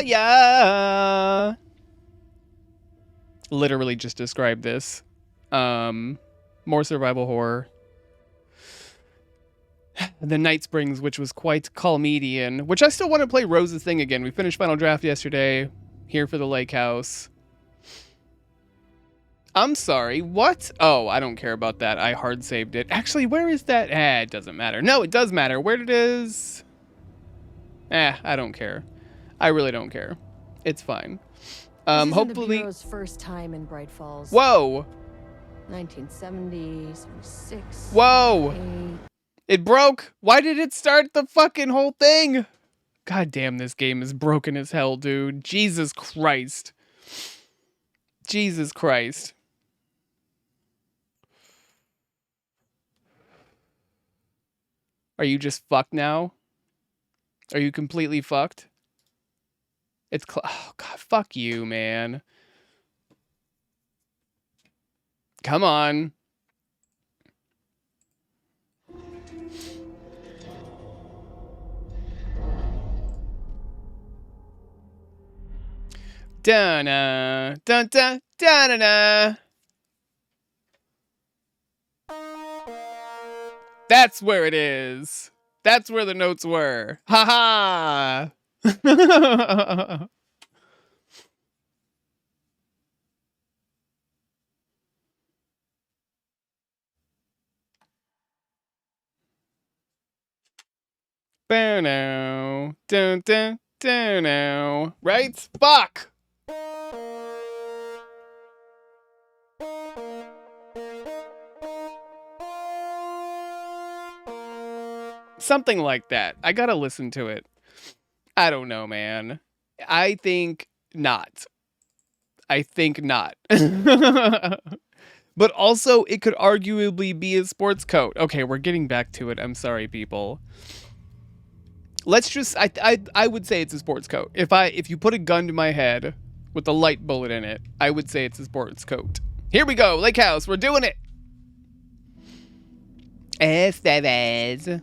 Yeah. Literally just described this. More survival horror. The Night Springs, which was quite comedian, which I still want to play Rose's Thing again. We finished Final Draft yesterday. Here for the Lakehouse. I'm sorry, what? Oh, I don't care about that. I hard saved it. Actually, where is that? It doesn't matter. No, it does matter. Where it is? I don't care. I really don't care. It's fine. This Hopefully. The Bureau's first time in Bright Falls. Whoa. 1970, 76. Whoa. It broke. Why did it start the fucking whole thing? God damn, this game is broken as hell, dude. Jesus Christ. Jesus Christ. Are you just fucked now? Are you completely fucked? It's oh god, fuck you, man. Come on. Da-na, da-da, da-da-da. That's where it is. That's where the notes were. Ha ha. Bow-now. Dun-dun, dun-now. Right? Fuck! Something like that. I gotta listen to it. I don't know, man. I think not. I think not. But also, it could arguably be a sports coat. Okay, we're getting back to it. I'm sorry, people. Let's just... I would say it's a sports coat. If you put a gun to my head with a light bullet in it, I would say it's a sports coat. Here we go, Lakehouse. We're doing it. Esta vez.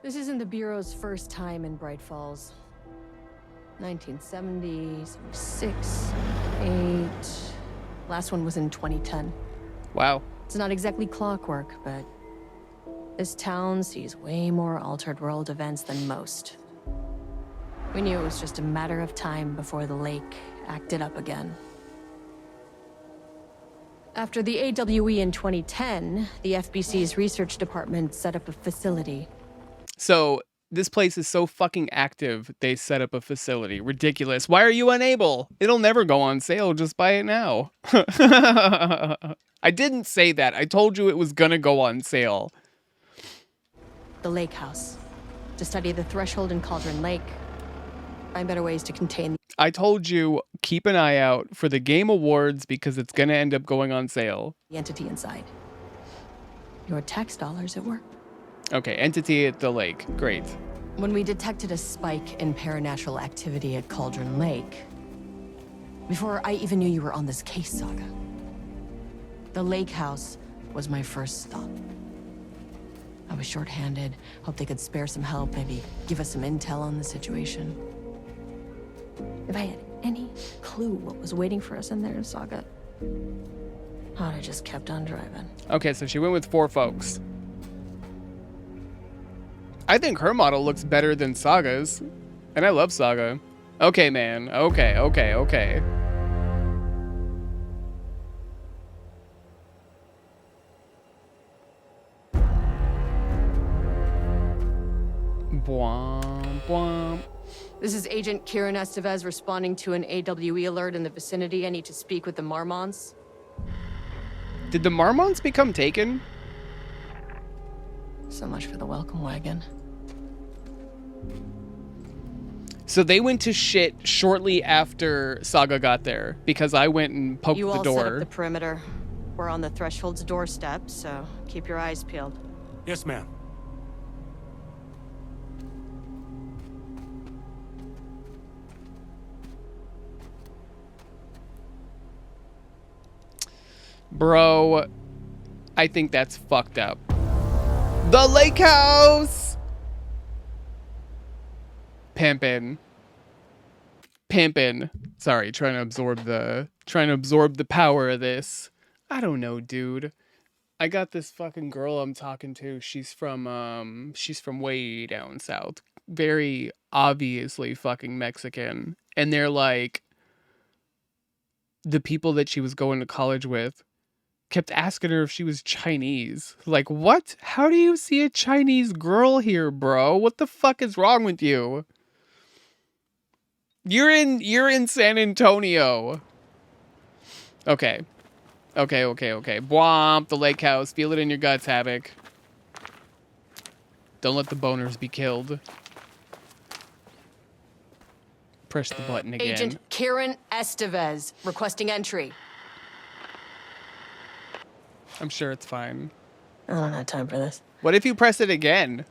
This isn't the Bureau's first time in Bright Falls. 1970, 76, 8. Last one was in 2010. Wow. It's not exactly clockwork, but this town sees way more altered world events than most. We knew it was just a matter of time before the lake acted up again. After the AWE in 2010, the FBC's research department set up a facility. So, this place is so fucking active, they set up a facility. Ridiculous. Why are you unable? It'll never go on sale. Just buy it now. I didn't say that. I told you it was gonna go on sale. The Lakehouse. To study the threshold in Cauldron Lake. Find better ways to contain... I told you, keep an eye out for the Game Awards because it's gonna end up going on sale. ...the entity inside. Your tax dollars at work. Okay, entity at the lake. Great. When we detected a spike in paranatural activity at Cauldron Lake, before I even knew you were on this case, Saga, the Lakehouse was my first stop. I was short-handed, hoped they could spare some help, maybe give us some intel on the situation. If I had any clue what was waiting for us in there, Saga, I'd have just kept on driving. Okay, so she went with 4 folks. I think her model looks better than Saga's. And I love Saga. Okay, man. Okay. Bwomp, bwomp. This is Agent Kieran Estevez responding to an AWE alert in the vicinity. I need to speak with the Marmonts. Did the Marmonts become taken? So much for the welcome wagon. So they went to shit shortly after Saga got there because I went and poked the door. You all set up the perimeter. We're on the Threshold's doorstep, so keep your eyes peeled. Yes, ma'am. Bro, I think that's fucked up. The lake house! Pimpin'. Pimpin'. Sorry, trying to absorb the power of this. I don't know, dude. I got this fucking girl I'm talking to. She's from way down south. Very obviously fucking Mexican. And they're like, the people that she was going to college with kept asking her if she was Chinese. Like, what? How do you see a Chinese girl here, bro? What the fuck is wrong with you? You're in San Antonio. Okay. Bwomp, the lake house. Feel it in your guts, Havoc. Don't let the boners be killed. Press the button again. Agent Karen Estevez requesting entry. I'm sure it's fine. I don't have time for this. What if you press it again?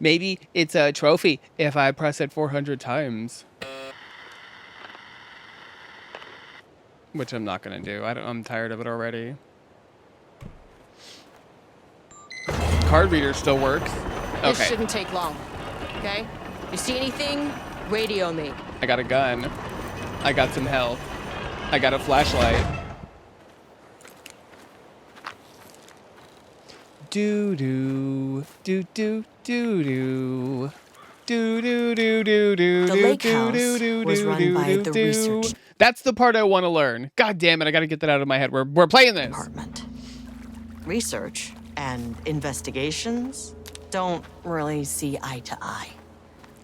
Maybe it's a trophy if I press it 400 times. Which I'm not gonna do. I'm tired of it already. Card reader still works. Okay. This shouldn't take long. Okay? You see anything? Radio me. I got a gun. I got some health. I got a flashlight. Do do do do do do. Do do do do do. The Lakehouse was run by the research. That's the part I want to learn. God damn it! I got to get that out of my head. We're playing this. Department. Research and investigations don't really see eye to eye.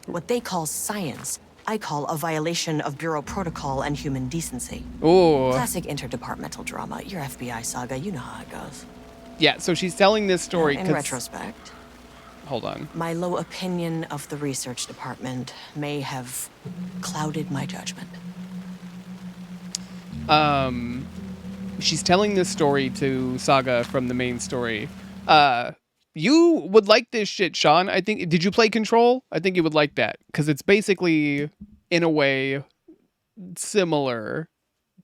What they call science, I call a violation of Bureau protocol and human decency. Ooh. Classic interdepartmental drama. Your FBI saga, you know how it goes. Yeah, so she's telling this story In retrospect, hold on. my low opinion of the research department may have clouded my judgment. She's telling this story to Saga from the main story. You would like this shit, Sean. I think. Did you play Control? I think you would like that because it's basically, in a way, similar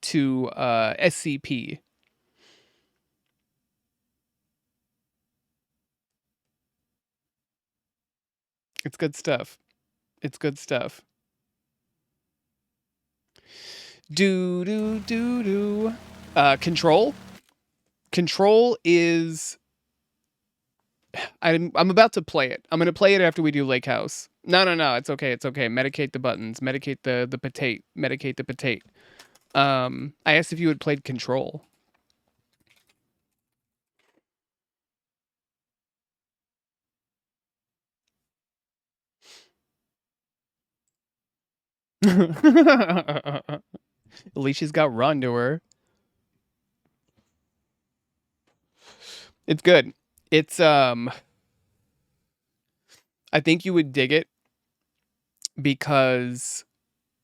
to SCP. It's good stuff. It's good stuff. Do do do do. Control. Control is. I'm about to play it. I'm gonna play it after we do Lake House. No. It's okay. It's okay. Medicate the buttons. Medicate the potate. Medicate the potate. I asked if you had played Control. Alicia's got run to her. It's good. It's I think you would dig it because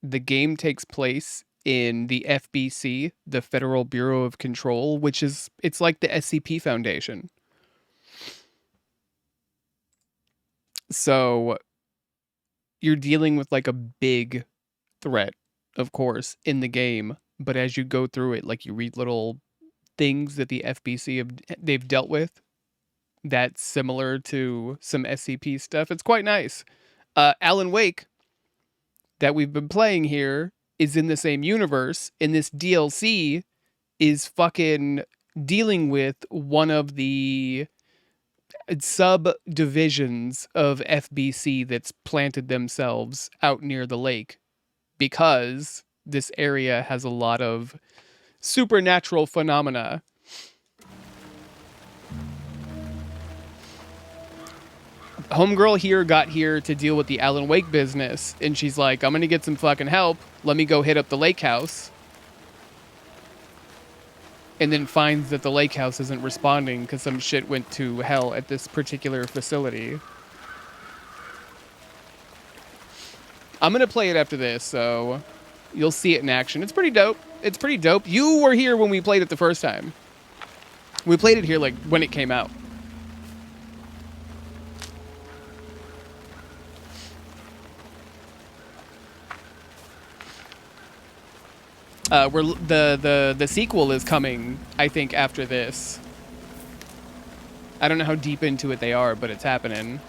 the game takes place in the FBC, the Federal Bureau of Control, which is it's like the SCP Foundation. So you're dealing with like a big threat, of course, in the game, but as you go through it, like you read little things that the FBC they've dealt with that's similar to some SCP stuff. It's quite nice. Alan Wake that we've been playing here is in the same universe, and this DLC is fucking dealing with one of the subdivisions of FBC that's planted themselves out near the lake because this area has a lot of supernatural phenomena. Homegirl here got here to deal with the Alan Wake business, and she's like, I'm gonna get some fucking help. Let me go hit up the lake house. And then finds that the lake house isn't responding because some shit went to hell at this particular facility. I'm gonna play it after this, so you'll see it in action. It's pretty dope. It's pretty dope. You were here when we played it the first time. We played it here like when it came out. We're the sequel is coming, I think, after this. I don't know how deep into it they are, but it's happening.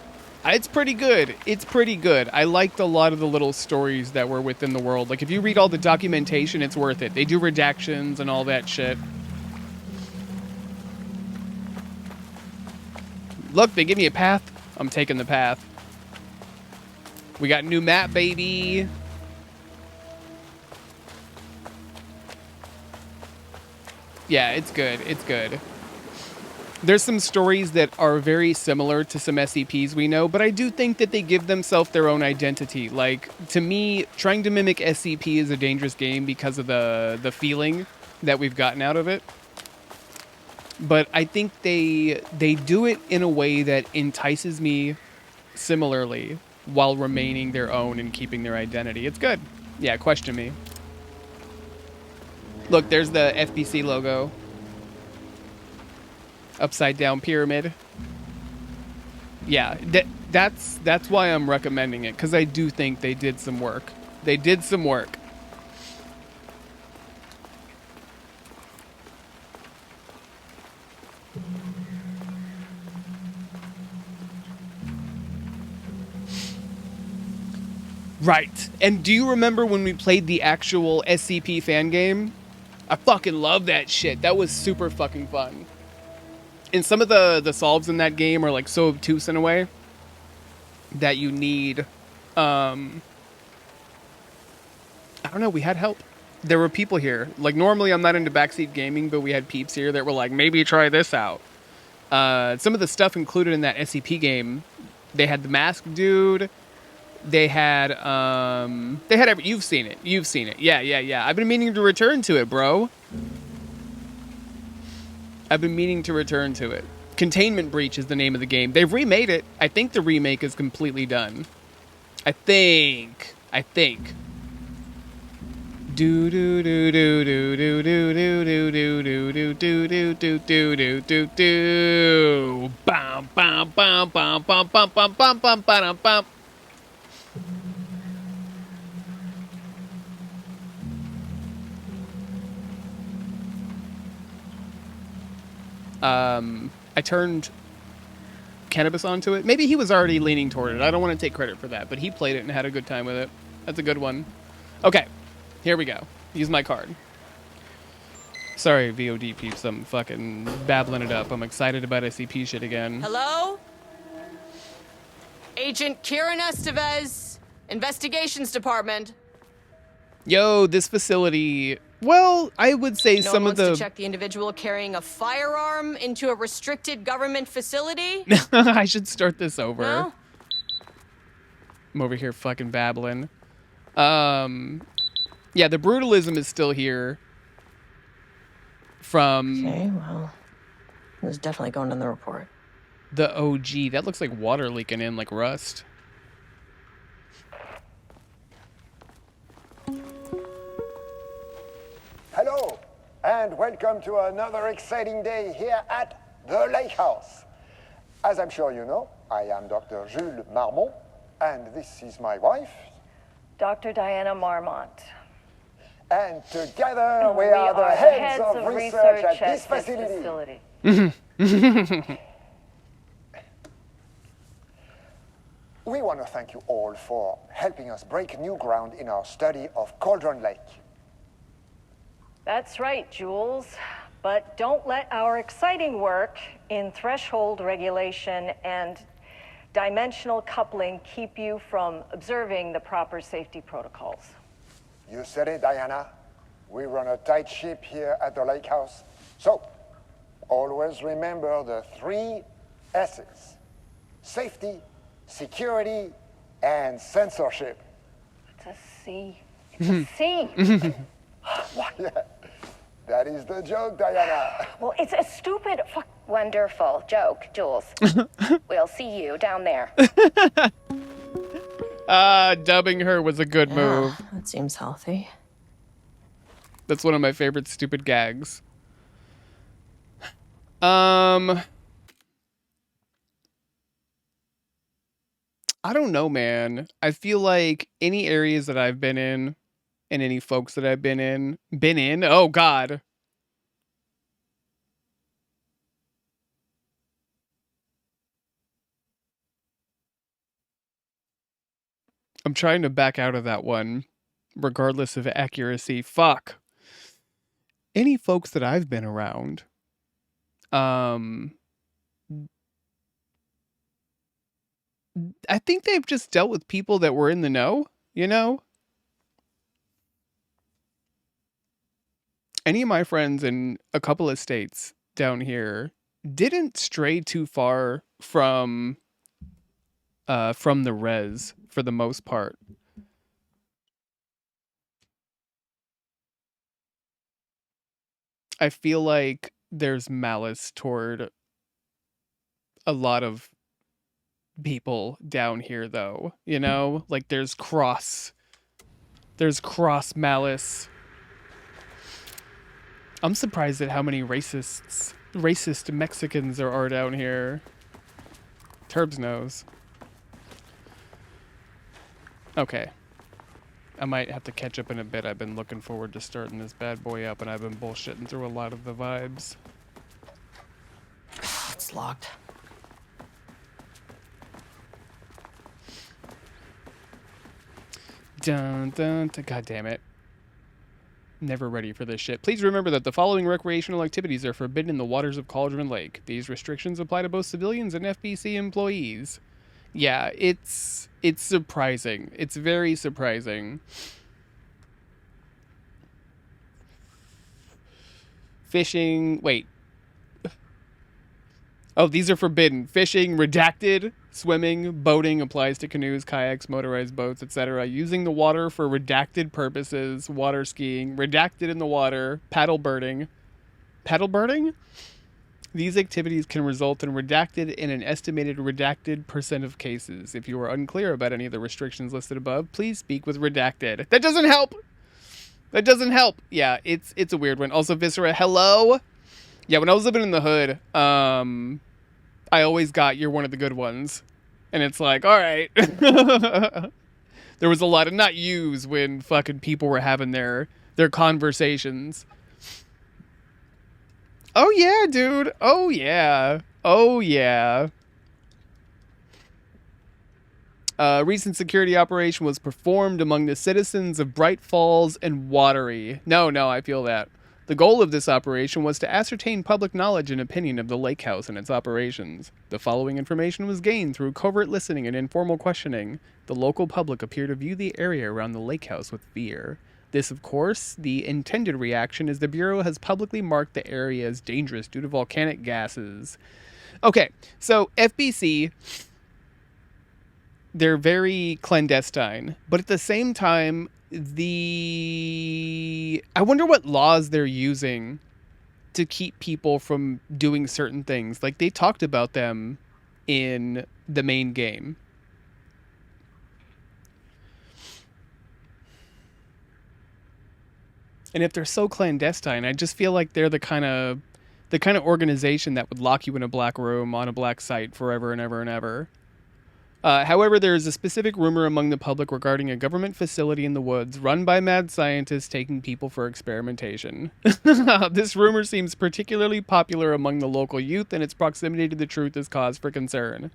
It's pretty good. It's pretty good. I liked a lot of the little stories that were within the world. Like, if you read all the documentation, it's worth it. They do redactions and all that shit. Look, they give me a path. I'm taking the path. We got new map, baby. Yeah, it's good. It's good. There's some stories that are very similar to some SCPs we know, but I do think that they give themselves their own identity. Like, to me, trying to mimic SCP is a dangerous game because of the feeling that we've gotten out of it. But I think they do it in a way that entices me similarly while remaining their own and keeping their identity. It's good. Yeah, question me. Look, there's the FBC logo. Upside down pyramid. Yeah, that's why I'm recommending it, because I do think they did some work. They did some work. Right. And do you remember when we played the actual SCP fan game? I fucking love that shit. That was super fucking fun. And some of the solves in that game are like so obtuse in a way that you need, I don't know, we had help. There were people here. Like, normally I'm not into backseat gaming, but we had peeps here that were like, maybe try this out. Some of the stuff included in that SCP game, they had the mask dude. They had you've seen it. You've seen it. Yeah. I've been meaning to return to it, bro. I've been meaning to return to it. Containment Breach is the name of the game. They've remade it. I think the remake is completely done. I think. Do do do do do do do do do do do do do do do do do. Bam bam bam bam bam bam bam bam bam bam bam. I turned cannabis onto it. Maybe he was already leaning toward it. I don't want to take credit for that, but he played it and had a good time with it. That's a good one. Okay, here we go. Use my card. Sorry, VOD peeps. I'm fucking babbling it up. I'm excited about SCP shit again. Hello? Agent Kieran Estevez, Investigations Department. Yo, this facility... Well, I would say No some one of wants the... to check the individual carrying a firearm into a restricted government facility? I should start this over. No? I'm over here fucking babbling. Yeah, the brutalism is still here. From... Okay, well, it was definitely going in the report. The OG. That looks like water leaking in, like rust. Hello, and welcome to another exciting day here at the Lakehouse. As I'm sure you know, I am Dr. Jules Marmont, and this is my wife. Dr. Diana Marmont. And together we are the heads of research at this facility. We want to thank you all for helping us break new ground in our study of Cauldron Lake. That's right, Jules. But don't let our exciting work in threshold regulation and dimensional coupling keep you from observing the proper safety protocols. You said it, Diana. We run a tight ship here at the Lakehouse. So, always remember the 3 S's. Safety, security, and censorship. It's a C. It's a C. Yeah, that is the joke, Diana. Well, it's a stupid fuck. Wonderful joke, Jules. We'll see you down there. Dubbing her was a good move. That seems healthy. That's one of my favorite stupid gags. I don't know, man. I feel like any areas that I've been in and any folks that I've been in. Been in? Oh, God. I'm trying to back out of that one, regardless of accuracy. Fuck. Any folks that I've been around. I think they've just dealt with people that were in the know, you know? Any of my friends in a couple of states down here didn't stray too far from the res for the most part. I feel like there's malice toward a lot of people down here though, you know? Like there's cross malice. I'm surprised at how many racist Mexicans there are down here. Turbs knows. Okay. I might have to catch up in a bit. I've been looking forward to starting this bad boy up, and I've been bullshitting through a lot of the vibes. It's locked. Dun, dun, dun. God damn it. Never ready for this shit. Please remember that the following recreational activities are forbidden in the waters of Cauldron Lake. These restrictions apply to both civilians and FBC employees. Yeah, it's surprising. It's very surprising. Fishing, wait. Oh, these are forbidden. Fishing, redacted. Swimming, boating applies to canoes, kayaks, motorized boats, etc. Using the water for redacted purposes. Water skiing, redacted in the water. Paddle birding. Paddle birding? These activities can result in redacted in an estimated redacted % of cases. If you are unclear about any of the restrictions listed above, please speak with redacted. That doesn't help! That doesn't help! Yeah, it's a weird one. Also, Viscera, hello? Yeah, when I was living in the hood, I always got "you're one of the good ones." And it's like, all right. There was a lot of not yous when fucking people were having their conversations. Oh yeah, dude. Oh yeah. Oh yeah. A recent security operation was performed among the citizens of Bright Falls and Watery. No, I feel that. The goal of this operation was to ascertain public knowledge and opinion of the Lakehouse and its operations. The following information was gained through covert listening and informal questioning. The local public appear to view the area around the Lakehouse with fear. This, of course, the intended reaction is the Bureau has publicly marked the area as dangerous due to volcanic gases. Okay, so FBC, they're very clandestine, but at the same time, I wonder what laws they're using to keep people from doing certain things. Like, they talked about them in the main game. And if they're so clandestine, I just feel like they're the kind of organization that would lock you in a black room on a black site forever and ever and ever. However, there is a specific rumor among the public regarding a government facility in the woods run by mad scientists taking people for experimentation. This rumor seems particularly popular among the local youth, and its proximity to the truth is cause for concern.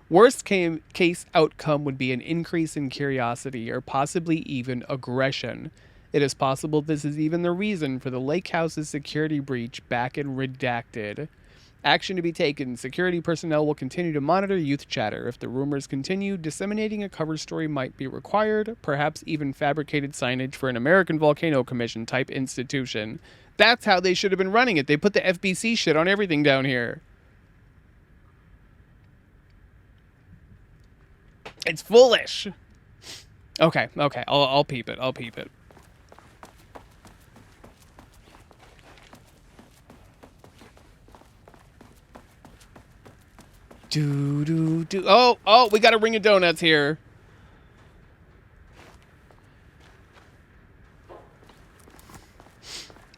Worst case outcome would be an increase in curiosity or possibly even aggression. It is possible this is even the reason for the Lakehouse's security breach back in Redacted. Action to be taken. Security personnel will continue to monitor youth chatter. If the rumors continue, disseminating a cover story might be required, perhaps even fabricated signage for an American Volcano Commission type institution. That's how they should have been running it. They put the FBC shit on everything down here. It's foolish. Okay. I'll peep it. Do. Oh, we got a ring of donuts here.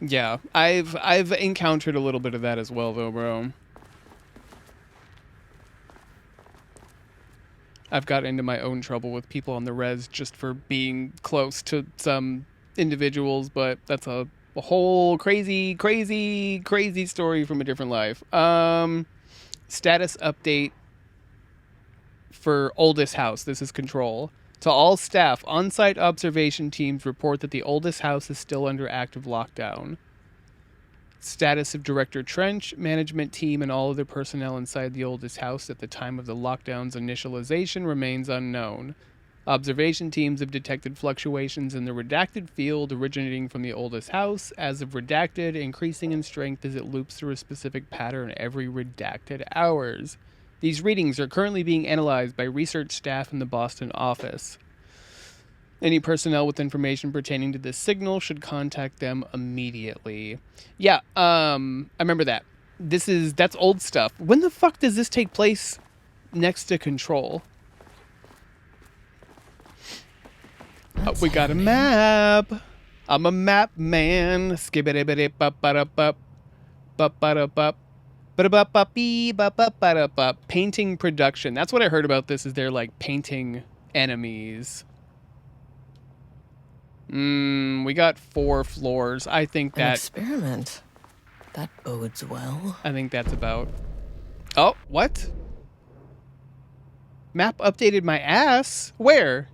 Yeah, I've encountered a little bit of that as well, though, bro. I've got into my own trouble with people on the res just for being close to some individuals, but that's a whole crazy story from a different life. Status update for oldest house. This is Control. To all staff, on-site observation teams report that the oldest house is still under active lockdown. Status of Director Trench, management team, and all other personnel inside the oldest house at the time of the lockdown's initialization remains unknown. Observation teams have detected fluctuations in the redacted field originating from the oldest house, as of redacted, increasing in strength as it loops through a specific pattern every redacted hours. These readings are currently being analyzed by research staff in the Boston office. Any personnel with information pertaining to this signal should contact them immediately. Yeah, I remember that. That's old stuff. When the fuck does this take place next to Control? We got a map. I'm a map man. Skibbity-bitty-bup-ba-da-bup. Bup-ba-da-bup. Ba-da-bup-bup-bee-bup-bup-ba-da-bup. Painting production. That's what I heard about this, is they're like painting enemies. We got 4 floors. I think An that... experiment. That bodes well. I think that's about... Oh, what? Map updated my ass? Where?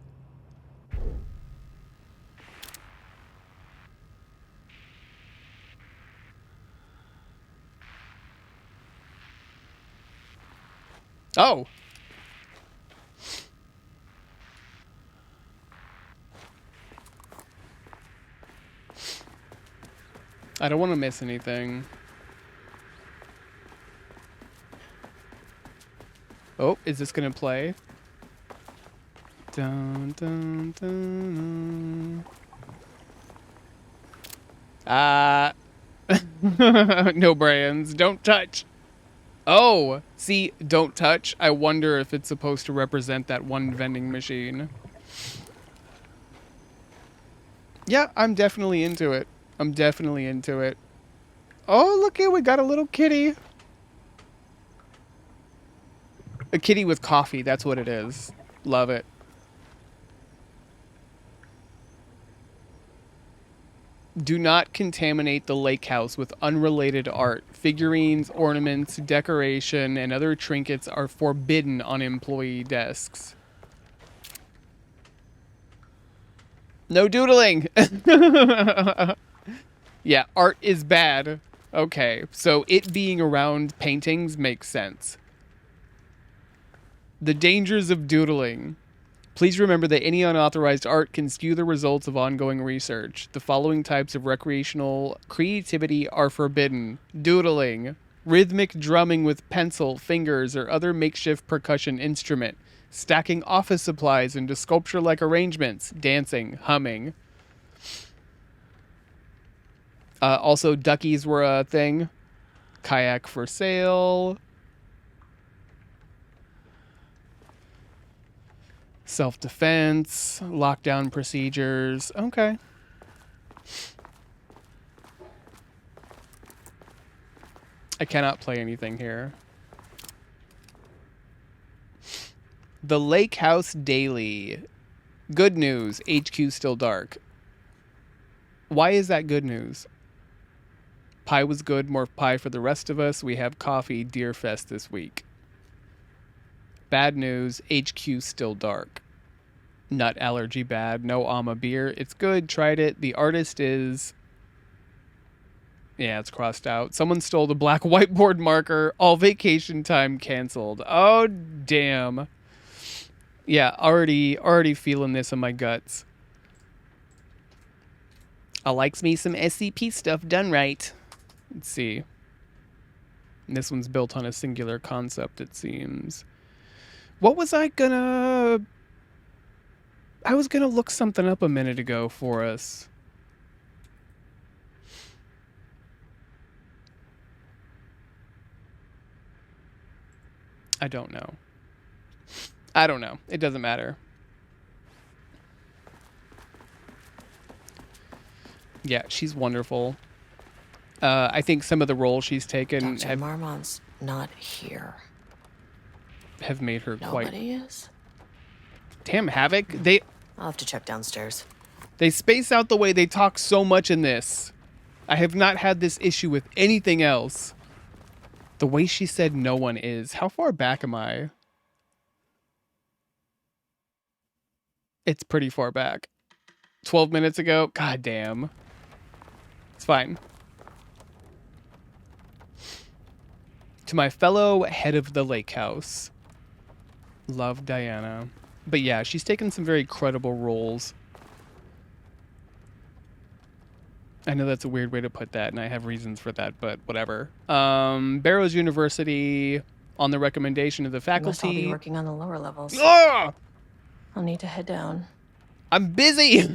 Oh. I don't want to miss anything. Oh, is this going to play? Dun, dun, dun, dun. No brands. Don't touch. Oh, see, don't touch. I wonder if it's supposed to represent that one vending machine. Yeah, I'm definitely into it. I'm definitely into it. Oh, look here, we got a little kitty. A kitty with coffee, that's what it is. Love it. Do not contaminate the lake house with unrelated art. Figurines, ornaments, decoration, and other trinkets are forbidden on employee desks. No doodling! Yeah, art is bad. Okay, so it being around paintings makes sense. The dangers of doodling. Please remember that any unauthorized art can skew the results of ongoing research. The following types of recreational creativity are forbidden. Doodling. Rhythmic drumming with pencil, fingers, or other makeshift percussion instrument. Stacking office supplies into sculpture-like arrangements. Dancing. Humming. Also, duckies were a thing. Kayak for sale. Self-defense, lockdown procedures. Okay. I cannot play anything here. The Lakehouse Daily. Good news. HQ still dark. Why is that good news? Pie was good. More pie for the rest of us. We have coffee. Deer Fest this week. Bad news, HQ still dark. Nut allergy bad. No Ama beer. It's good. Tried it. The artist is... Yeah, it's crossed out. Someone stole the black whiteboard marker. All vacation time canceled. Oh, damn. Yeah, already feeling this in my guts. I likes me some SCP stuff done right. Let's see. This one's built on a singular concept, it seems. What was I gonna... I was gonna look something up a minute ago for us. I don't know. I don't know. It doesn't matter. Yeah, she's wonderful. I think some of the roles she's taken Dr. Marmont's not here. have made her Nobody is? Damn, Havoc. I'll have to check downstairs. They space out the way they talk so much in this. I have not had this issue with anything else. The way she said no one is. How far back am I? It's pretty far back. 12 minutes ago? God damn. It's fine. To my fellow head of the Lakehouse. Love Diana. But yeah, she's taken some very credible roles. I know that's a weird way to put that, and I have reasons for that, but whatever. Barrows University, on the recommendation of the faculty. Must all be working on the lower levels. Ah! I'll need to head down. I'm busy!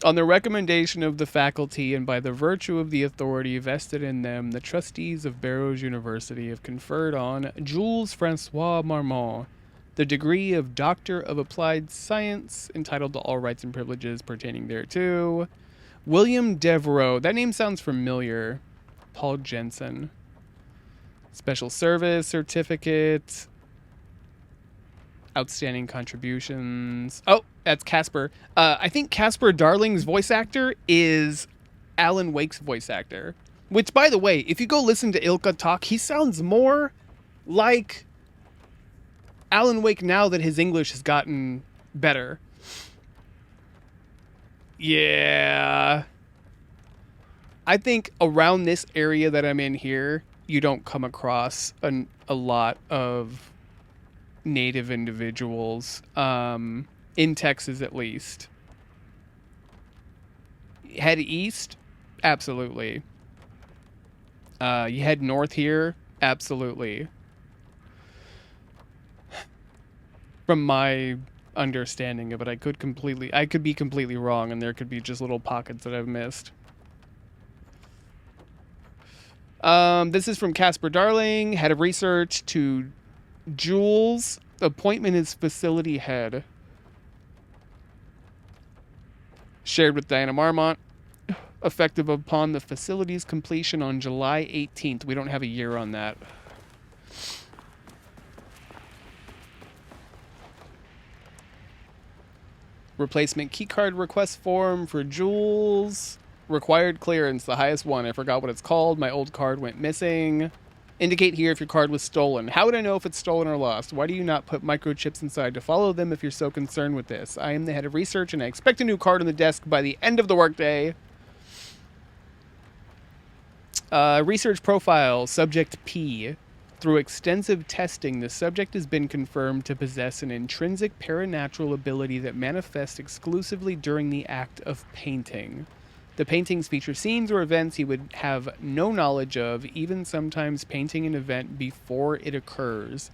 On the recommendation of the faculty and by the virtue of the authority vested in them, the trustees of Barrows University have conferred on Jules Francois Marmont the degree of Doctor of Applied Science, entitled to all rights and privileges pertaining thereto. William Devereaux, that name sounds familiar. Paul Jensen. Special Service Certificate. Outstanding contributions. Oh, that's Casper. I think Casper Darling's voice actor is Alan Wake's voice actor. Which, by the way, if you go listen to Ilka talk, he sounds more like Alan Wake now that his English has gotten better. Yeah. I think around this area that I'm in here, you don't come across a lot of native individuals, in Texas at least. Head east, absolutely. You head north here, absolutely. From my understanding of it, I could be completely wrong, and there could be just little pockets that I've missed. This is from Casper Darling, head of research, to Jules. Appointment is facility head. Shared with Diana Marmont. Effective upon the facility's completion on July 18th. We don't have a year on that. Replacement keycard request form for Jules. Required clearance, the highest one. I forgot what it's called. My old card went missing. Indicate here if your card was stolen. How would I know if it's stolen or lost? Why do you not put microchips inside to follow them if you're so concerned with this? I am the head of research and I expect a new card on the desk by the end of the workday. Research profile, subject P. Through extensive testing, the subject has been confirmed to possess an intrinsic paranatural ability that manifests exclusively during the act of painting. The paintings feature scenes or events he would have no knowledge of, even sometimes painting an event before it occurs.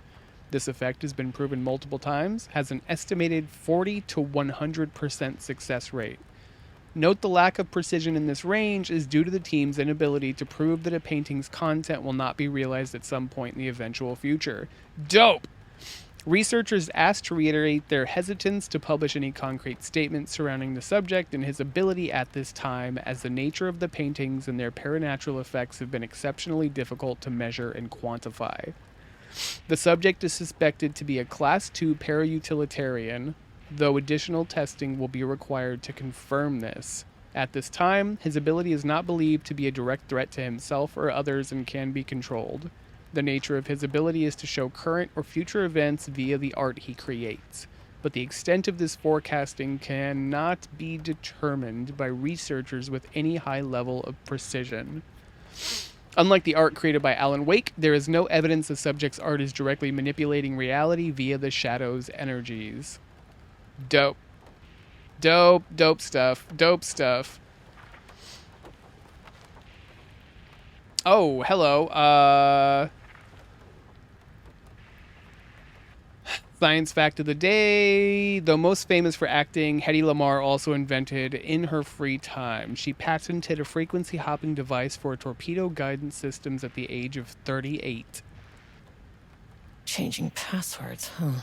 This effect has been proven multiple times, has an estimated 40 to 100% success rate. Note the lack of precision in this range is due to the team's inability to prove that a painting's content will not be realized at some point in the eventual future. Dope! Researchers asked to reiterate their hesitance to publish any concrete statements surrounding the subject and his ability at this time, as the nature of the paintings and their paranatural effects have been exceptionally difficult to measure and quantify. The subject is suspected to be a Class II parautilitarian, though additional testing will be required to confirm this. At this time, his ability is not believed to be a direct threat to himself or others and can be controlled. The nature of his ability is to show current or future events via the art he creates, but the extent of this forecasting cannot be determined by researchers with any high level of precision. Unlike the art created by Alan Wake, there is no evidence the subject's art is directly manipulating reality via the shadow's energies. Dope. Dope stuff. Dope stuff. Oh, hello. Science fact of the day. Though most famous for acting, Hedy Lamarr also invented in her free time. She patented a frequency hopping device for torpedo guidance systems at the age of 38. Changing passwords, huh?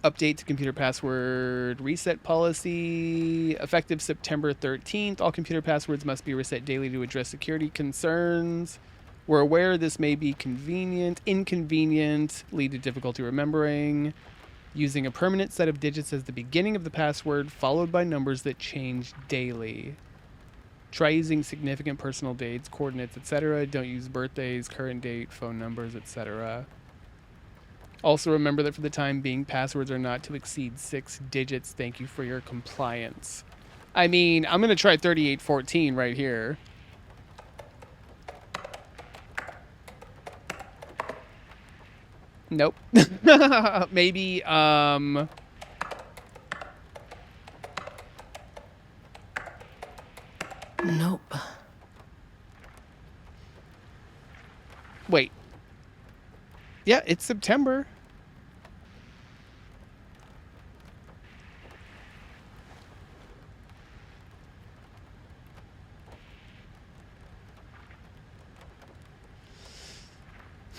Update to computer password reset policy. Effective September 13th. All computer passwords must be reset daily to address security concerns. We're aware this may be inconvenient, lead to difficulty remembering. Using a permanent set of digits as the beginning of the password, followed by numbers that change daily. Try using significant personal dates, coordinates, etc. Don't use birthdays, current date, phone numbers, etc. Also remember that for the time being, passwords are not to exceed 6 digits. Thank you for your compliance. I mean, I'm going to try 3814 right here. Nope. Maybe, Nope. Wait. Yeah, it's September.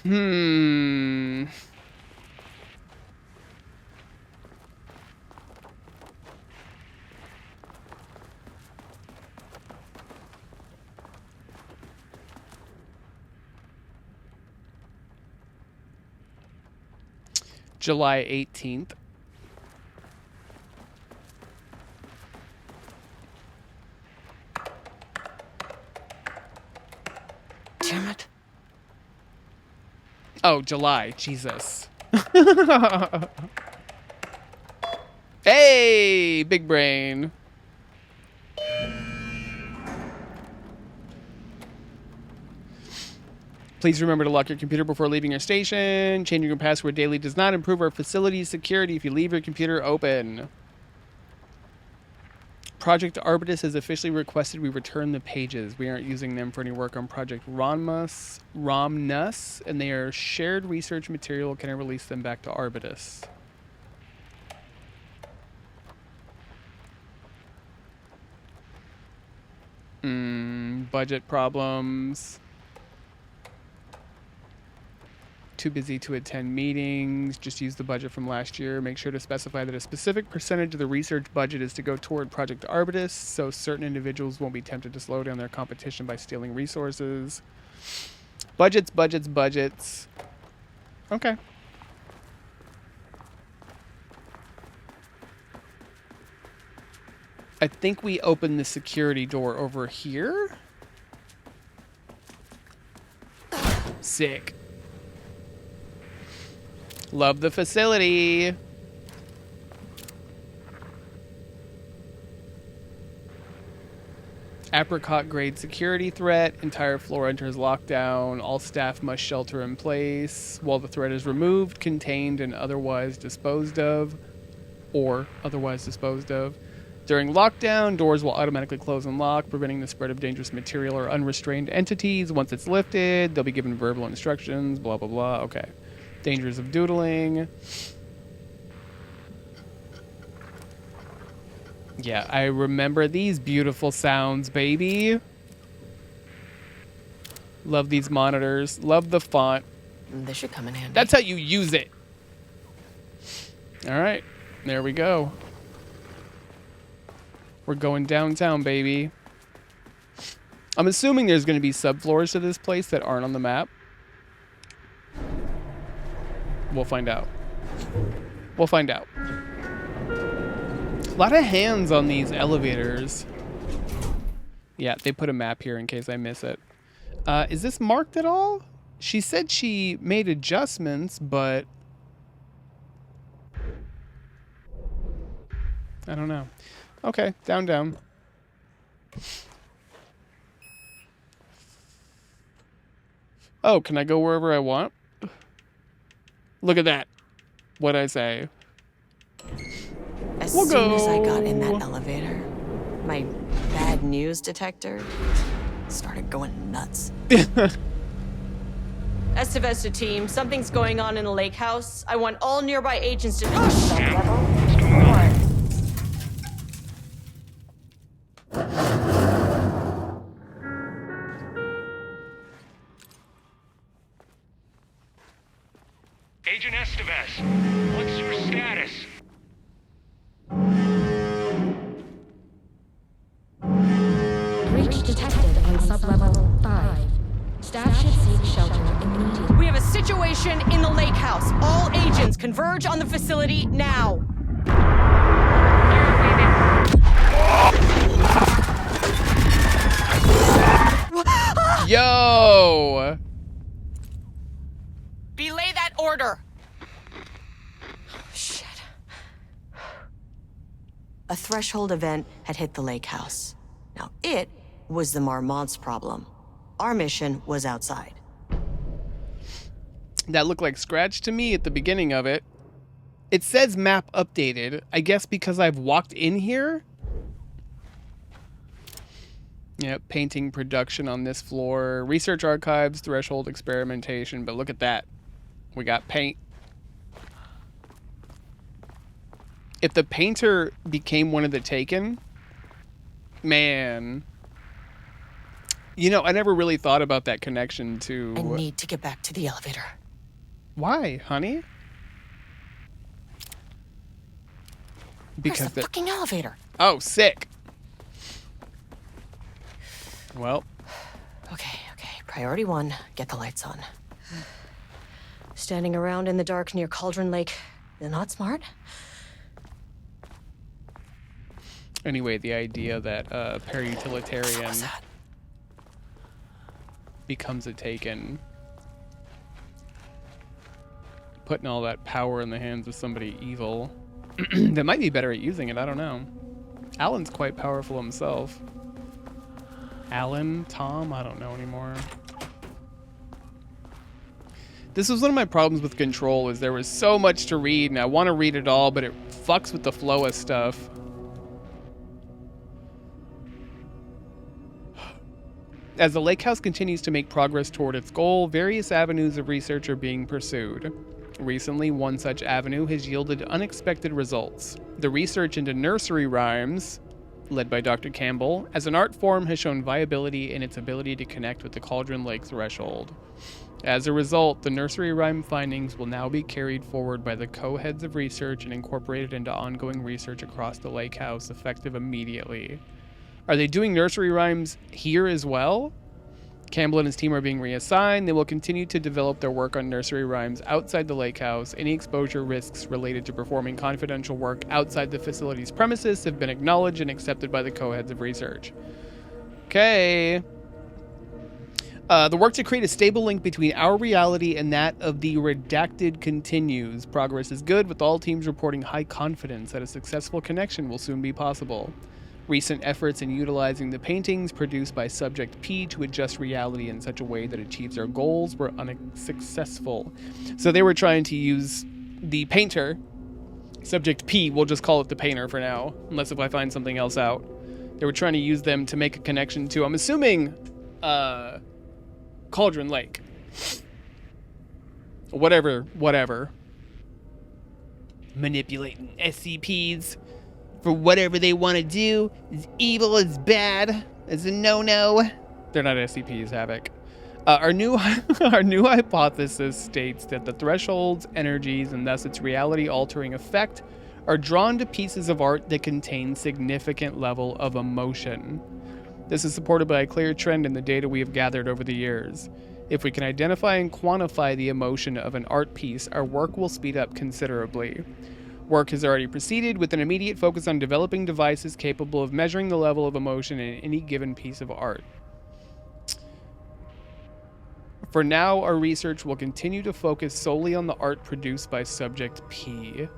Hmm. July 18th. Damn it. Oh, July. Jesus. Hey, big brain. Please remember to lock your computer before leaving your station. Changing your password daily does not improve our facility's security if you leave your computer open. Project Arbitus has officially requested we return the pages. We aren't using them for any work on Project Romnus, and they are shared research material. Can I release them back to Arbitus? Budget problems. Too busy to attend meetings. Just use the budget from last year. Make sure to specify that a specific percentage of the research budget is to go toward Project Arbitus, so certain individuals won't be tempted to slow down their competition by stealing resources. Budgets, budgets, budgets. Okay. I think we open the security door over here. Sick. Love the facility. Apricot grade security threat. Entire floor enters lockdown. All staff must shelter in place while the threat is removed, contained, and otherwise disposed of. Or otherwise disposed of. During lockdown, doors will automatically close and lock, preventing the spread of dangerous material or unrestrained entities. Once it's lifted, they'll be given verbal instructions, blah, blah, blah. Okay. Dangers of doodling. Yeah, I remember these beautiful sounds, baby. Love these monitors. Love the font. This should come in handy. That's how you use it. All right. There we go. We're going downtown, baby. I'm assuming there's going to be subfloors to this place that aren't on the map. We'll find out. We'll find out. A lot of hands on these elevators. Yeah, they put a map here in case I miss it. Is this marked at all? She said she made adjustments, but I don't know. Okay, down, down. Oh, can I go wherever I want? Look at that. What'd I say? As We'll soon as I go. got in that elevator, my bad news detector started going nuts. Estivesta team, something's going on in the Lakehouse. I want all nearby agents to... Agent Estevez, what's your status? Breach detected on sublevel 5. Staff should seek shelter immediately. We have a situation in the lake house. All agents converge on the facility now. Yo! Belay that order. Shit. A threshold event had hit the lake house. Now, it was the Marmont's problem. Our mission was outside. That looked like Scratch to me at the beginning of it. It says map updated. I guess because I've walked in here? Yep, painting production on this floor. Research archives, threshold experimentation. But look at that. We got paint. If the painter became one of the Taken, man. You know, I never really thought about that connection to... I need to get back to the elevator. Why, honey? Where's the fucking elevator? Oh, sick. Well. Okay. Priority 1, get the lights on. Standing around in the dark near Cauldron Lake is not smart. Anyway, the idea that What was para-utilitarian that? becomes a Taken. Putting all that power in the hands of somebody evil. That might be better at using it, I don't know. Alan's quite powerful himself. Alan? Tom? I don't know anymore. This was one of my problems with Control, is there was so much to read, and I want to read it all, but it fucks with the flow of stuff. As the Lakehouse continues to make progress toward its goal, various avenues of research are being pursued. Recently, one such avenue has yielded unexpected results. The research into nursery rhymes, led by Dr. Campbell, as an art form has shown viability in its ability to connect with the Cauldron Lake threshold. As a result, the nursery rhyme findings will now be carried forward by the co-heads of research and incorporated into ongoing research across the Lakehouse, effective immediately. Are they doing nursery rhymes here as well? Campbell and his team are being reassigned. They will continue to develop their work on nursery rhymes outside the Lakehouse. Any exposure risks related to performing confidential work outside the facility's premises have been acknowledged and accepted by the co-heads of research. Okay. The work to create a stable link between our reality and that of the Redacted continues. Progress is good, with all teams reporting high confidence that a successful connection will soon be possible. Recent efforts in utilizing the paintings produced by Subject P to adjust reality in such a way that achieves our goals were unsuccessful. So they were trying to use the painter, Subject P, we'll just call it the painter for now, unless if I find something else out. They were trying to use them to make a connection to, I'm assuming, Cauldron Lake. Whatever. Manipulating SCPs for whatever they want to do is evil, is bad, is a no-no. They're not SCPs, Havoc. Our new hypothesis states that the threshold's energies, and thus its reality-altering effect, are drawn to pieces of art that contain significant level of emotion. This is supported by a clear trend in the data we have gathered over the years. If we can identify and quantify the emotion of an art piece, our work will speed up considerably. Work has already proceeded with an immediate focus on developing devices capable of measuring the level of emotion in any given piece of art. For now, our research will continue to focus solely on the art produced by Subject P.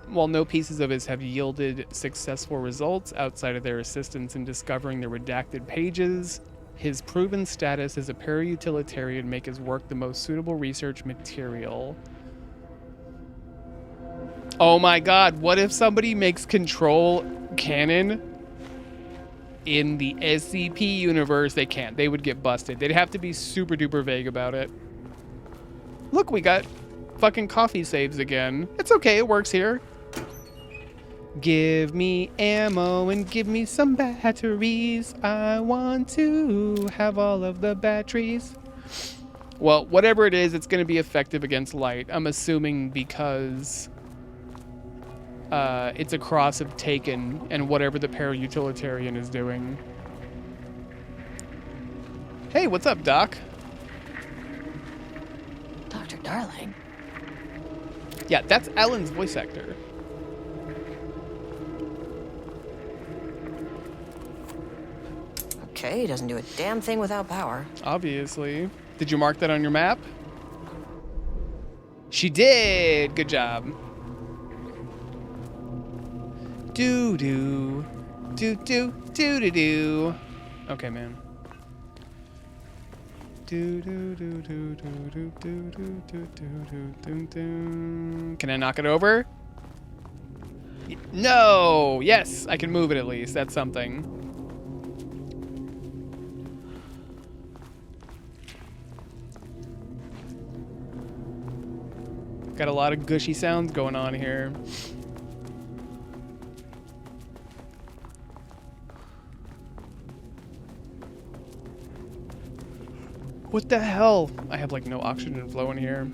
While no pieces of his have yielded successful results outside of their assistance in discovering the redacted pages, his proven status as a para-utilitarian make his work the most suitable research material. Oh my god, what if somebody makes Control canon in the SCP universe? They can't. They would get busted. They'd have to be super duper vague about it. Look, we got fucking coffee saves again. It's okay, it works here. Give me ammo and give me some batteries. I want to have all of the batteries. Well, whatever it is, it's going to be effective against light. I'm assuming because it's a cross of Taken and whatever the para-utilitarian is doing. Hey, what's up, Doc? darling. Yeah, that's Ellen's voice actor. Okay, doesn't do a damn thing without power. Obviously. Did you mark that on your map? She did! Good job. Do-do. Do-do. Do-do-do. Okay, man. Do-do-do-do-do-do-do-do-do-do-do-do. Can I knock it over? No! Yes, I can move it at least. That's something. Got a lot of gushy sounds going on here. What the hell? I have like no oxygen flow in here.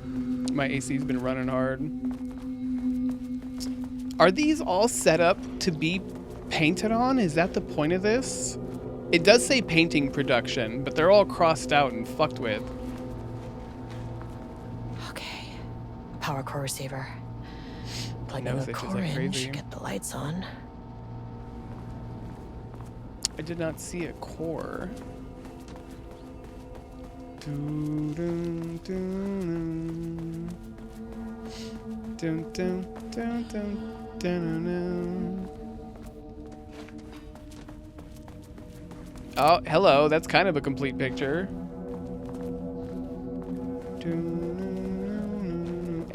My AC's been running hard. Are these all set up to be painted on? Is that the point of this? It does say painting production, but they're all crossed out and fucked with. Okay. Power core receiver. Plug in Nose the itches core like in, crazy. should get the lights on. I did not see a core. Oh, hello. That's kind of a complete picture.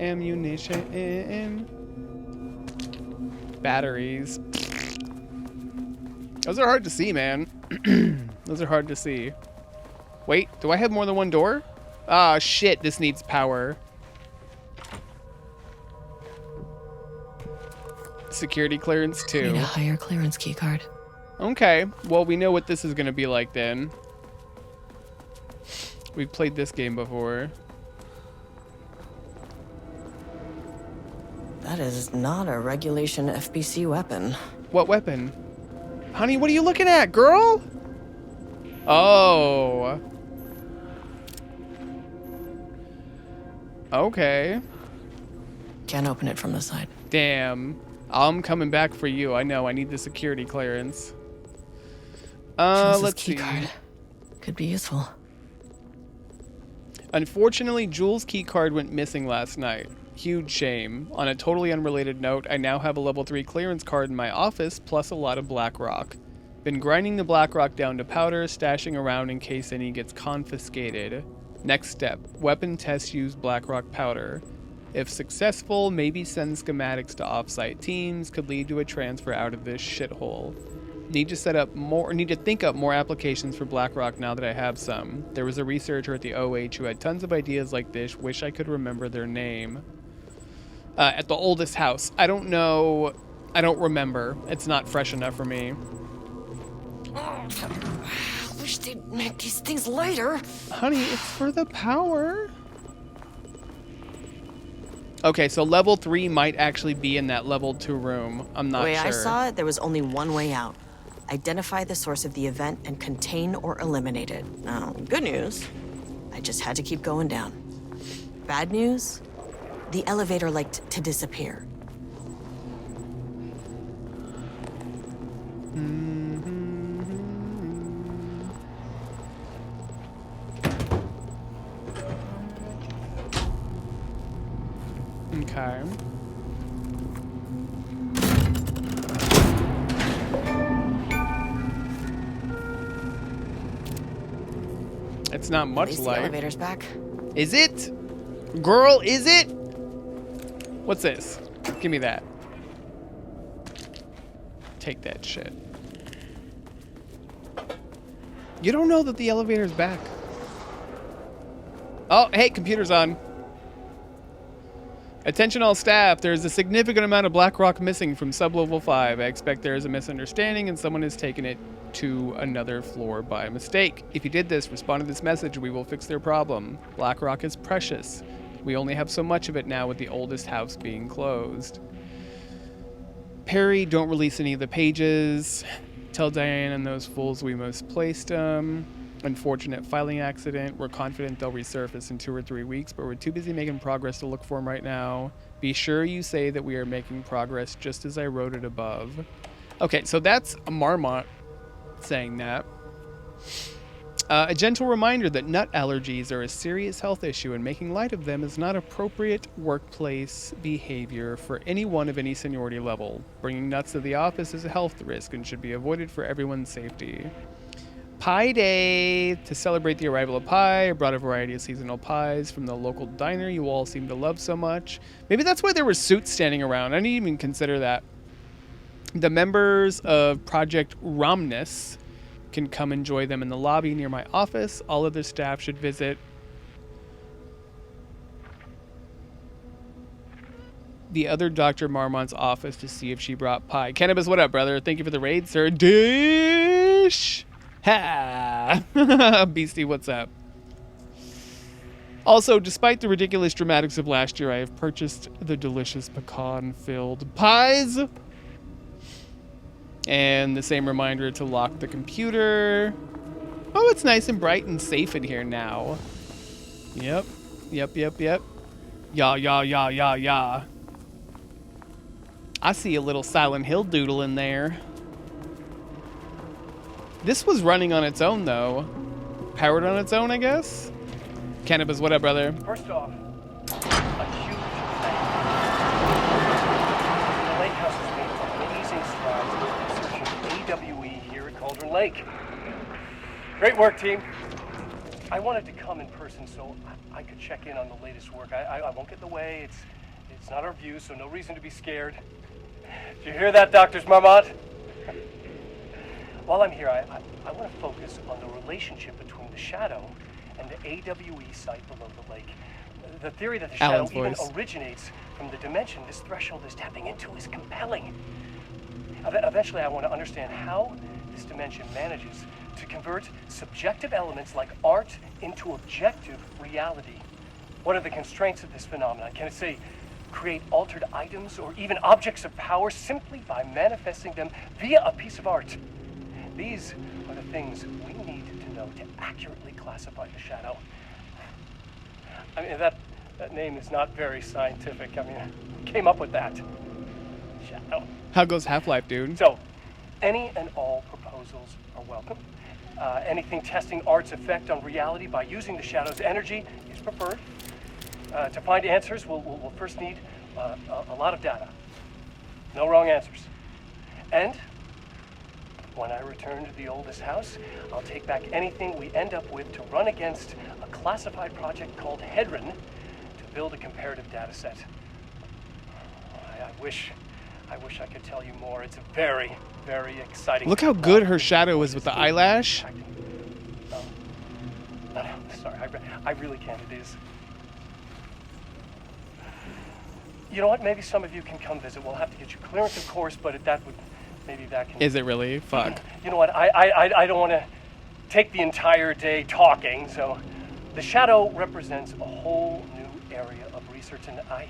Ammunition. Batteries. Those are hard to see, man. Those are hard to see. Wait, do I have more than one door? Ah, shit, this needs power. Security clearance Need a 2. higher clearance keycard. Okay, well, we know what this is going to be like then. We've played this game before. That is not a regulation FBC weapon. What weapon? Honey, what are you looking at, girl? Oh. Okay. Can't open it from the side. Damn. I'm coming back for you. I know. I need the security clearance. Jules' Let's see. keycard. Could be useful. Unfortunately, Jules' keycard went missing last night. Huge shame. On a totally unrelated note, I now have a level 3 clearance card in my office, plus a lot of black rock. Been grinding the black rock down to powder, stashing around in case any gets confiscated. Next step, weapon test use black rock powder. If successful, maybe send schematics to offsite teams, could lead to a transfer out of this shithole. Need to think up more applications for BlackRock now that I have some. There was a researcher at the OH who had tons of ideas like this, wish I could remember their name. At the oldest house. I don't know, I don't remember. It's not fresh enough for me. I wish they'd make these things lighter. Honey, it's for the power. Okay, so level 3 might actually be in that level 2 room. I'm not The way sure. I saw it, there was only one way out. Identify the source of the event and contain or eliminate it. Now, good news, I just had to keep going down. Bad news, the elevator liked to disappear. Okay. It's not At much least the light. elevator's back. Is it? Girl, is it? What's this? Give me that. Take that shit. You don't know that the elevator's back. Oh, hey, computer's on. Attention all staff, there is a significant amount of black rock missing from sublevel 5. I expect there is a misunderstanding and someone has taken it to another floor by mistake. If you did this, respond to this message, we will fix their problem. Black rock is precious. We only have so much of it now with the oldest house being closed. Perry, don't release any of the pages. Tell Diane and those fools we misplaced them. Unfortunate filing accident. We're confident they'll resurface in 2 or 3 weeks, but we're too busy making progress to look for them right now. Be sure you say that we are making progress just as I wrote it above. Okay, so that's a Marmot saying that. A gentle reminder that nut allergies are a serious health issue, and making light of them is not appropriate workplace behavior for anyone of any seniority level. Bringing nuts to the office is a health risk and should be avoided for everyone's safety. Pie Day! To celebrate the arrival of pie, I brought a variety of seasonal pies from the local diner you all seem to love so much. Maybe that's why there were suits standing around. I didn't even consider that. The members of Project Romnus can come enjoy them in the lobby near my office. All other staff should visit the other Dr. Marmont's office to see if she brought pie. Cannabis, what up, brother? Thank you for the raid, sir. Dish! Ha! Beastie, what's up? Also, despite the ridiculous dramatics of last year, I have purchased the delicious pecan-filled pies. And the same reminder to lock the computer. Oh, it's nice and bright and safe in here now. Yep. Yeah. I see a little Silent Hill doodle in there. This was running on its own, though. Powered on its own, I guess? Cannabis, what up, brother? First off, a huge thank you. The Lakehouse has made amazing strides in researching AWE here at Cauldron Lake. Great work, team. I wanted to come in person so I could check in on the latest work. I won't get in the way. It's not our view, so no reason to be scared. Did you hear that, Dr. Marmot? While I'm here, I want to focus on the relationship between the shadow and the AWE site below the lake. The theory that the shadow even originates from the dimension this threshold is tapping into is compelling. Eventually, I want to understand how this dimension manages to convert subjective elements like art into objective reality. What are the constraints of this phenomenon? Can it, say, create altered items or even objects of power simply by manifesting them via a piece of art? These are the things we need to know to accurately classify the shadow. I mean, that name is not very scientific. I mean, who came up with that? Shadow. How goes Half-Life, dude? So, any and all proposals are welcome. Anything testing art's effect on reality by using the shadow's energy is preferred. To find answers, we'll first need a lot of data. No wrong answers. And when I return to the oldest house, I'll take back anything we end up with to run against a classified project called Hedron to build a comparative data set. I wish I could tell you more. It's a very, very exciting. Look how good her shadow is with the eyelash. Sorry, I really can't. It is. You know what? Maybe some of you can come visit. We'll have to get you clearance, of course, but maybe that can. Is it really? Fuck. You know what? I don't want to take the entire day talking. So, the shadow represents a whole new area of research, and I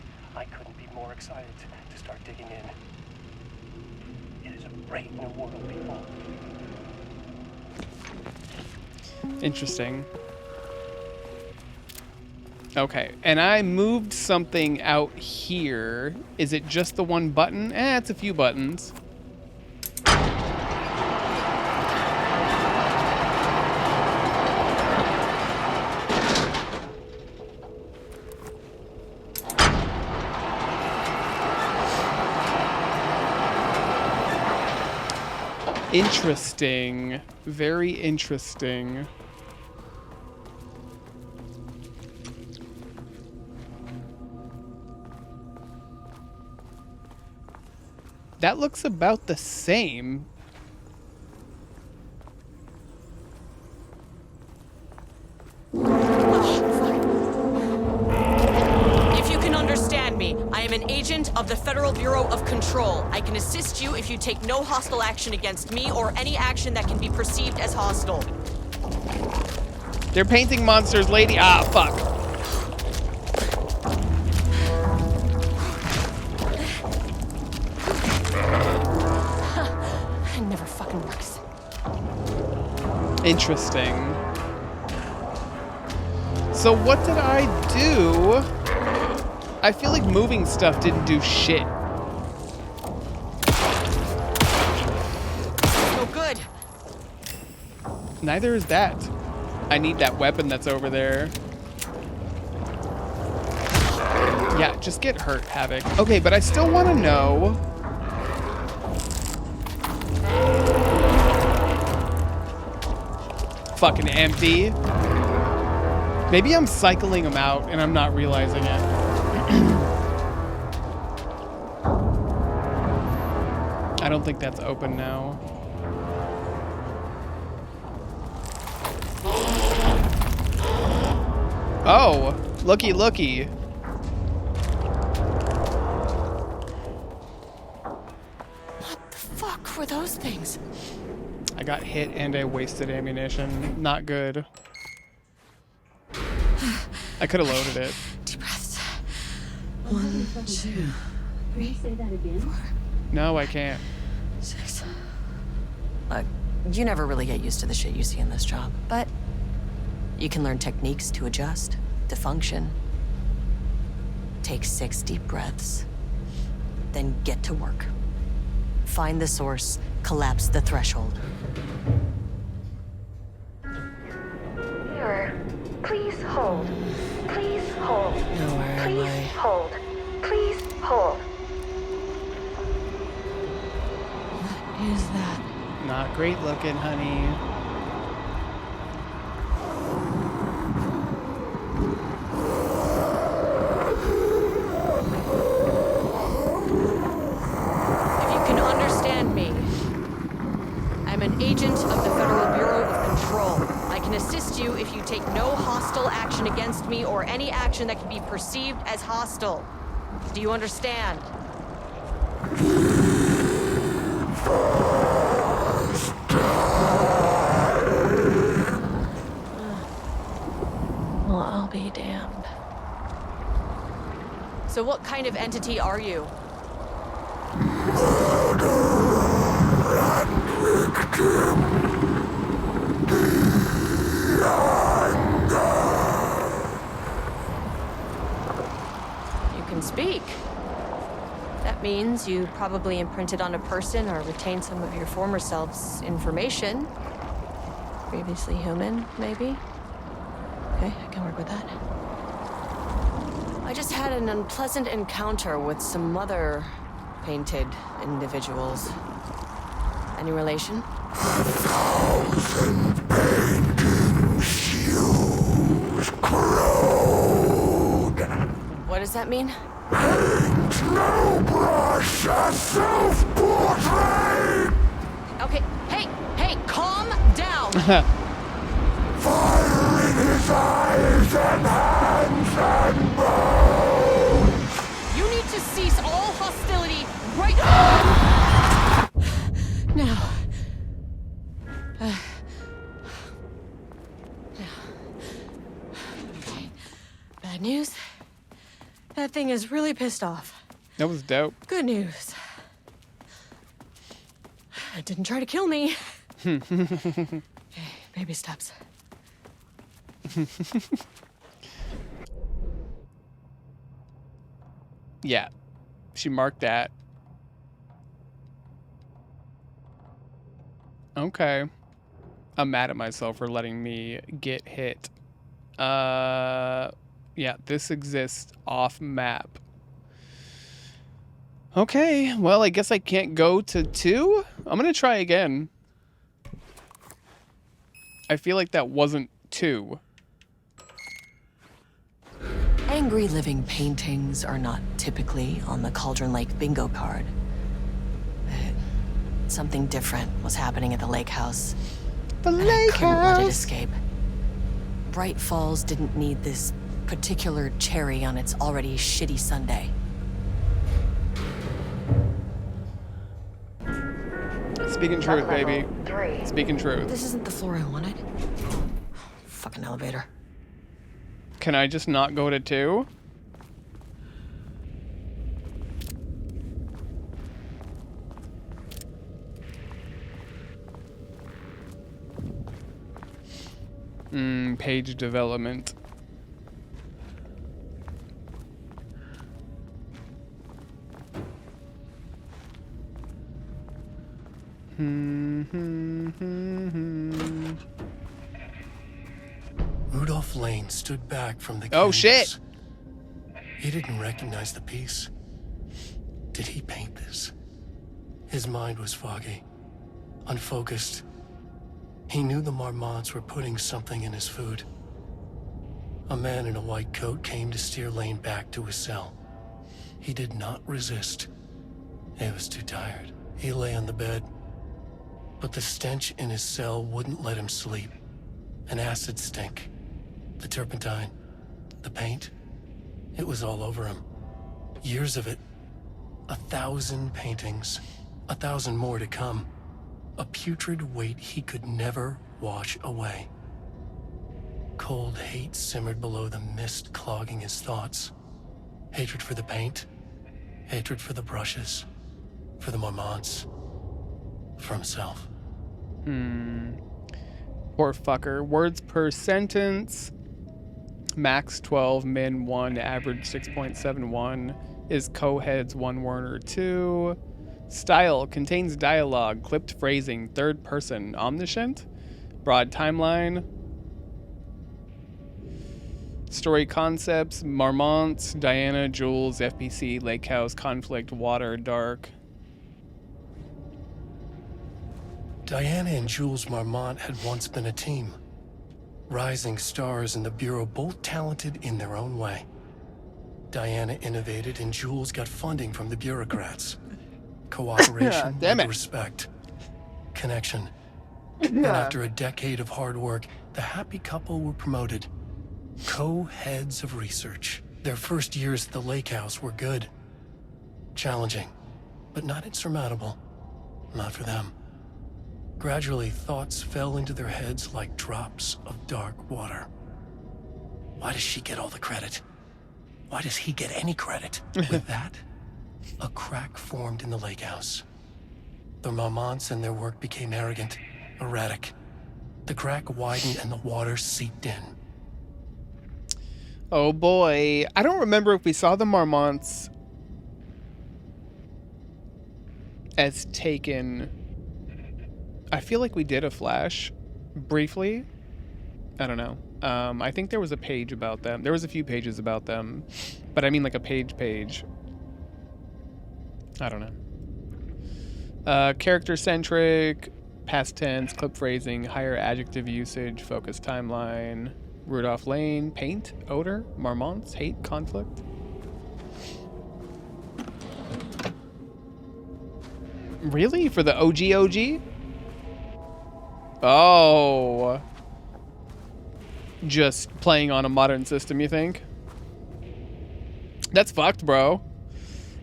couldn't be more excited to start digging in. It is a great new world, people. Interesting. Okay, and I moved something out here. Is it just the one button? It's a few buttons. Interesting. Very interesting. That looks about the same. If you can understand me, I am an agent of the Federal Bureau of Control. I can assist you if you take no hostile action against me or any action that can be perceived as hostile. They're painting monsters, lady. Ah, fuck. It never fucking works. Interesting. So what did I do? I feel like moving stuff didn't do shit. No good. Neither is that. I need that weapon that's over there. Yeah, just get hurt, Havoc. Okay, but I still want to know. Fucking empty. Maybe I'm cycling them out and I'm not realizing it. I don't think that's open now. Oh, looky, looky. What the fuck were those things? I got hit and I wasted ammunition. Not good. I could have loaded it. Deep breaths. 1, 2, 3, 4. No, I can't. 6. Look, you never really get used to the shit you see in this job, but you can learn techniques to adjust, to function. Take 6 deep breaths, then get to work. Find the source, collapse the threshold. Mirror, please hold. Please hold. Now where am Please I? hold. Please hold. What is that? Not great looking, honey. If you can understand me, I'm an agent of the Federal Bureau of Control. I can assist you if you take no hostile action against me or any action that can be perceived as hostile. Do you understand? Well, I'll be damned. So what kind of entity are you? You can speak. That means you probably imprinted on a person or retained some of your former self's information. Previously human, maybe? Okay, I can work with that. I just had an unpleasant encounter with some other painted individuals. Any relation? 1,000 paintings used corrode. What does that mean? Paint no brush, a self-portrait. Okay, hey, calm down! Fire in his eyes and hands and bones. You need to cease all hostility right now. Okay. Bad news. That thing is really pissed off. That was dope. Good news. It didn't try to kill me. Okay, baby steps. Yeah, she marked that. Okay. I'm mad at myself for letting me get hit. Yeah, this exists off map. Okay, well, I guess I can't go to 2? I'm gonna try again. I feel like that wasn't 2. Angry living paintings are not typically on the Cauldron Lake bingo card. But something different was happening at the Lakehouse. The and I couldn't let it Lakehouse! escape. Bright Falls didn't need this particular cherry on its already shitty Sunday. Speaking truth, baby. 3. Speaking truth. This isn't the floor I wanted. Fucking elevator. Can I just not go to 2? Page development. Rudolph Lane stood back from the Oh, canvas. shit. He didn't recognize the piece. Did he paint this? His mind was foggy, unfocused. He knew the Marmonts were putting something in his food. A man in a white coat came to steer Lane back to his cell. He did not resist. He was too tired. He lay on the bed, but the stench in his cell wouldn't let him sleep. An acid stink. The turpentine. The paint. It was all over him. Years of it. 1,000 paintings. 1,000 more to come. A putrid weight he could never wash away. Cold hate simmered below the mist clogging his thoughts. Hatred for the paint. Hatred for the brushes. For the Marmonts. For himself. Poor fucker. Words per sentence. Max 12, min 1, average 6.71. Is co-heads 1 word or 2. Style contains dialogue, clipped phrasing, third person, omniscient. Broad timeline. Story concepts, Marmonts, Diana, Jules, FPC, Lakehouse, conflict, water, dark. Diana and Jules Marmont had once been a team. Rising stars in the Bureau, both talented in their own way. Diana innovated and Jules got funding from the bureaucrats. Cooperation, Damn it. respect, connection. And after a decade of hard work, the happy couple were promoted. Co-heads of research. Their first years at the Lakehouse were good. Challenging, but not insurmountable. Not for them. Gradually, thoughts fell into their heads like drops of dark water. Why does she get all the credit? Why does he get any credit? With that, a crack formed in the Lakehouse. The Marmonts and their work became arrogant, erratic. The crack widened and the water seeped in. Oh boy. I don't remember if we saw the Marmonts as taken. I feel like we did a flash briefly. I don't know. I think there was a page about them. There was a few pages about them, but I mean like a page. I don't know. Character-centric, past tense, clip phrasing, higher adjective usage, focus timeline, Rudolph Lane, paint, odor, Marmonts, hate, conflict. Really? For the OG? Oh. Just playing on a modern system, you think? That's fucked, bro.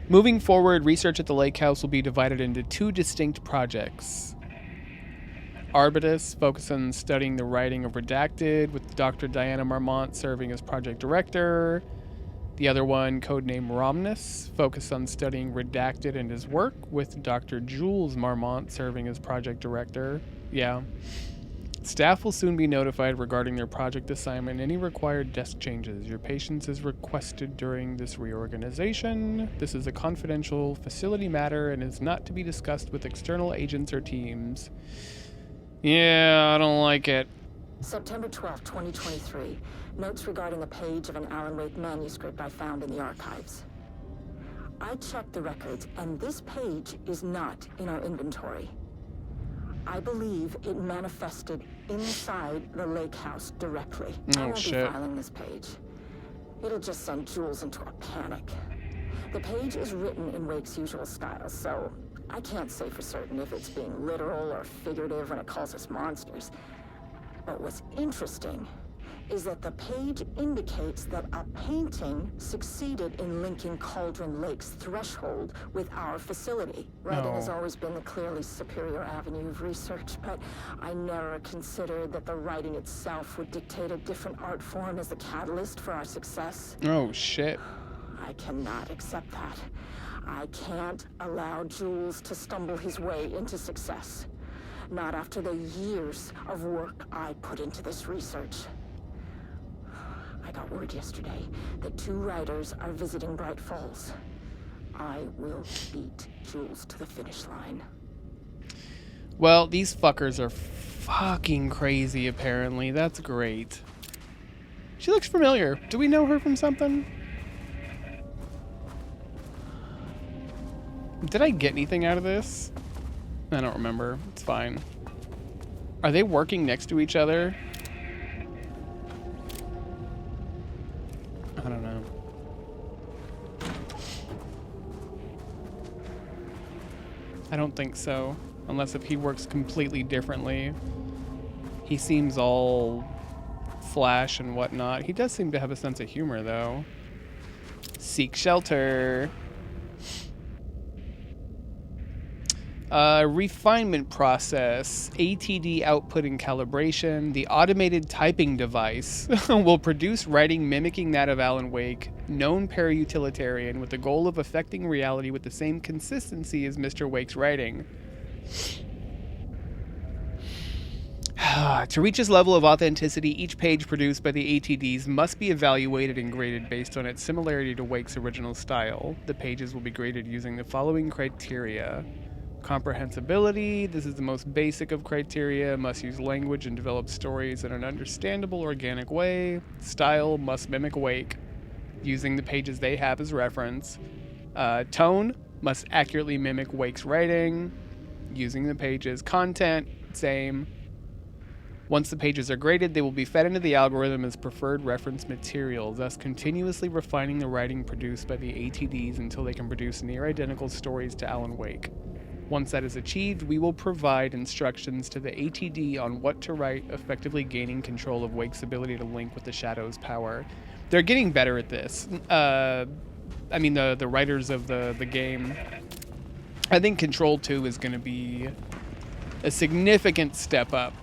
Moving forward, research at the Lakehouse will be divided into 2 distinct projects. Arbitus, focus on studying the writing of Redacted, with Dr. Diana Marmont serving as project director. The other one, codenamed Romnus, focused on studying Redacted and his work, with Dr. Jules Marmont serving as project director. Yeah. Staff will soon be notified regarding their project assignment and any required desk changes. Your patience is requested during this reorganization. This is a confidential facility matter and is not to be discussed with external agents or teams. Yeah, I don't like it. September 12, 2023. Notes regarding a page of an Alan Wake manuscript I found in the archives. I checked the records, and this page is not in our inventory. I believe it manifested inside the Lakehouse directly. I won't be filing this page. It'll just send Jules into a panic. The page is written in Wake's usual style, so I can't say for certain if it's being literal or figurative when it calls us monsters. But what's interesting is that the page indicates that a painting succeeded in linking Cauldron Lake's threshold with our facility. Writing has always been the clearly superior avenue of research, but I never considered that the writing itself would dictate a different art form as the catalyst for our success. Oh, shit. I cannot accept that. I can't allow Jules to stumble his way into success. Not after the years of work I put into this research. I got word yesterday that 2 writers are visiting Bright Falls. I will beat Jules to the finish line. Well, these fuckers are fucking crazy, apparently. That's great. She looks familiar. Do we know her from something? Did I get anything out of this? I don't remember. It's fine. Are they working next to each other? I don't know. I don't think so. Unless if he works completely differently. He seems all flash and whatnot. He does seem to have a sense of humor, though. Seek shelter. Refinement process, ATD output and calibration. The automated typing device will produce writing mimicking that of Alan Wake, known para-utilitarian, with the goal of affecting reality with the same consistency as Mr. Wake's writing. To reach this level of authenticity, each page produced by the ATDs must be evaluated and graded based on its similarity to Wake's original style. The pages will be graded using the following criteria. Comprehensibility, this is the most basic of criteria, must use language and develop stories in an understandable, organic way. Style, must mimic Wake, using the pages they have as reference. Tone, must accurately mimic Wake's writing, using the pages. Content, same. Once the pages are graded, they will be fed into the algorithm as preferred reference material, thus continuously refining the writing produced by the ATDs until they can produce near-identical stories to Alan Wake. Once that is achieved, we will provide instructions to the ATD on what to write, effectively gaining control of Wake's ability to link with the Shadow's power. They're getting better at this. I mean, the writers of the game. I think Control 2 is going to be a significant step up.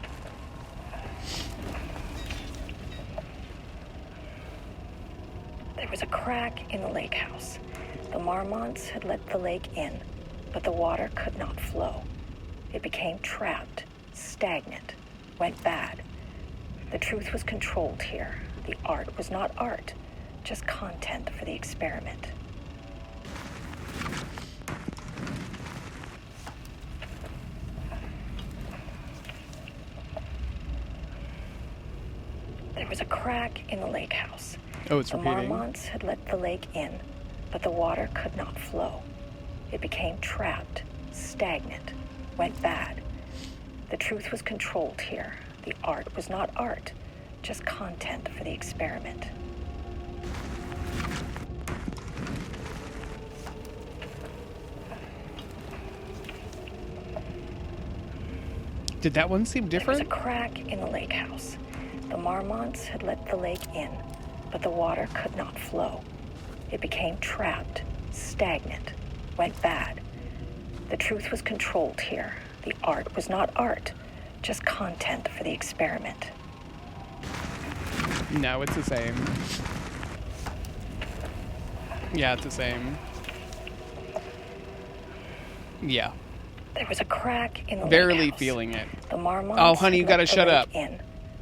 There was a crack in the lake house. The Marmonts had let the lake in, but the water could not flow. It became trapped, stagnant, went bad. The truth was controlled here. The art was not art, just content for the experiment. There was a crack in the lake house. Oh, it's repeating. The Marmonts had let the lake in, but the water could not flow. It became trapped, stagnant, went bad. The truth was controlled here. The art was not art, just content for the experiment. Did that one seem different? There was a crack in the lake house. The Marmonts had let the lake in, but the water could not flow. It became trapped, stagnant, went bad. The truth was controlled here. The art was not art, just content for the experiment. No, it's the same. Yeah, it's the same. Yeah. There was a crack in the Barely lake house. feeling it. The Marmonts oh, honey, you gotta shut up. In,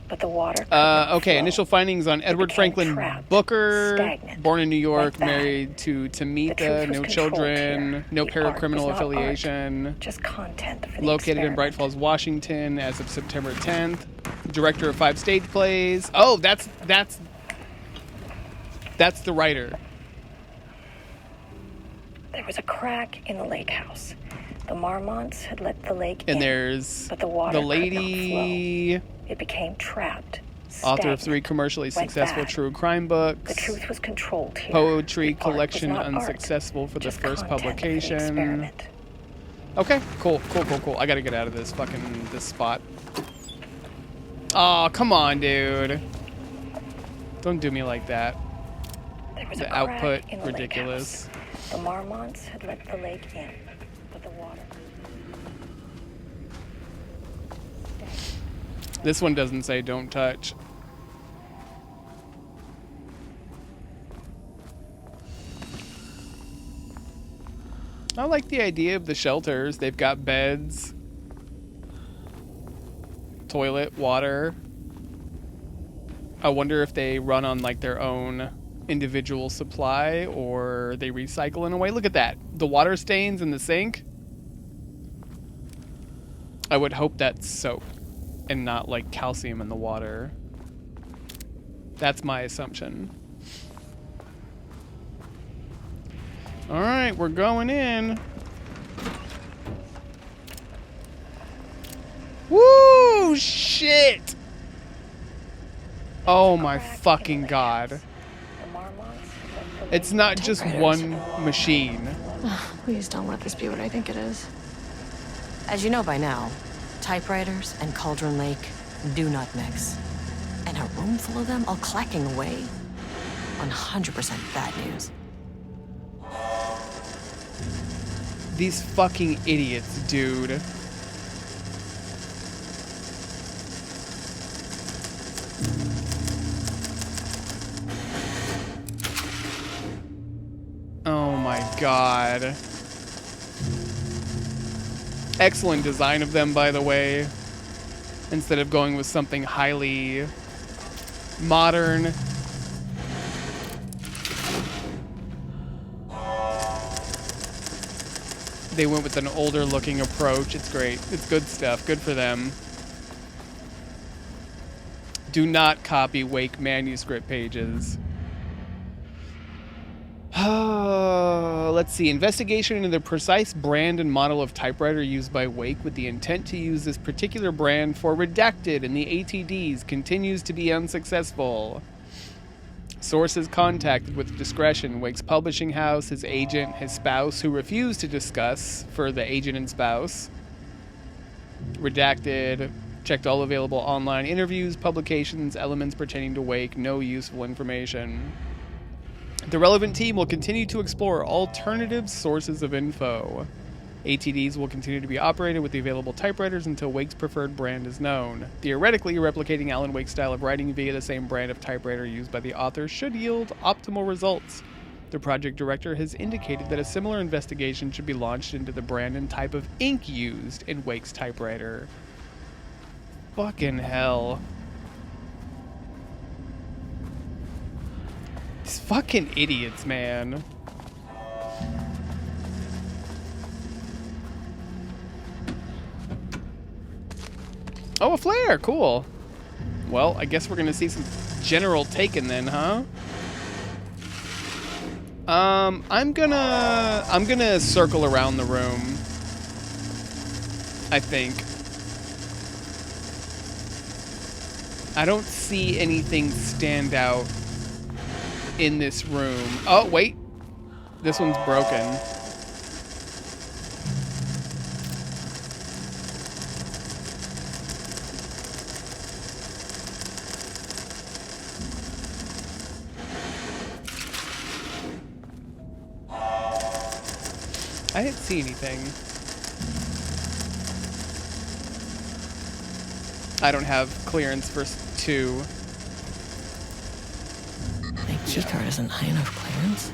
but the water okay, initial findings on Edward Franklin trapped, Booker, stagnant, born in New York, married to Tamika, no children, here. no the paracriminal affiliation, art, just content for the located experiment. in Bright Falls, Washington as of September 10th, director of 5 stage plays. Oh, that's the writer. There was a crack in the lake house. The Marmonts had let the lake in, in, there's but the water the lady, could not flow. It became trapped. Author of 3 commercially successful true crime books. The truth was controlled here. Poetry collection unsuccessful for the first publication. Okay, cool. I gotta get out of this spot. Oh, come on, dude. Don't do me like that. There was the a output, in the ridiculous. The Marmonts had let the lake in, but the water... This one doesn't say don't touch. I like the idea of the shelters. They've got beds, toilet, water. I wonder if they run on like their own individual supply or they recycle in a way. Look at that. The water stains in the sink. I would hope that's soap and not like calcium in the water. That's my assumption. All right, we're going in. Woo! Shit! Oh my fucking god. It's not just one machine. Please don't let this be what I think it is. As you know by now, typewriters and Cauldron Lake do not mix. And a room full of them all clacking away? 100% bad news. These fucking idiots, dude. Oh my god. Excellent design of them, by the way. Instead of going with something highly modern. They went with an older looking approach. It's great. It's good stuff. Good for them. Do not copy Wake manuscript pages. Let's see. Investigation into the precise brand and model of typewriter used by Wake with the intent to use this particular brand for redacted in the ATDs continues to be unsuccessful. Sources contacted with discretion. Wake's publishing house, his agent, his spouse, who refused to discuss for the agent and spouse. Redacted. Checked all available online interviews, publications, elements pertaining to Wake. No useful information. The relevant team will continue to explore alternative sources of info. ATDs will continue to be operated with the available typewriters until Wake's preferred brand is known. Theoretically, replicating Alan Wake's style of writing via the same brand of typewriter used by the author should yield optimal results. The project director has indicated that a similar investigation should be launched into the brand and type of ink used in Wake's typewriter. Fucking hell. These fucking idiots, man. Oh, a flare, cool. Well, I guess we're gonna see some general taken then, huh? I'm gonna circle around the room, I think. I don't see anything stand out in this room. Oh, wait. This one's broken. I didn't see anything. I don't have clearance for 2. My key card isn't high enough clearance?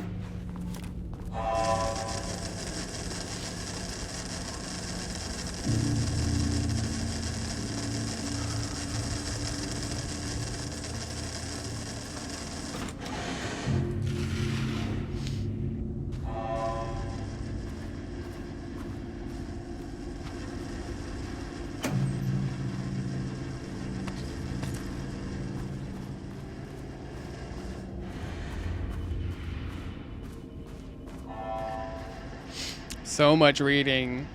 So much reading.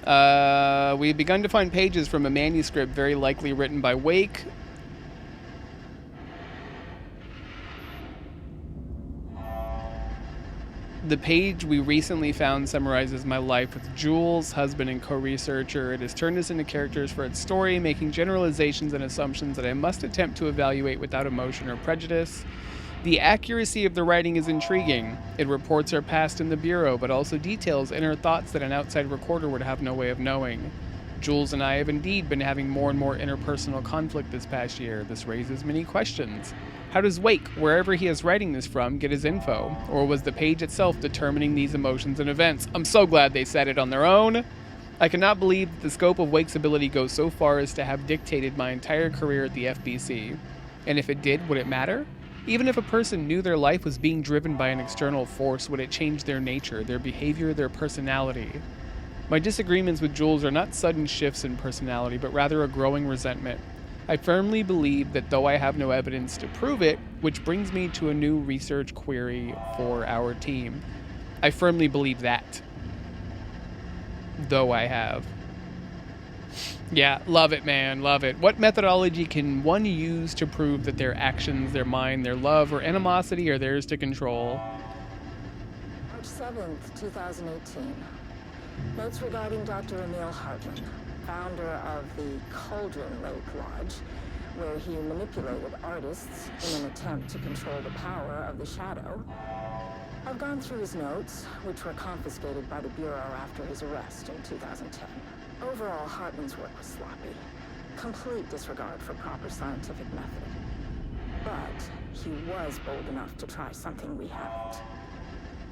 We've begun to find pages from a manuscript very likely written by Wake. The page we recently found summarizes my life with Jules, husband and co-researcher. It has turned us into characters for its story, making generalizations and assumptions that I must attempt to evaluate without emotion or prejudice. The accuracy of the writing is intriguing. It reports our past in the Bureau, but also details inner thoughts that an outside recorder would have no way of knowing. Jules and I have indeed been having more and more interpersonal conflict this past year. This raises many questions. How does Wake, wherever he is writing this from, get his info? Or was the page itself determining these emotions and events? I'm so glad they said it on their own. I cannot believe that the scope of Wake's ability goes so far as to have dictated my entire career at the FBC. And if it did, would it matter? Even if a person knew their life was being driven by an external force, would it change their nature, their behavior, their personality? My disagreements with Jules are not sudden shifts in personality, but rather a growing resentment. I firmly believe that though I have no evidence to prove it, which brings me to a new research query for our team. I firmly believe that. Though I have. Yeah, love it, man, love it. What methodology can one use to prove that their actions, their mind, their love, or animosity are theirs to control? March 7th, 2018. Notes regarding Dr. Emil Hartman, founder of the Cauldron Lake Lodge, where he manipulated artists in an attempt to control the power of the Shadow. I've gone through his notes, which were confiscated by the Bureau after his arrest in 2010. Overall, Hartman's work was sloppy. Complete disregard for proper scientific method. But he was bold enough to try something we haven't.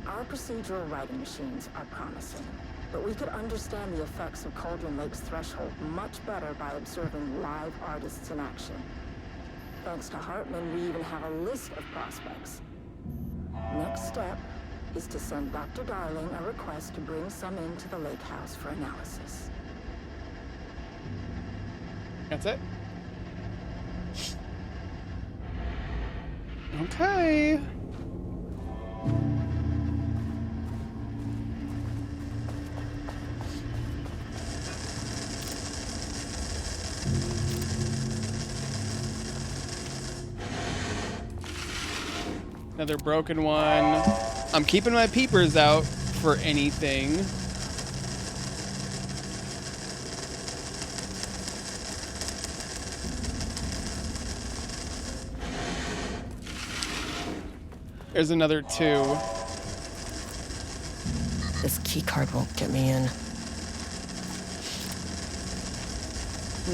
Our procedural writing machines are promising, but we could understand the effects of Cauldron Lake's threshold much better by observing live artists in action. Thanks to Hartman, we even have a list of prospects. Next step is to send Dr. Darling a request to bring some into the Lakehouse for analysis. That's it? Okay. Another broken one. I'm keeping my peepers out for anything. There's another 2. This key card won't get me in.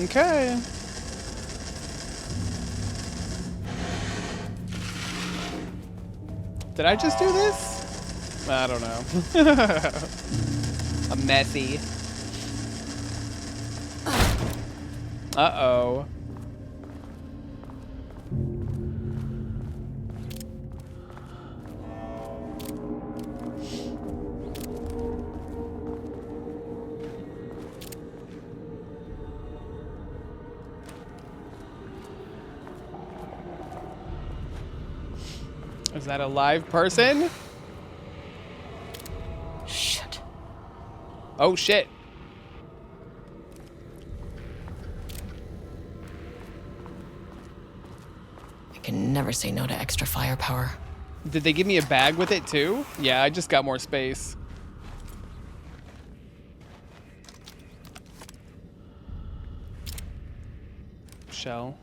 Okay. Did I just do this? I don't know. I'm messy. Uh-oh. Is that a live person? Shit. Oh, shit. I can never say no to extra firepower. Did they give me a bag with it, too? Yeah, I just got more space. Shell.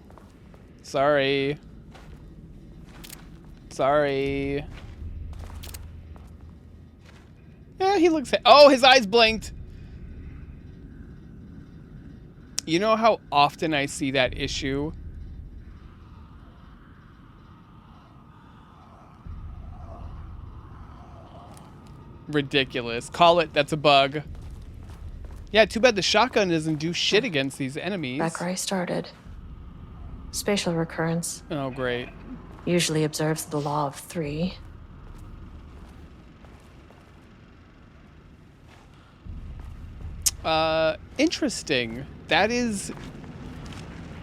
Sorry. Sorry. Yeah, he looks... Oh, his eyes blinked. You know how often I see that issue? Ridiculous. Call it. That's a bug. Yeah, too bad the shotgun doesn't do shit against these enemies. Back where I started. Spatial recurrence. Oh, great. Usually observes the law of 3. Interesting. That is...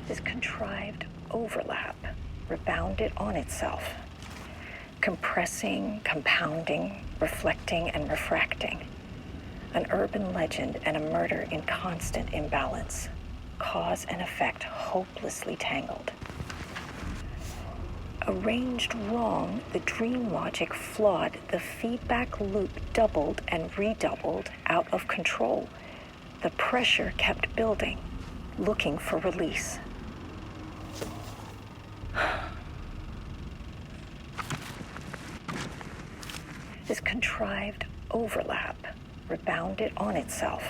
This contrived overlap rebounded on itself, compressing, compounding, reflecting, and refracting. An urban legend and a murder in constant imbalance. Cause and effect hopelessly tangled. Arranged wrong, the dream logic flawed, the feedback loop doubled and redoubled, out of control. The pressure kept building, looking for release. This contrived overlap rebounded on itself,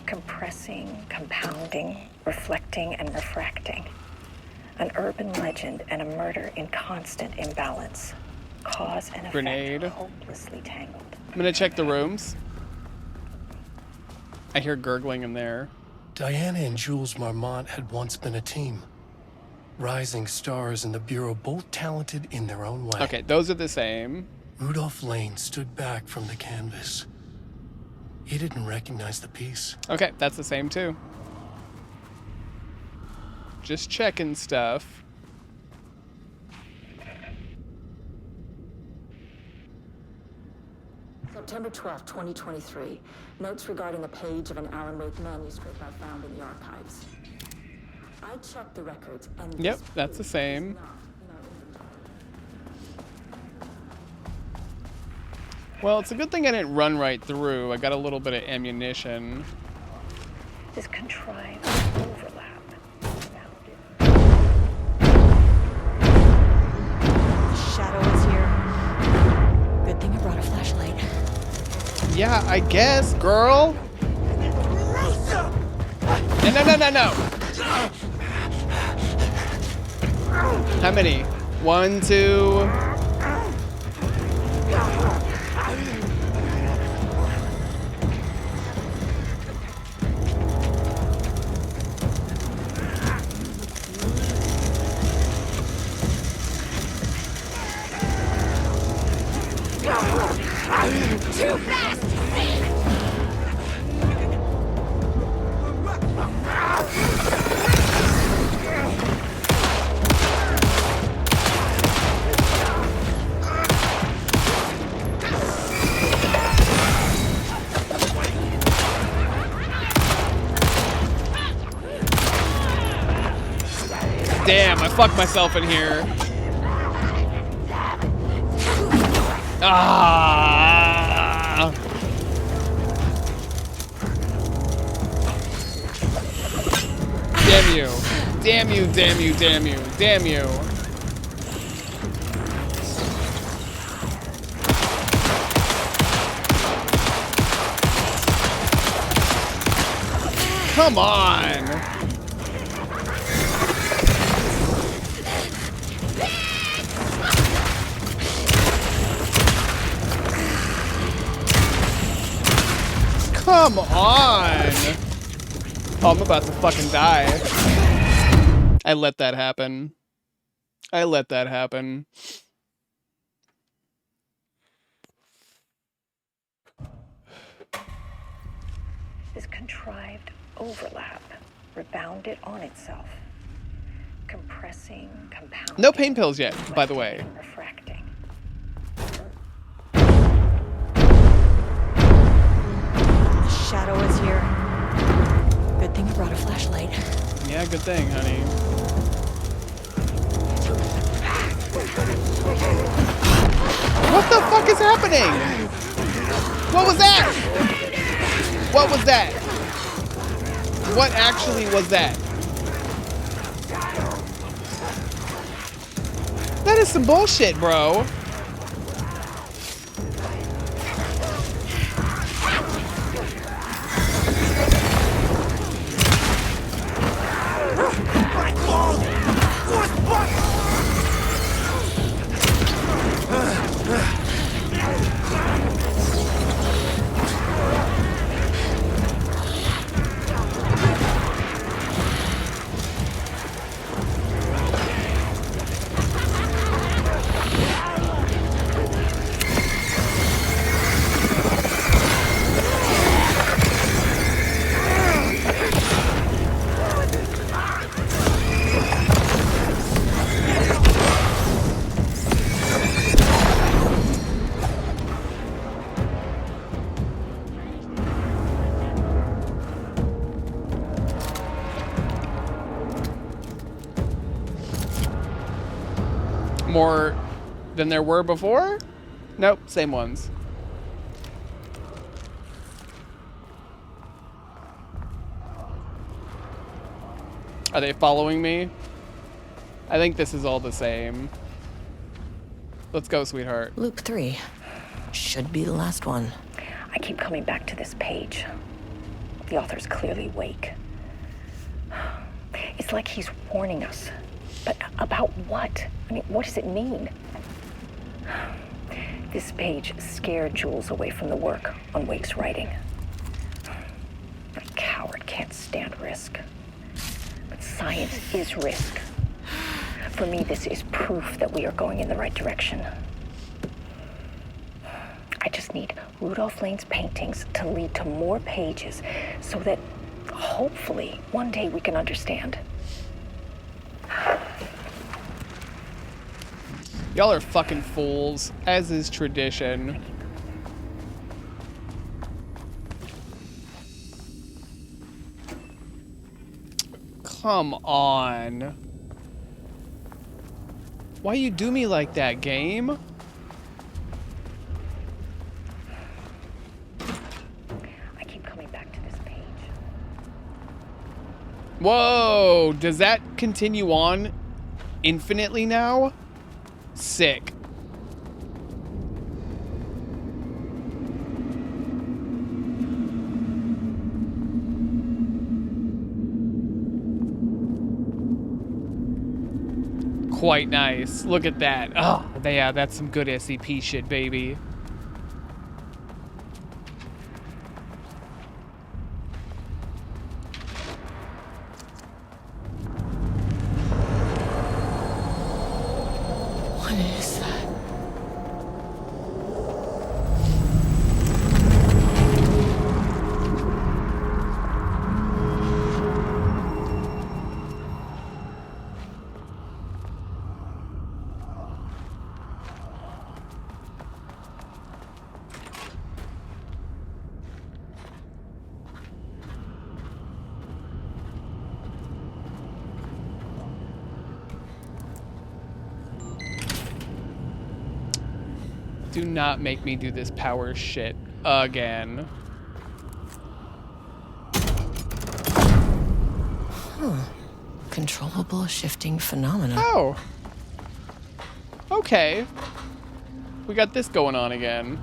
compressing, compounding, reflecting, and refracting. An urban legend and a murder in constant imbalance. Cause and effect Grenade. hopelessly tangled. I'm gonna check the rooms. I hear gurgling in there. Diana and Jules Marmont had once been a team. Rising stars in the Bureau, both talented in their own way. Okay, those are the same. Rudolph Lane stood back from the canvas. He didn't recognize the piece. Okay, that's the same too. Just checking stuff. September 12, 2023. Notes regarding a page of an Alan Wake manuscript I found in the archives. I checked the records and yep, that's the same. Well, it's a good thing I didn't run right through. I got a little bit of ammunition. This contrived overlap. Shadow is here. Good thing I brought a flashlight. Yeah, I guess, girl. No. How many? 1, 2. Too fast! Damn, I fucked myself in here. Ah! Damn you. Damn you, damn you, damn you, damn you. Come on. Come on! Oh, I'm about to fucking die. I let that happen. I let that happen. This contrived overlap rebounded on itself, compressing, compounding. No pain pills yet, by the way. Refracting. Shadow is here. Good thing I brought a flashlight. Yeah, good thing, honey. What the fuck is happening? What was that? What was that? What actually was that? That is some bullshit, bro. More than there were before? Nope, same ones. Are they following me? I think this is all the same. Let's go, sweetheart. Loop 3. Should be the last one. I keep coming back to this page. The author's clearly awake. It's like he's warning us. But about what? I mean, what does it mean? This page scared Jules away from the work on Wake's writing. A coward can't stand risk. But science is risk. For me, this is proof that we are going in the right direction. just need Rudolph Lane's paintings to lead to more pages so that hopefully one day we can understand. Y'all are fucking fools, as is tradition. Come on. Why you do me like that, game? I keep coming back to this page. Whoa! Does that continue on infinitely now? Sick. Quite nice. Look at that. Oh, yeah, that's some good SCP shit, baby. What is that? Do not make me do this power shit again. Controllable shifting phenomena. Oh. Okay. We got this going on again.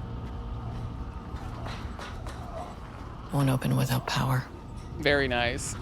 Won't open without power. Very nice.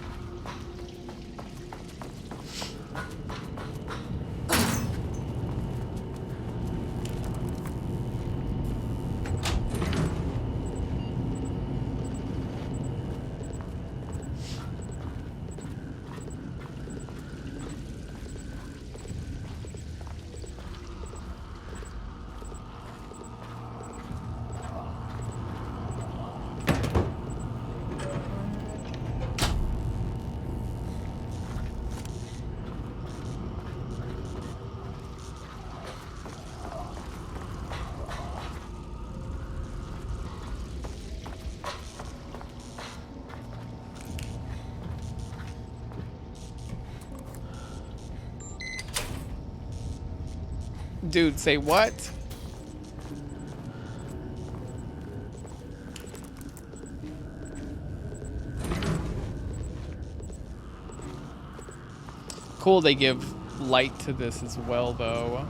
Dude, say what? Cool, they give light to this as well, though.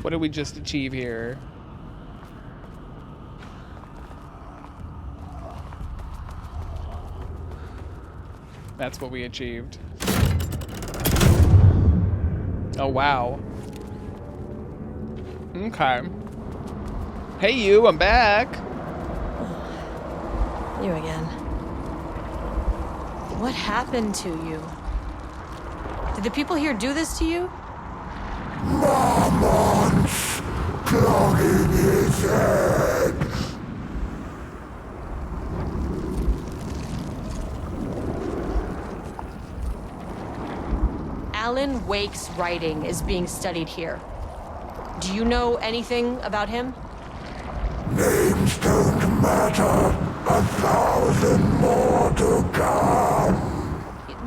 What did we just achieve here? That's what we achieved. Oh, wow. Okay. Hey, you, I'm back. You again. What happened to you? Did the people here do this to you? Marmon's clogging his head. Alan Wake's writing is being studied here. Do you know anything about him? Names don't matter. 1,000 more to come.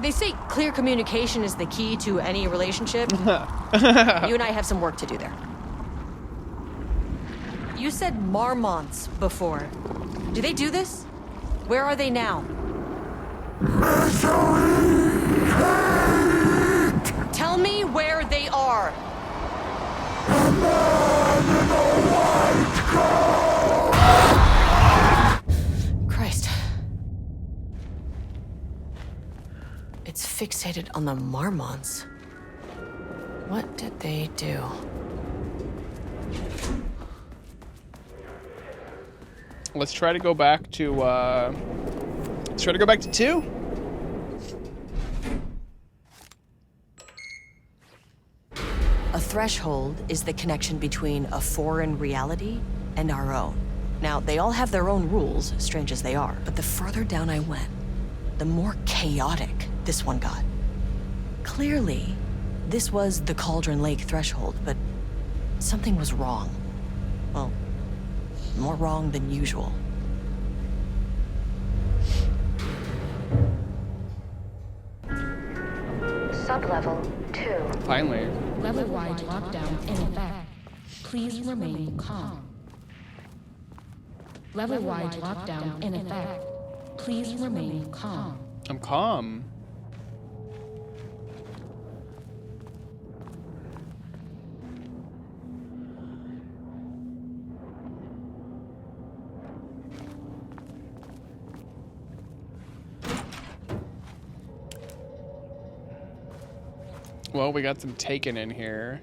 They say clear communication is the key to any relationship. You and I have some work to do there. You said Marmonts before. Do they do this? Where are they now? Misery! Hate! Tell me where they are. Among Christ. It's fixated on the Marmons. What did they do? Let's try to go back to, let's try to go back to 2. A threshold is the connection between a foreign reality and our own. Now, they all have their own rules, strange as they are, but the further down I went, the more chaotic this one got. Clearly, this was the Cauldron Lake threshold, but something was wrong. Well, more wrong than usual. Sublevel 2. Finally. Level-wide lockdown in effect. Please remain calm. Level-wide lockdown in effect. Please remain calm. I'm calm. Well, we got some taken in here.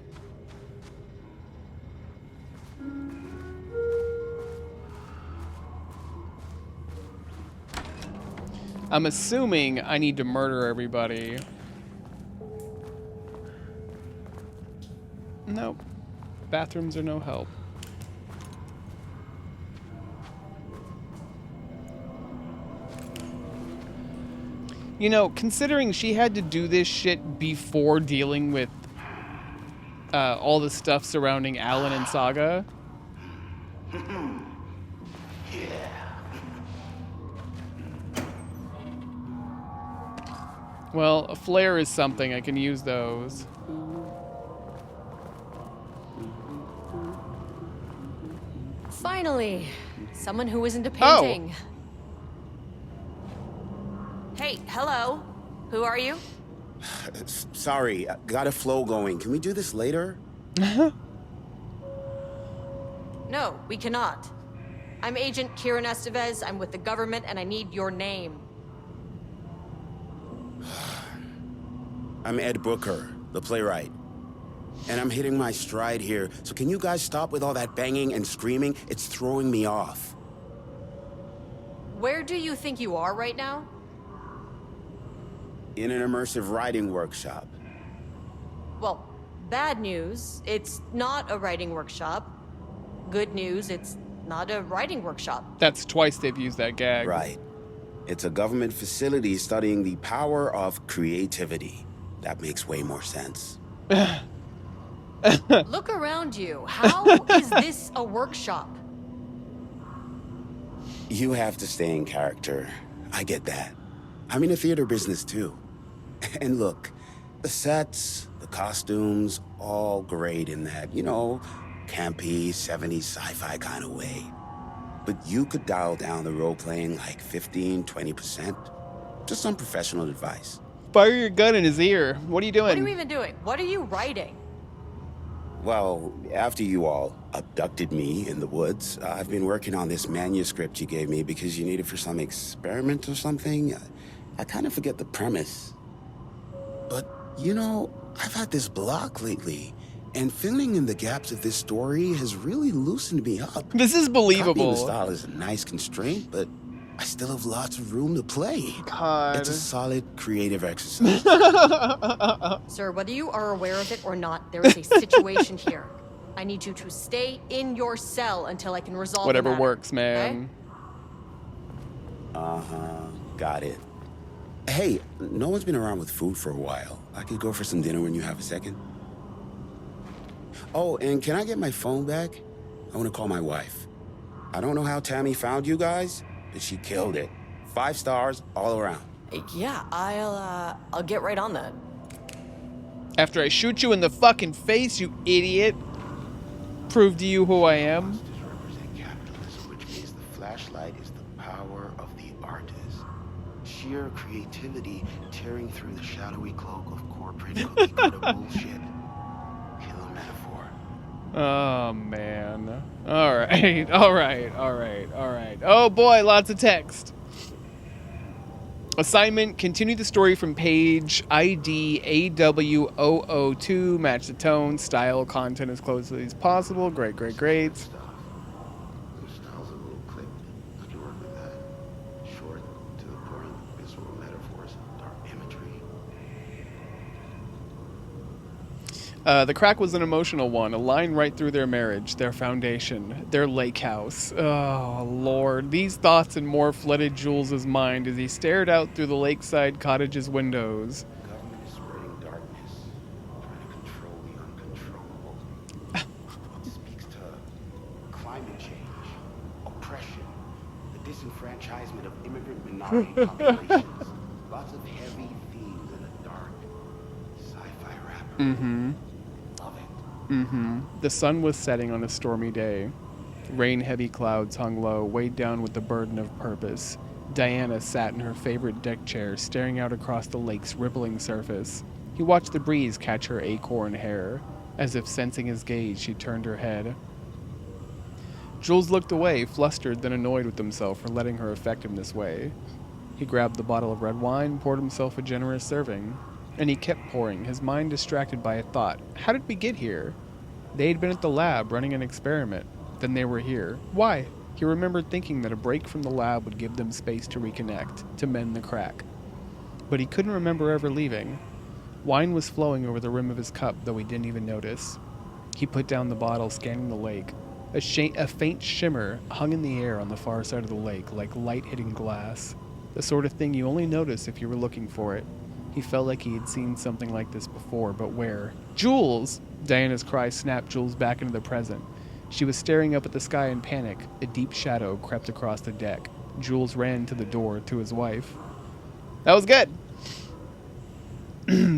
I'm assuming I need to murder everybody. Nope. Bathrooms are no help. You know, considering she had to do this shit before dealing with all the stuff surrounding Alan and Saga. Well, a flare is something. I can use those. Finally, someone who isn't a painting. Oh. Hey, hello. Who are you? Sorry, got a flow going. Can we do this later? No, we cannot. I'm Agent Kieran Estevez. I'm with the government, and I need your name. I'm Ed Brooker, the playwright. And I'm hitting my stride here, so can you guys stop with all that banging and screaming? It's throwing me off. Where do you think you are right now? In an immersive writing workshop. Well, bad news, it's not a writing workshop. Good news, it's not a writing workshop. That's twice they've used that gag. Right. It's a government facility studying the power of creativity. That makes way more sense. Look around you. How is this a workshop? You have to stay in character. I get that. I'm in the theater business too. And look, the sets, the costumes, all great in that, you know, campy, 70s sci-fi kind of way. But you could dial down the role-playing like 15, 20%. Just some professional advice. Fire your gun in his ear. What are you doing? What are you even doing? What are you writing? Well, after you all abducted me in the woods, I've been working on this manuscript you gave me because you need it for some experiment or something. I kind of forget the premise. But, you know, I've had this block lately, and filling in the gaps of this story has really loosened me up. This is believable. Copying the style is a nice constraint, but I still have lots of room to play. God. It's a solid creative exercise. Sir, whether you are aware of it or not, there is a situation here. I need you to stay in your cell until I can resolve whatever the matter, works, man. Okay? Uh-huh. Got it. Hey, no one's been around with food for a while. I could go for some dinner when you have a second. Oh, and can I get my phone back? I want to call my wife. I don't know how Tammy found you guys, but she killed it. 5 stars all around. Yeah, I'll get right on that. After I shoot you in the fucking face, you idiot. Prove to you who I am. Represent capitalism, which means the flashlight is the power of the artist. Sheer creativity tearing through the shadowy cloak of corporate cookie cutter bullshit. Killer metaphor. Oh, man. All right. All right. All right. All right. Oh, boy. Lots of text. Assignment, continue the story from page ID AW002. Match the tone, style, content as closely as possible. Great, great, great. Your style's a little clipped. I can work with that. Short, to the point, visual metaphors, dark imagery. The crack was an emotional one, a line right through their marriage, their foundation, their lake house. Oh, Lord. These thoughts and more flooded Jules' mind as he stared out through the lakeside cottage's windows. Government is spreading darkness, trying to control the uncontrollable. It speaks to climate change, oppression, the disenfranchisement of immigrant minority populations. Lots of heavy themes in a dark sci-fi wrapper. Mm-hmm. The sun was setting on a stormy day. Rain-heavy clouds hung low, weighed down with the burden of purpose. Diana sat in her favorite deck chair, staring out across the lake's rippling surface. He watched the breeze catch her acorn hair. As if sensing his gaze, she turned her head. Jules looked away, flustered then annoyed with himself for letting her affect him this way. He grabbed the bottle of red wine, poured himself a generous serving. And he kept pouring, his mind distracted by a thought. How did we get here? They had been at the lab running an experiment. Then they were here. Why? He remembered thinking that a break from the lab would give them space to reconnect, to mend the crack. But he couldn't remember ever leaving. Wine was flowing over the rim of his cup, though he didn't even notice. He put down the bottle, scanning the lake. A faint shimmer hung in the air on the far side of the lake, like light hitting glass. The sort of thing you only notice if you were looking for it. He felt like he had seen something like this before, but where? Jules! Diana's cry snapped Jules back into the present. She was staring up at the sky in panic. A deep shadow crept across the deck. Jules ran to the door to his wife. That was good!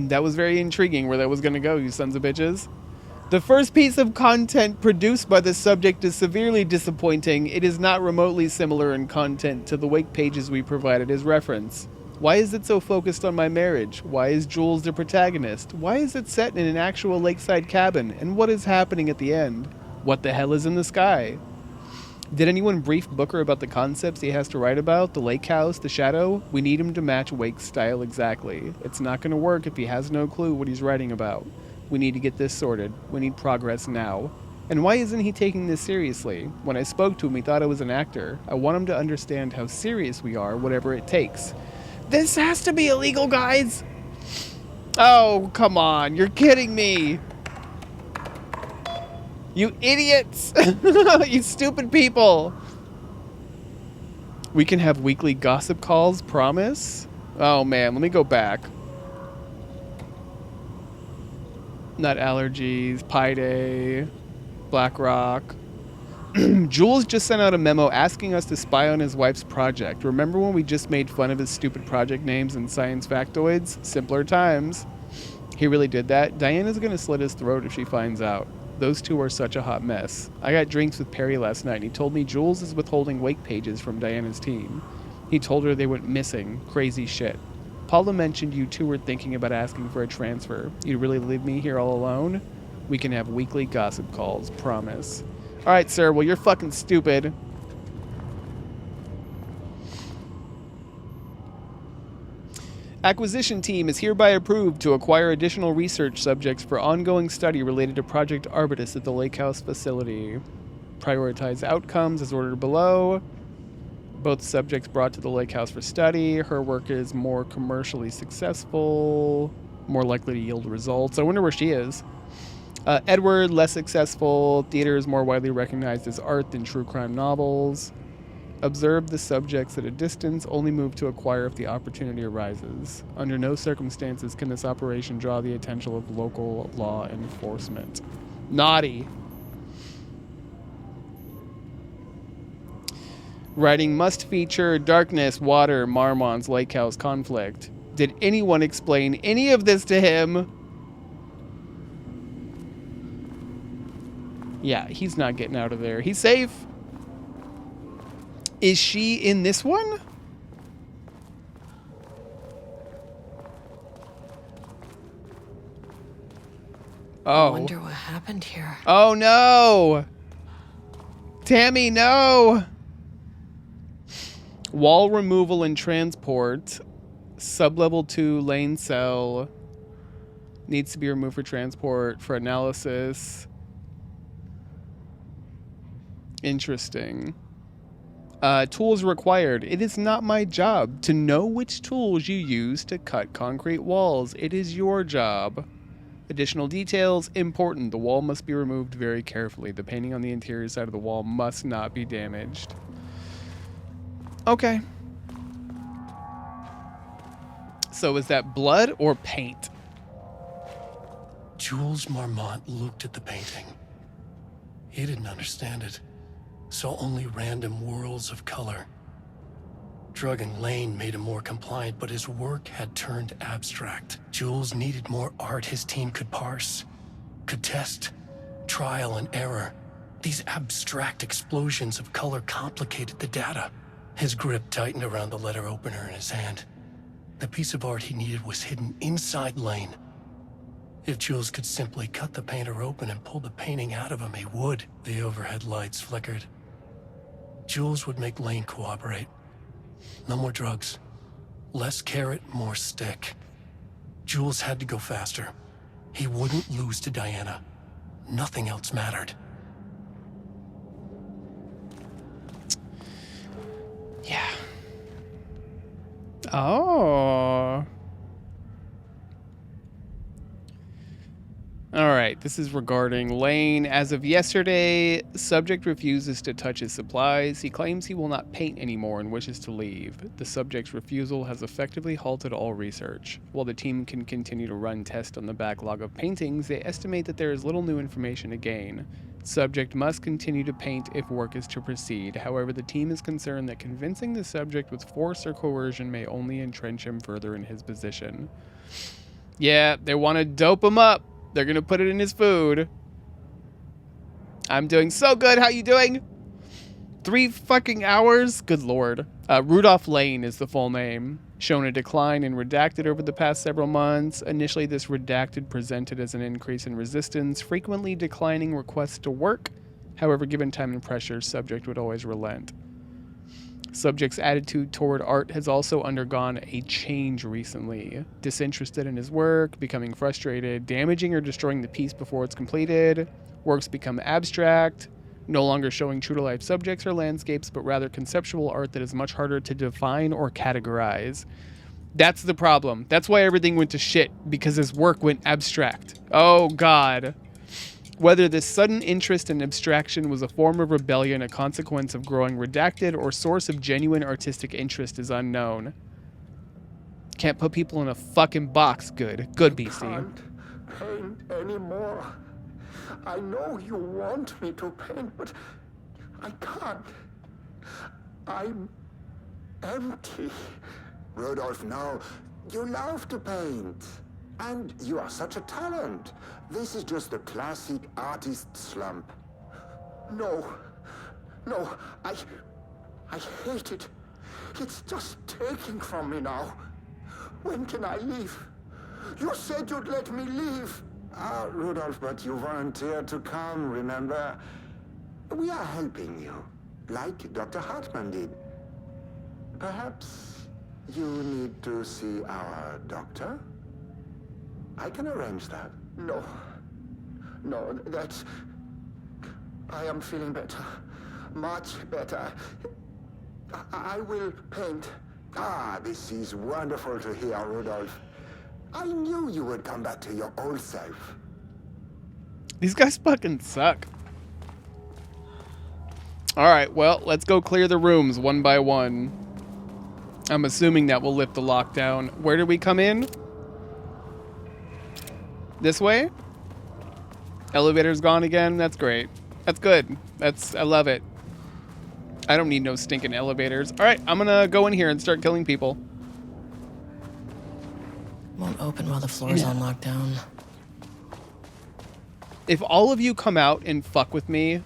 That was very intriguing where that was going to go, you sons of bitches. The first piece of content produced by the subject is severely disappointing. It is not remotely similar in content to the wake pages we provided as reference. Why is it so focused on my marriage? Why is Jules the protagonist? Why is it set in an actual lakeside cabin? And what is happening at the end? What the hell is in the sky? Did anyone brief Booker about the concepts he has to write about? The lake house, the shadow? We need him to match Wake's style exactly. It's not going to work if he has no clue what he's writing about. We need to get this sorted. We need progress now. And why isn't he taking this seriously? When I spoke to him, he thought I was an actor. I want him to understand how serious we are, whatever it takes. This has to be illegal, guys! Oh, come on. You're kidding me. You idiots! You stupid people! We can have weekly gossip calls, promise? Oh, man. Let me go back. Nut allergies, Pi Day, Black Rock. Jules just sent out a memo asking us to spy on his wife's project. Remember when we just made fun of his stupid project names and science factoids? Simpler times. He really did that. Diana's gonna slit his throat if she finds out. Those two are such a hot mess. I got drinks with Perry last night and he told me Jules is withholding wake pages from Diana's team. He told her they went missing. Crazy shit. Paula mentioned you two were thinking about asking for a transfer. You'd really leave me here all alone? We can have weekly gossip calls, promise. Alright, sir, well, you're fucking stupid. Acquisition team is hereby approved to acquire additional research subjects for ongoing study related to Project Arbutus at the Lakehouse facility. Prioritize outcomes as ordered below. Both subjects brought to the Lakehouse for study. Her work is more commercially successful, more likely to yield results. I wonder where she is. Edward, less successful. Theater is more widely recognized as art than true crime novels. Observe the subjects at a distance. Only move to acquire if the opportunity arises. Under no circumstances can this operation draw the attention of local law enforcement. Naughty. Writing must feature darkness, water, Marmon's Lakehouse conflict. Did anyone explain any of this to him? Yeah, he's not getting out of there. He's safe. Is she in this one? Oh. I wonder what happened here. Oh no! Tammy, no! Wall removal and transport. Sublevel 2 lane cell. Needs to be removed for transport for analysis. Interesting. Tools required. It is not my job to know which tools you use to cut concrete walls. It is your job. Additional details, important. The wall must be removed very carefully. The painting on the interior side of the wall must not be damaged. Okay. So is that blood or paint? Jules Marmont looked at the painting. He didn't understand it. Saw only random whirls of color. Drugging Lane made him more compliant, but his work had turned abstract. Jules needed more art his team could parse, could test, trial and error. These abstract explosions of color complicated the data. His grip tightened around the letter opener in his hand. The piece of art he needed was hidden inside Lane. If Jules could simply cut the painter open and pull the painting out of him, he would. The overhead lights flickered. Jules would make Lane cooperate. No more drugs. Less carrot, more stick. Jules had to go faster. He wouldn't lose to Diana. Nothing else mattered. Yeah. Oh. Alright, this is regarding Lane. As of yesterday, subject refuses to touch his supplies. He claims he will not paint anymore and wishes to leave. The subject's refusal has effectively halted all research. While the team can continue to run tests on the backlog of paintings, they estimate that there is little new information to gain. Subject must continue to paint if work is to proceed. However, the team is concerned that convincing the subject with force or coercion may only entrench him further in his position. Yeah, they want to dope him up. They're gonna put it in his food. I'm doing so good. How you doing? 3 fucking hours? Good lord. Rudolph Lane is the full name. Shown a decline in redacted over the past several months. Initially, this redacted presented as an increase in resistance, frequently declining requests to work. However, given time and pressure, subject would always relent. Subject's attitude toward art has also undergone a change recently. Disinterested in his work, becoming frustrated, damaging or destroying the piece before it's completed. Works become abstract, no longer showing true-to-life subjects or landscapes, but rather conceptual art that is much harder to define or categorize. That's the problem. That's why everything went to shit, because his work went abstract. Oh, God. Whether this sudden interest in abstraction was a form of rebellion, a consequence of growing redacted, or source of genuine artistic interest is unknown. Can't put people in a fucking box. Good. Good, BC. I can't paint anymore. I know you want me to paint, but I can't. I'm empty. Rudolph, no. You love to paint. And you are such a talent. This is just the classic artist slump. No, I hate it. It's just taking from me now. When can I leave? You said you'd let me leave. Ah, Rudolph, but you volunteered to come, remember? We are helping you, like Dr. Hartman did. Perhaps you need to see our doctor? I can arrange that. No, that's... I am feeling better. Much better. I will paint. Ah, this is wonderful to hear, Rudolph. I knew you would come back to your old self. These guys fucking suck. Alright, well, let's go clear the rooms one by one. I'm assuming that will lift the lockdown. Where did we come in? This way? Elevator's gone again? That's great. That's good. I love it. I don't need no stinking elevators. Alright, I'm gonna go in here and start killing people. Won't open while the floor's on lockdown. If all of you come out and fuck with me,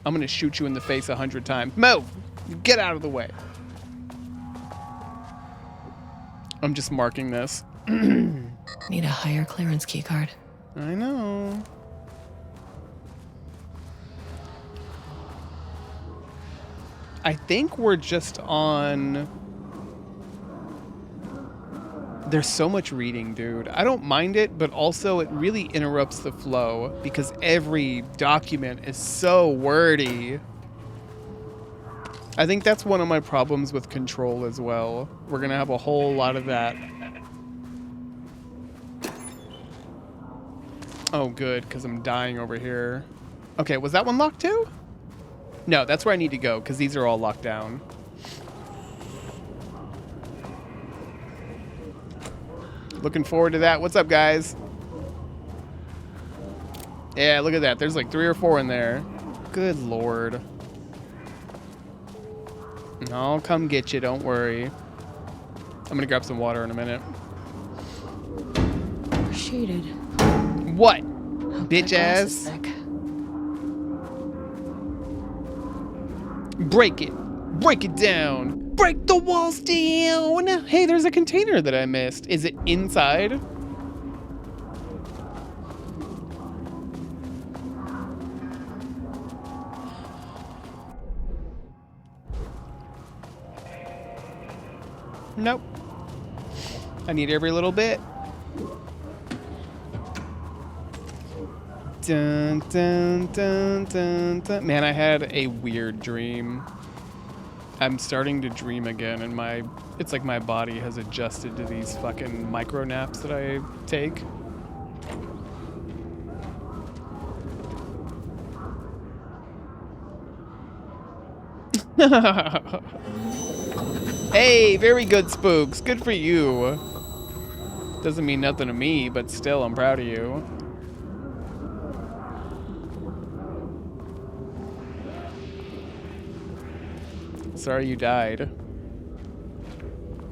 I'm gonna shoot you in the face 100 times. Move! Get out of the way. I'm just marking this. Need a higher clearance keycard. I know. I think we're just on... There's so much reading, dude. I don't mind it, but also it really interrupts the flow because every document is so wordy. I think that's one of my problems with Control as well. We're gonna have a whole lot of that. Oh, good, because I'm dying over here. Okay, was that one locked too? No, that's where I need to go, because these are all locked down. Looking forward to that. What's up, guys? Yeah, look at that. There's like 3 or 4 in there. Good lord. I'll come get you, don't worry. I'm gonna grab some water in a minute. Shaded. What? Hope Bitch that glass ass. is thick. Break it. Break it down. Break the walls down. Hey, there's a container that I missed. Is it inside? Nope. I need every little bit. Dun, dun, dun, dun, dun. Man, I had a weird dream. I'm starting to dream again, and it's like my body has adjusted to these fucking micro naps that I take. Hey, very good, Spooks. Good for you. Doesn't mean nothing to me, but still, I'm proud of you. Sorry you died.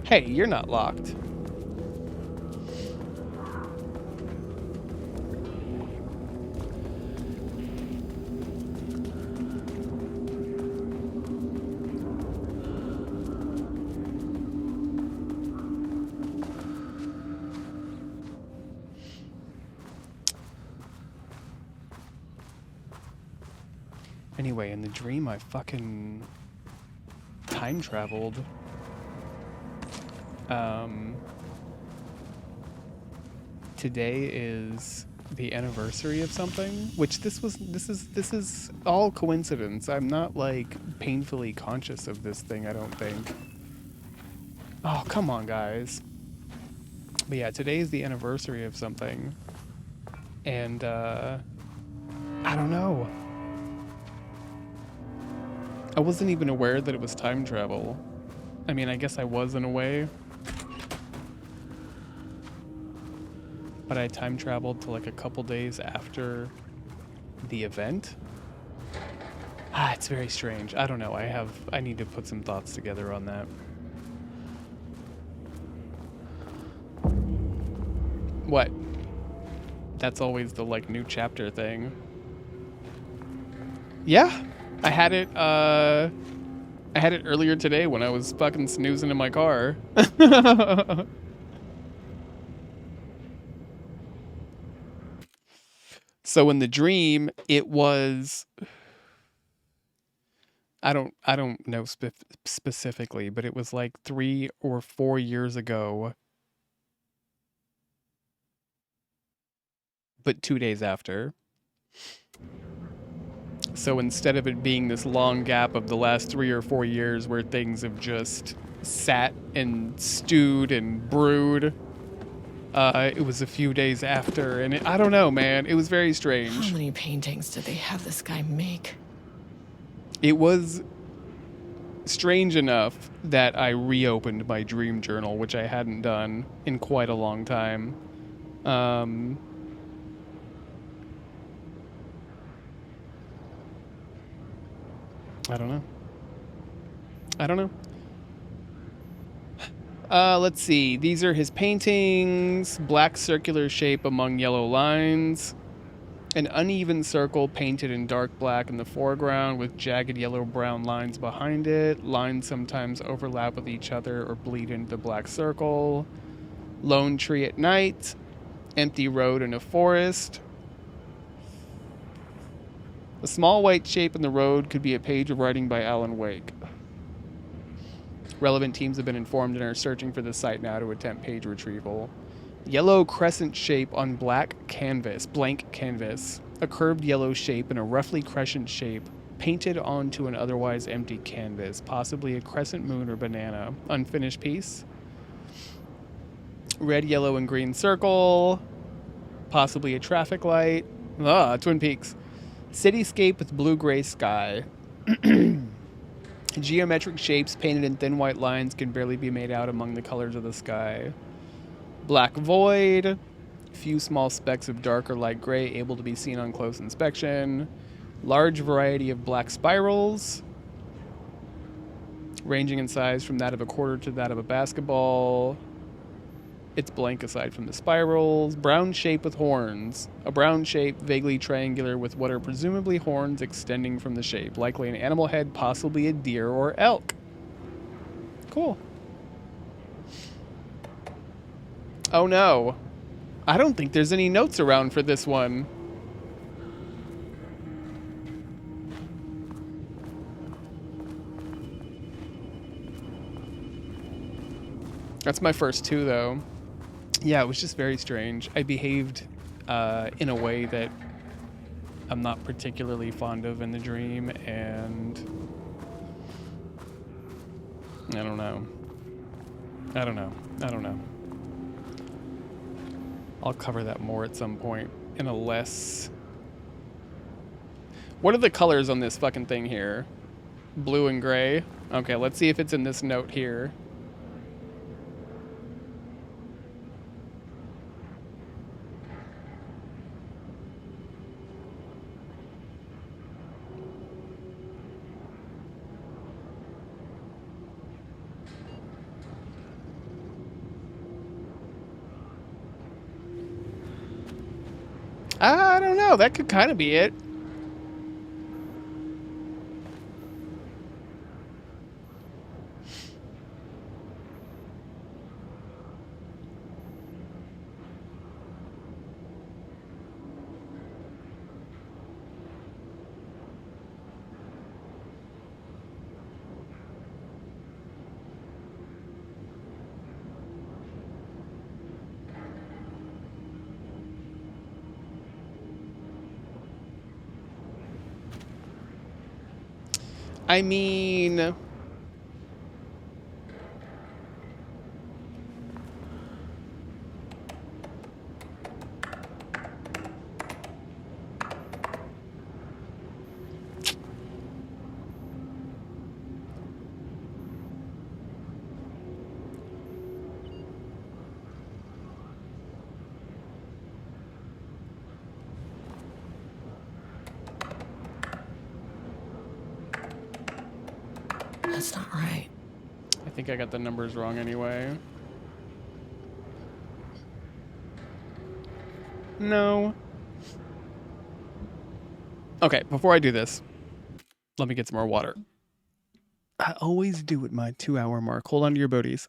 Hey, you're not locked. Anyway, in the dream, I fucking time traveled. Today is the anniversary of something, which this is all coincidence. I'm not like painfully conscious of this thing, I don't think. Oh, come on, guys. But yeah, today is the anniversary of something. And I don't know. I wasn't even aware that it was time travel. I mean, I guess I was in a way. But I time traveled to like a couple days after the event. Ah, it's very strange. I don't know. I need to put some thoughts together on that. What? That's always the like new chapter thing. Yeah. I had it earlier today when I was fucking snoozing in my car. So in the dream, it was I don't know specifically, but it was like 3 or 4 years ago. But 2 days after. So instead of it being this long gap of the last 3 or 4 years where things have just sat and stewed and brewed, it was a few days after, and I don't know, man. It was very strange. How many paintings did they have this guy make? It was strange enough that I reopened my dream journal, which I hadn't done in quite a long time. I don't know. Let's see. These are his paintings. Black circular shape among yellow lines. An uneven circle painted in dark black in the foreground with jagged yellow-brown lines behind it. Lines sometimes overlap with each other or bleed into the black circle. Lone tree at night. Empty road in a forest. A small white shape in the road could be a page of writing by Alan Wake. Relevant teams have been informed and are searching for the site now to attempt page retrieval. Yellow crescent shape on black canvas, blank canvas. A curved yellow shape in a roughly crescent shape painted onto an otherwise empty canvas, possibly a crescent moon or banana. Unfinished piece. Red, yellow, and green circle. Possibly a traffic light. Twin Peaks. Cityscape with blue-gray sky. Geometric shapes painted in thin white lines can barely be made out among the colors of the sky. Black void. Few small specks of dark or light gray able to be seen on close inspection. Large variety of black spirals, ranging in size from that of a quarter to that of a basketball. It's blank aside from the spirals. Brown shape with horns. A brown shape, vaguely triangular, with what are presumably horns extending from the shape. Likely an animal head, possibly a deer or elk. Cool. Oh no. I don't think there's any notes around for this one. That's my first two, though. Yeah, it was just very strange. I behaved in a way that I'm not particularly fond of in the dream, and I don't know. I'll cover that more at some point in a less... What are the colors on this fucking thing here? Blue and gray? Okay, let's see if it's in this note here. I don't know. That could kind of be it. I mean... That's not right. I think I got the numbers wrong anyway. No. Okay, before I do this, let me get some more water. I always do at my 2-hour mark. Hold on to your booties.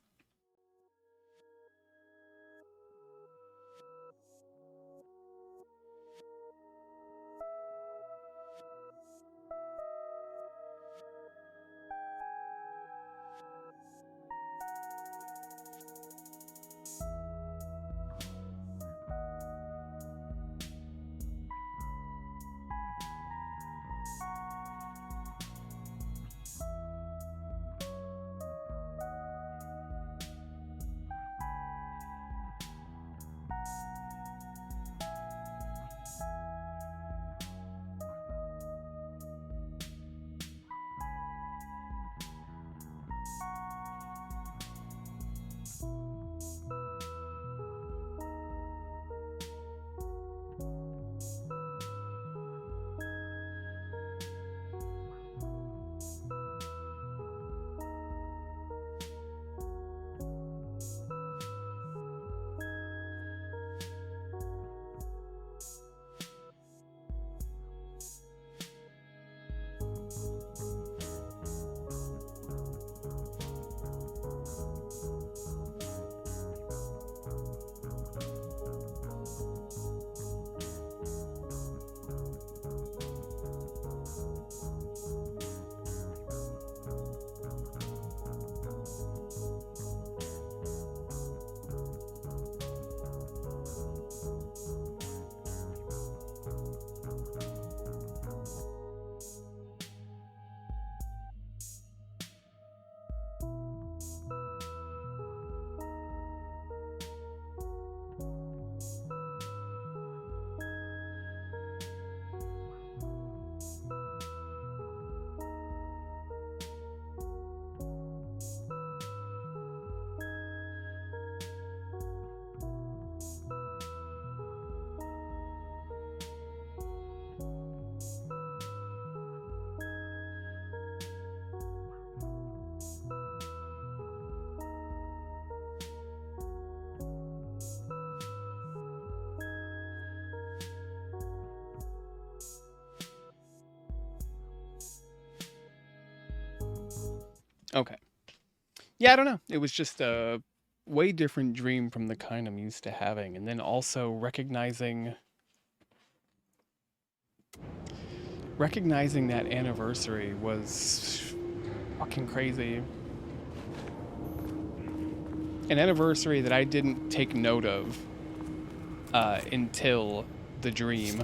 Okay. Yeah, I don't know. It was just a way different dream from the kind I'm used to having. And then also recognizing that anniversary was fucking crazy. An anniversary that I didn't take note of until the dream.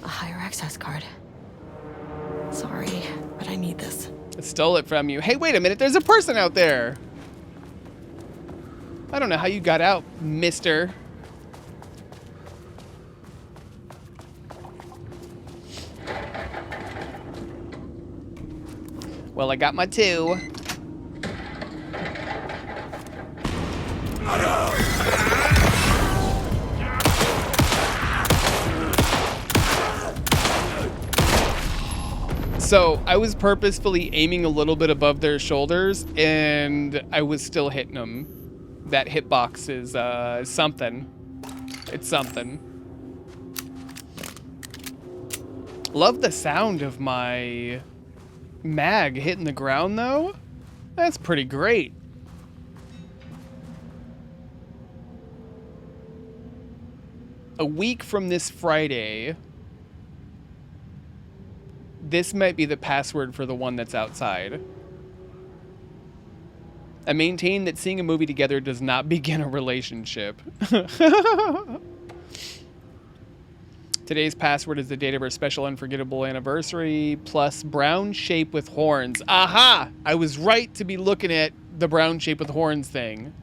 A higher access card. Sorry, but I need this. I stole it from you. Hey, wait a minute. There's a person out there. I don't know how you got out, mister. Well, I got my 2. So I was purposefully aiming a little bit above their shoulders, and I was still hitting them. That hitbox is something. It's something. Love the sound of my mag hitting the ground, though. That's pretty great. A week from this Friday, this might be the password for the one that's outside. I maintain that seeing a movie together does not begin a relationship. Today's password is the date of our special unforgettable anniversary, plus brown shape with horns. Aha! I was right to be looking at the brown shape with horns thing.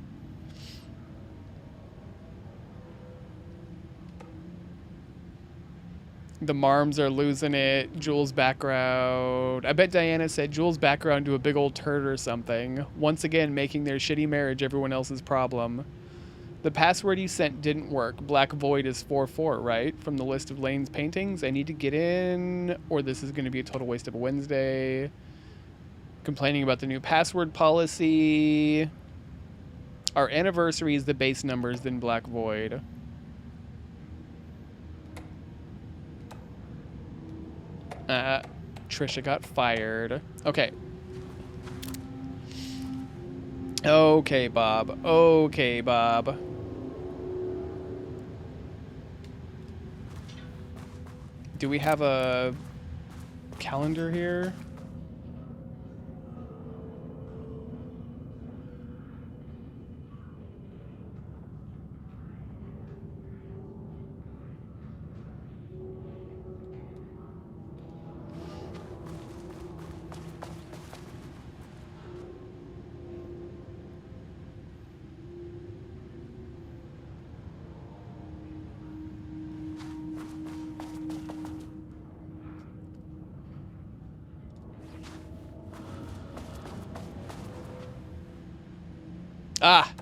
The Marms are losing it. Jules' background. I bet Diana said Jules' background to a big old turd or something. Once again, making their shitty marriage everyone else's problem. The password you sent didn't work. Black Void is 44, right? From the list of Lane's paintings. I need to get in, or this is going to be a total waste of a Wednesday. Complaining about the new password policy. Our anniversary is the base numbers, then Black Void. Trisha got fired. Okay. Okay, Bob. Okay, Bob. Do we have a calendar here? Ah.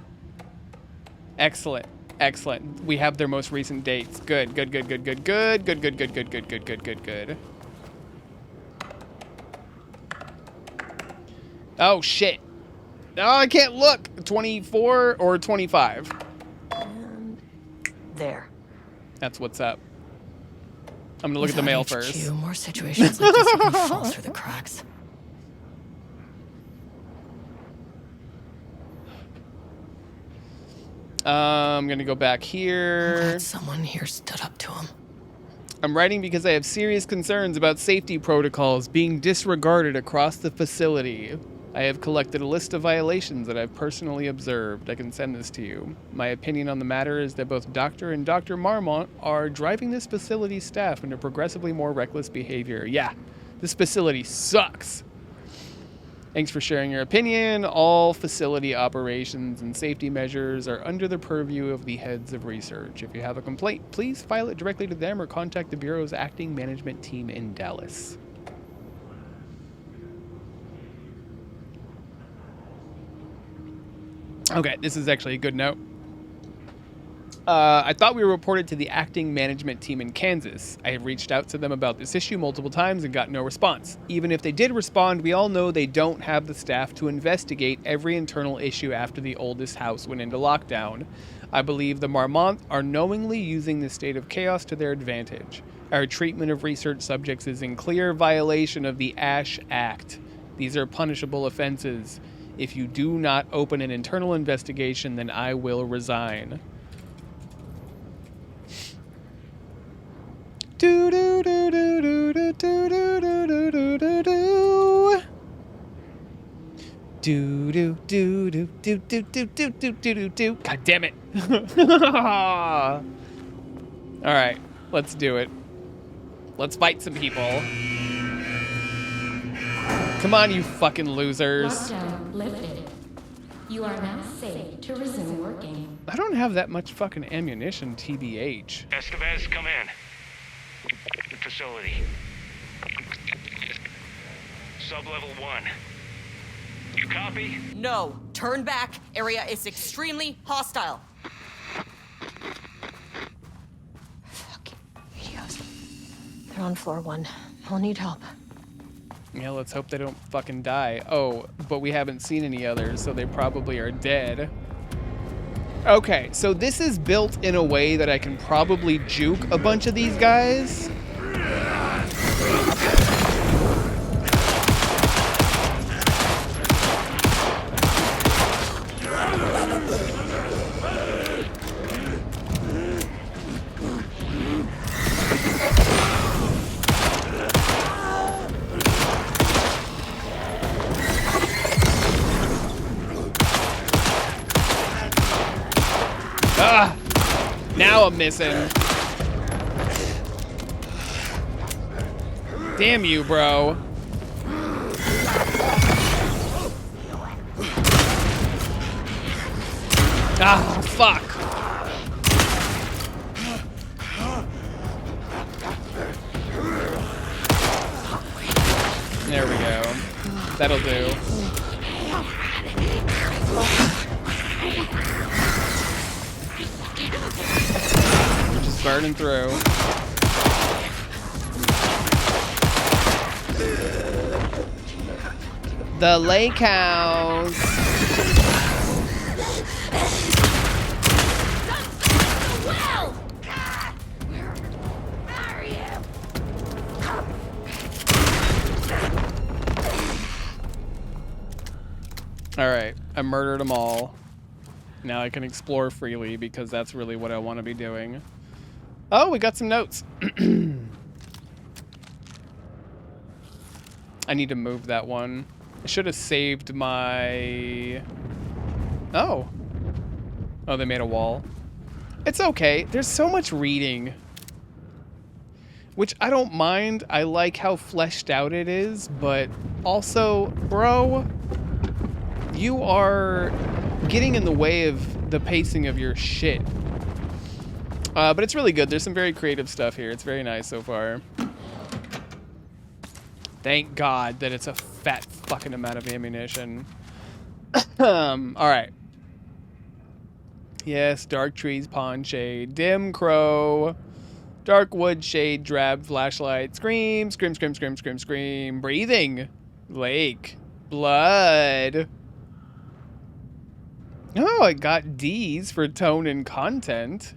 Excellent. Excellent. We have their most recent dates. Good, good, good, good, good, good, good, good, good, good, good, good, good, good, good. Oh, shit. Oh, I can't look. 24 or 25? And there. That's what's up. I'm gonna look at the mail first. More situations like this are gonna fall through the cracks. I'm gonna go back here. I'm glad someone here stood up to him. I'm writing because I have serious concerns about safety protocols being disregarded across the facility. I have collected a list of violations that I've personally observed. I can send this to you. My opinion on the matter is that both Dr. and Dr. Marmont are driving this facility's staff into progressively more reckless behavior. Yeah, this facility sucks. Thanks for sharing your opinion. All facility operations and safety measures are under the purview of the heads of research. If you have a complaint, please file it directly to them or contact the Bureau's acting management team in Dallas. Okay, this is actually a good note. I thought we were reported to the acting management team in Kansas. I have reached out to them about this issue multiple times and got no response. Even if they did respond, we all know they don't have the staff to investigate every internal issue after the oldest house went into lockdown. I believe the Marmont are knowingly using this state of chaos to their advantage. Our treatment of research subjects is in clear violation of the ASH Act. These are punishable offenses. If you do not open an internal investigation, then I will resign. Do do do do do do do do do do do do. Do do do do do do do do do do do. God damn it! All right, let's do it. Let's fight some people. Come on, you fucking losers. Lockdown lifted. You are now safe to resume working. I don't have that much fucking ammunition, TBH. Estevez, come in. Facility. Sub-level 1. You copy? No. Turn back. Area is extremely hostile. Fucking radios. They're on floor 1. I'll need help. Yeah, let's hope they don't fucking die. Oh, but we haven't seen any others, so they probably are dead. Okay, so this is built in a way that I can probably juke a bunch of these guys. Now I'm missing. Damn you, bro. Ah, fuck. There we go. That'll do. Just burning through. The Lakehouse. Alright, I murdered them all. Now I can explore freely because that's really what I want to be doing. Oh, we got some notes. I need to move that one. I should have saved my... Oh. Oh, they made a wall. It's okay. There's so much reading. Which I don't mind. I like how fleshed out it is, but also, bro, you are getting in the way of the pacing of your shit. But it's really good. There's some very creative stuff here. It's very nice so far. Thank God that it's a fat fucking amount of ammunition. Alright. Yes, dark trees, pond shade, dim crow, dark wood shade, drab flashlight, scream, scream, scream, scream, scream, scream, breathing, lake, blood. Oh, I got D's for tone and content.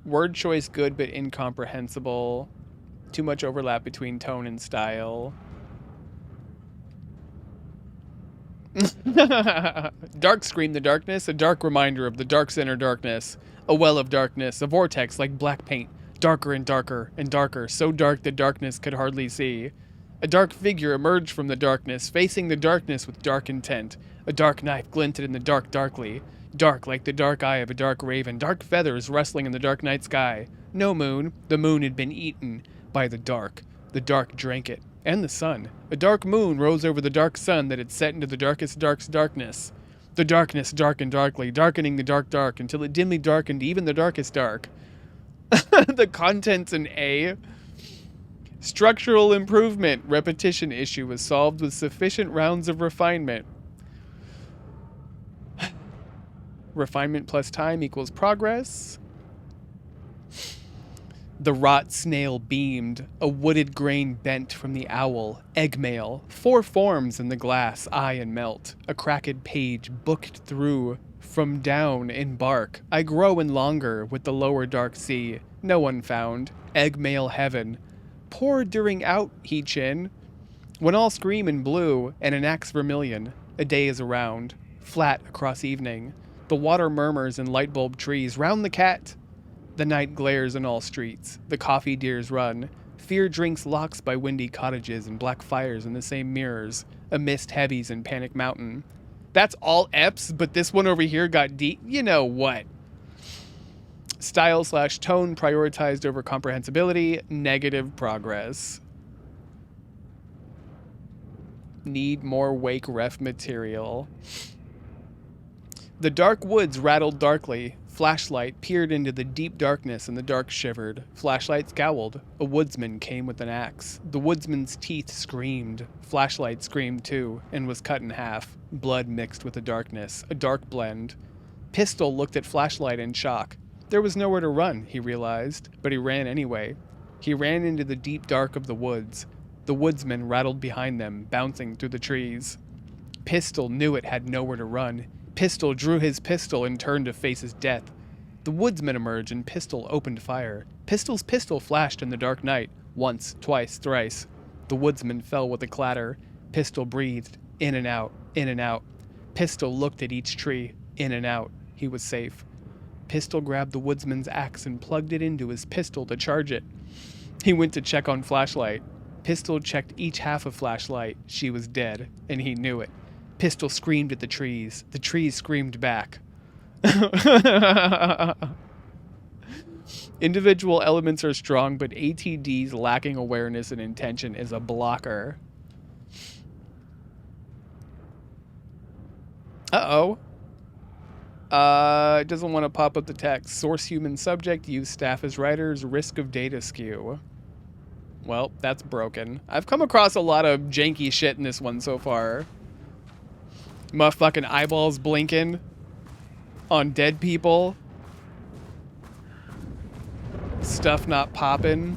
Word choice good but incomprehensible. Too much overlap between tone and style. Dark scream the darkness, a dark reminder of the dark center darkness. A well of darkness, a vortex like black paint. Darker and darker and darker, so dark the darkness could hardly see. A dark figure emerged from the darkness, facing the darkness with dark intent. A dark knife glinted in the dark darkly. Dark like the dark eye of a dark raven, dark feathers rustling in the dark night sky. No moon. The moon had been eaten by the dark. The dark drank it. And the sun. A dark moon rose over the dark sun that had set into the darkest darkness. The darkness darkened darkly, darkening the dark until it dimly darkened even the darkest dark. The contents in A. Structural improvement. Repetition issue was solved with sufficient rounds of refinement. Refinement plus time equals progress. The rot snail beamed, a wooded grain bent from the owl, egg mail, 4 forms in the glass, eye and melt, a cracked page booked through, from down in bark, I grow in longer with the lower dark sea, no one found, egg mail heaven, Pour during out, he chin. When all scream in blue and an axe vermilion, a day is around, flat across evening. The water murmurs in light bulb trees, round the cat. The night glares in all streets, the coffee deers run. Fear drinks locks by windy cottages and black fires in the same mirrors. A mist heavies in Panic Mountain. That's all eps, but this one over here got deep. You know what? Style/tone prioritized over comprehensibility. Negative progress. Need more wake ref material. The dark woods rattled darkly. Flashlight peered into the deep darkness and the dark shivered. Flashlight scowled. A woodsman came with an axe. The woodsman's teeth screamed. Flashlight screamed too and was cut in half. Blood mixed with the darkness. A dark blend. Pistol looked at Flashlight in shock. There was nowhere to run, he realized, but he ran anyway. He ran into the deep dark of the woods. The woodsman rattled behind them, bouncing through the trees. Pistol knew it had nowhere to run. Pistol drew his pistol and turned to face his death. The woodsman emerged and Pistol opened fire. Pistol's pistol flashed in the dark night, once, twice, thrice. The woodsman fell with a clatter. Pistol breathed, in and out, in and out. Pistol looked at each tree, in and out. He was safe. Pistol grabbed the woodsman's axe and plugged it into his pistol to charge it. He went to check on Flashlight. Pistol checked each half of Flashlight. She was dead, and he knew it. Pistol screamed at the trees. The trees screamed back. Individual elements are strong, but ATD's lacking awareness and intention is a blocker. Uh-oh. It doesn't want to pop up the text. Source human subject, use staff as writers, risk of data skew. Well, that's broken. I've come across a lot of janky shit in this one so far. Motherfucking eyeballs blinking on dead people. Stuff not popping.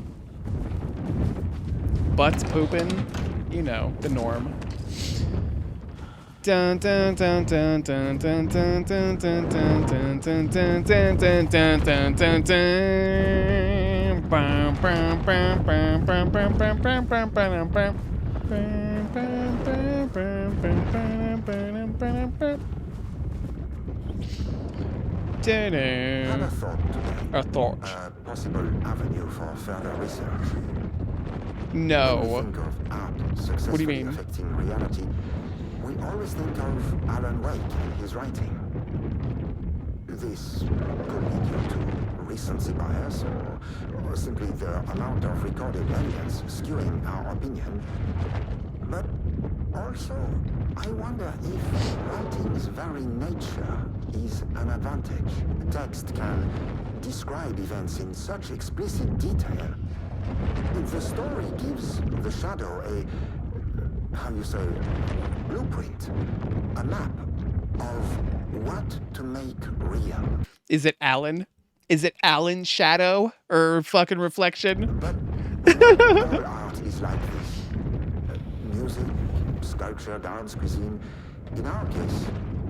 Butts pooping. You know, the norm. Dun dun dun dun dun dun dun dun dun dun dun dun dun dun dun dun dun dun dun. Bam bam bam bam bam bam bam bam bam bam bam. A thought. A possible avenue for further research. No. When we think of art What do you mean? affecting reality, we always think of Alan Wake and his writing. This could be due to recency bias or simply the amount of recorded evidence skewing our opinion. But also, I wonder if writing's very nature is an advantage. Text can describe events in such explicit detail. The story gives the shadow a, blueprint, a map of what to make real. Is it Alan? Is it Alan's shadow or fucking reflection? But all art is like this. Music, sculpture, dance, cuisine. In our case,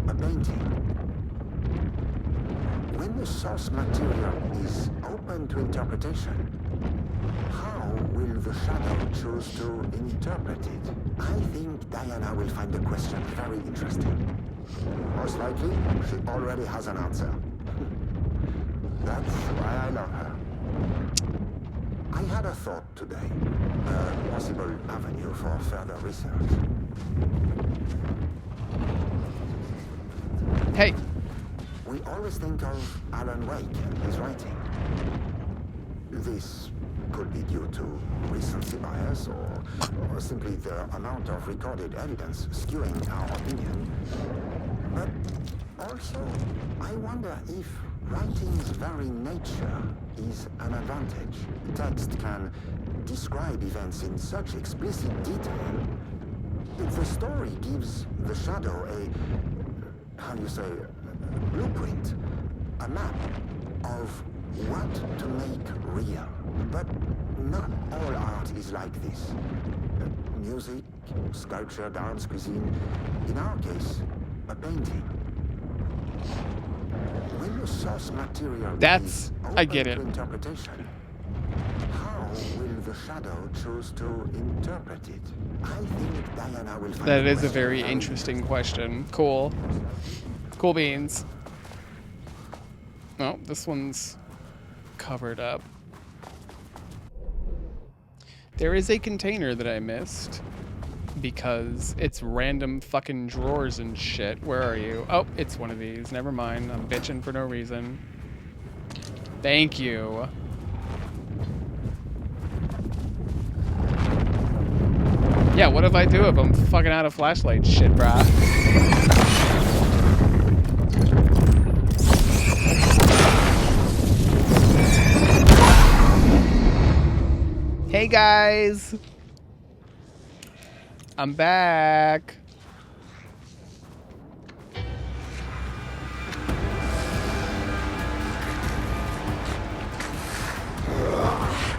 a painting. When the source material is open to interpretation, how will the shadow choose to interpret it? I think Diana will find the question very interesting. Most likely, she already has an answer. That's why I love her. I had a thought today. A possible avenue for further research. Hey. We always think of Alan Wake and his writing. This could be due to recency bias or simply the amount of recorded evidence skewing our opinion. But also, I wonder if writing's very nature is an advantage. Text can describe events in such explicit detail. The story gives the shadow a, blueprint, a map of what to make real. But not all art is like this. Music, sculpture, dance, cuisine. In our case, a painting. When the source material I get it. interpretation, how will the Shadow chose to interpret it. I think Diana will find That is a very interesting question. Cool. Cool beans. Oh, this one's covered up. There is a container that I missed because it's random fucking drawers and shit. Where are you? Oh, it's one of these. Never mind. I'm bitching for no reason. Thank you. Yeah, what if I do if I'm fucking out of flashlight shit, brah? Hey guys! I'm back.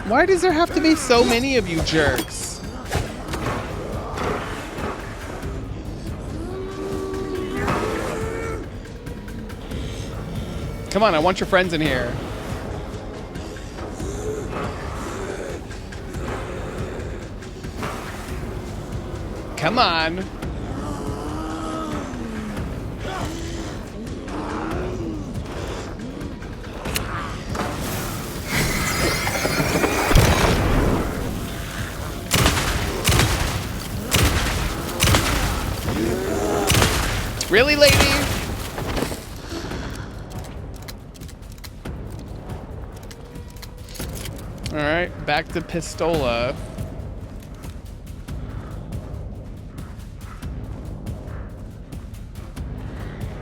Why does there have to be so many of you jerks? Come on, I want your friends in here. Come on. Really, lady? Alright, back to Pistola.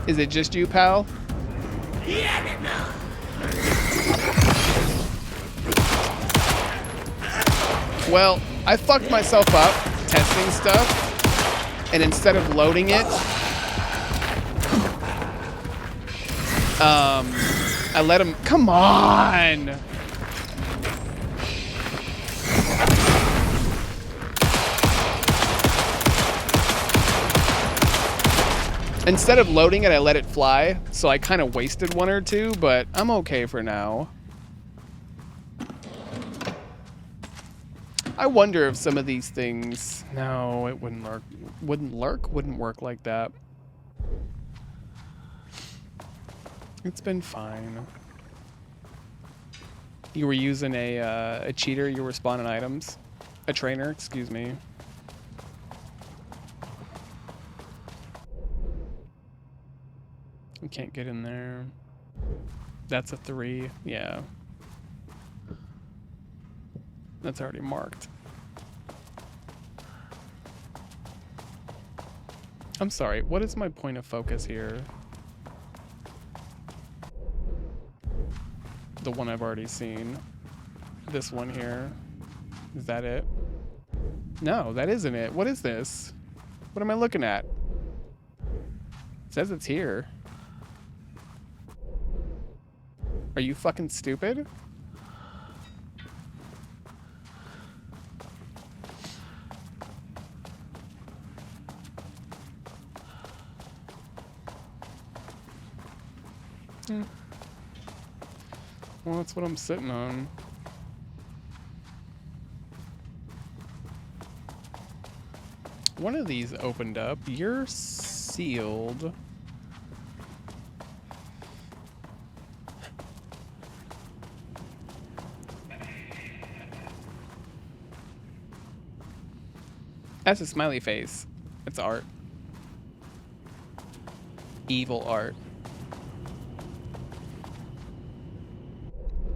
Is it just you, pal? Well, I fucked myself up testing stuff, and instead of loading it, I let him. Come on! Instead of loading it, I let it fly, so I kind of wasted one or two, but I'm okay for now. I wonder if some of these things... No, it wouldn't lurk. Wouldn't work like that. It's been fine. You were using a cheater, you were spawning items. A trainer, excuse me. We can't get in there. That's a 3, yeah. That's already marked. I'm sorry, what is my point of focus here? The one I've already seen. This one here. Is that it? No, that isn't it. What is this? What am I looking at? It says it's here. Are you fucking stupid? Well, that's what I'm sitting on. One of these opened up. You're sealed. That's a smiley face. It's art. Evil art.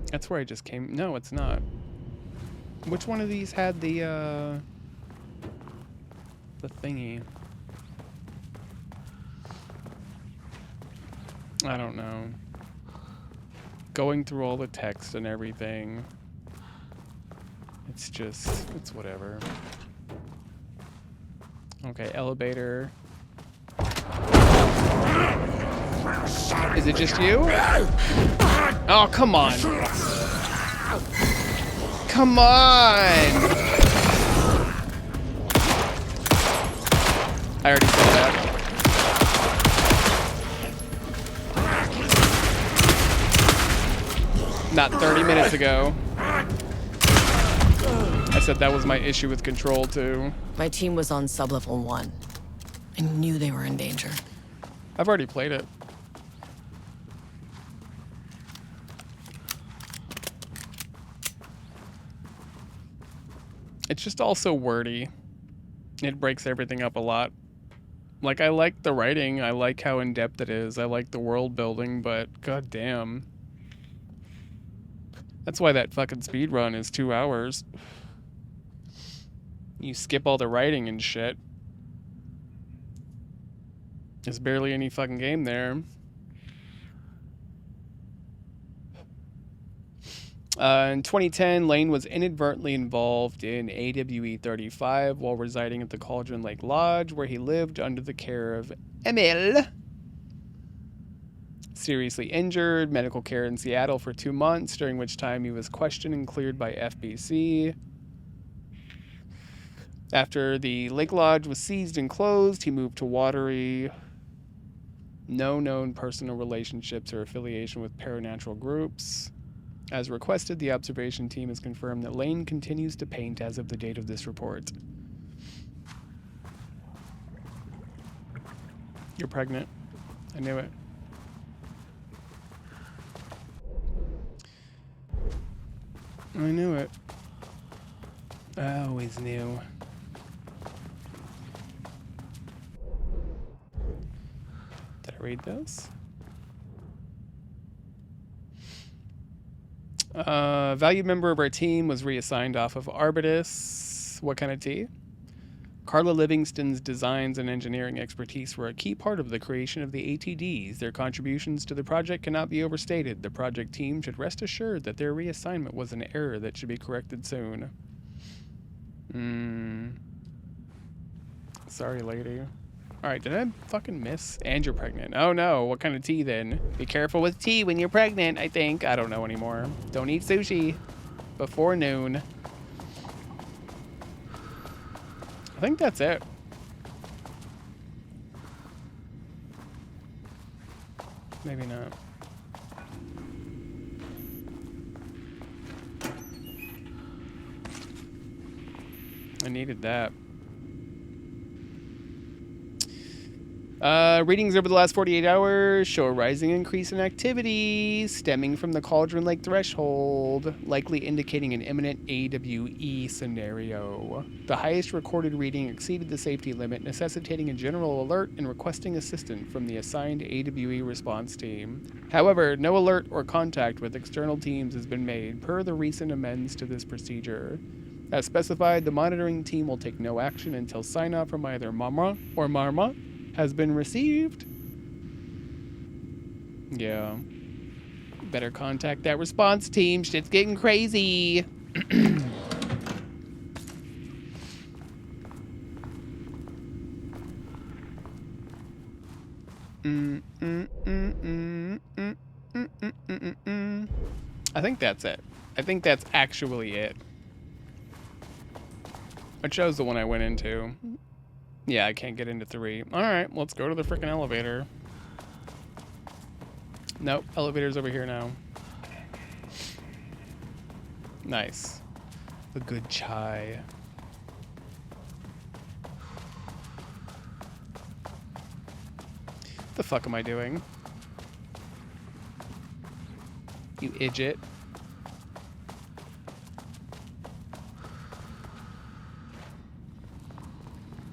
That's where I just came. No, it's not. Which one of these had the thingy? I don't know. Going through all the text and everything. It's just, it's whatever. Okay, elevator. Is it just you? Oh, come on. Come on! I already said that. Not 30 minutes ago. I said that was my issue with Control, too. My team was on sublevel 1. I knew they were in danger. I've already played it. It's just all so wordy. It breaks everything up a lot. Like, I like the writing, I like how in-depth it is, I like the world building, but goddamn. That's why that fucking speedrun is 2 hours. You skip all the writing and shit. There's barely any fucking game there. In 2010, Lane was inadvertently involved in AWE 35 while residing at the Cauldron Lake Lodge, where he lived under the care of Emil. Seriously injured, medical care in Seattle for 2 months, during which time he was questioned and cleared by FBC. After the Lake Lodge was seized and closed, he moved to Watery. No known personal relationships or affiliation with paranatural groups. As requested, the observation team has confirmed that Lane continues to paint as of the date of this report. You're pregnant. I knew it. I knew it. I always knew. Did I read those? Valued member of our team was reassigned off of Arbitus. What kind of tea? Carla Livingston's designs and engineering expertise were a key part of the creation of the ATDs. Their contributions to the project cannot be overstated. The project team should rest assured that their reassignment was an error that should be corrected soon. Sorry, lady. Alright, did I fucking miss? And you're pregnant. Oh no, what kind of tea then? Be careful with tea when you're pregnant, I think. I don't know anymore. Don't eat sushi before noon. I think that's it. Maybe not. I needed that. Readings over the last 48 hours show a rising increase in activity stemming from the Cauldron Lake threshold, likely indicating an imminent AWE scenario. The highest recorded reading exceeded the safety limit, necessitating a general alert and requesting assistance from the assigned AWE response team. However, no alert or contact with external teams has been made per the recent amends to this procedure. As specified, the monitoring team will take no action until sign-off from either Mama or Marma has been received. Yeah. Better contact that response team. Shit's getting crazy. I think that's it. I think that's actually it. I chose the one I went into. Yeah, I can't get into 3. Alright, let's go to the frickin' elevator. Nope, elevator's over here now. Nice. A good chai. The fuck am I doing? You idiot.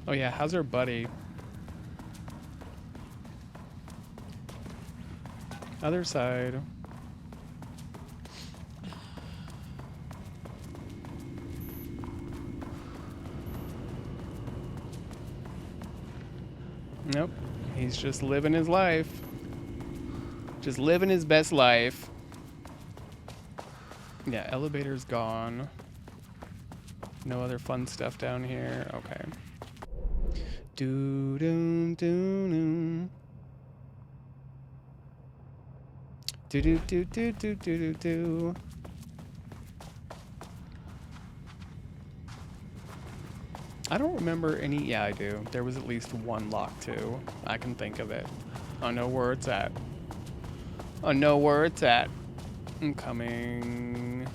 Oh yeah, how's her buddy? Other side. Nope. He's just living his life. Just living his best life. Yeah, elevator's gone. No other fun stuff down here. Okay. Do do do do. Do do do do do do do. I don't remember any. Yeah, I do. There was at least one lock too. I can think of it. I know where it's at. I know where it's at. I'm coming.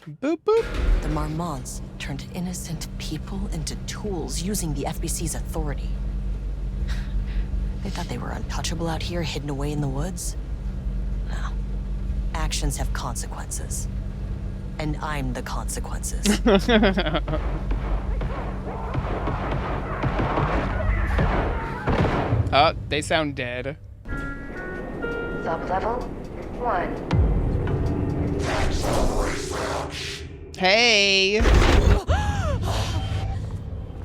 Boop, boop. The Marmonts turned innocent people into tools using the FBC's authority. They thought they were untouchable out here, hidden away in the woods. No. Actions have consequences. And I'm the consequences. Oh, they sound dead. Sub-level 1. Hey!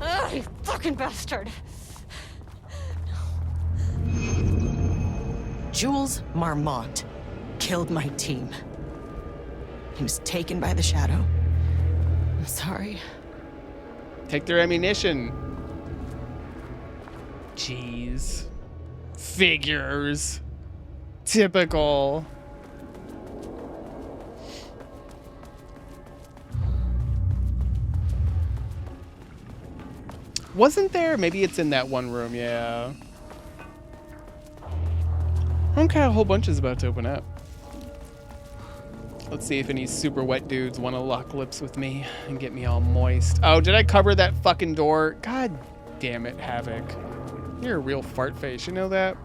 Ah, you fucking bastard! Jules Marmont killed my team. He was taken by the Shadow. I'm sorry. Take their ammunition. Jeez. Figures. Typical. Wasn't there? Maybe it's in that one room, yeah. Okay, a whole bunch is about to open up. Let's see if any super wet dudes want to lock lips with me and get me all moist. Oh, did I cover that fucking door? God damn it, Havoc. You're a real fart face, you know that?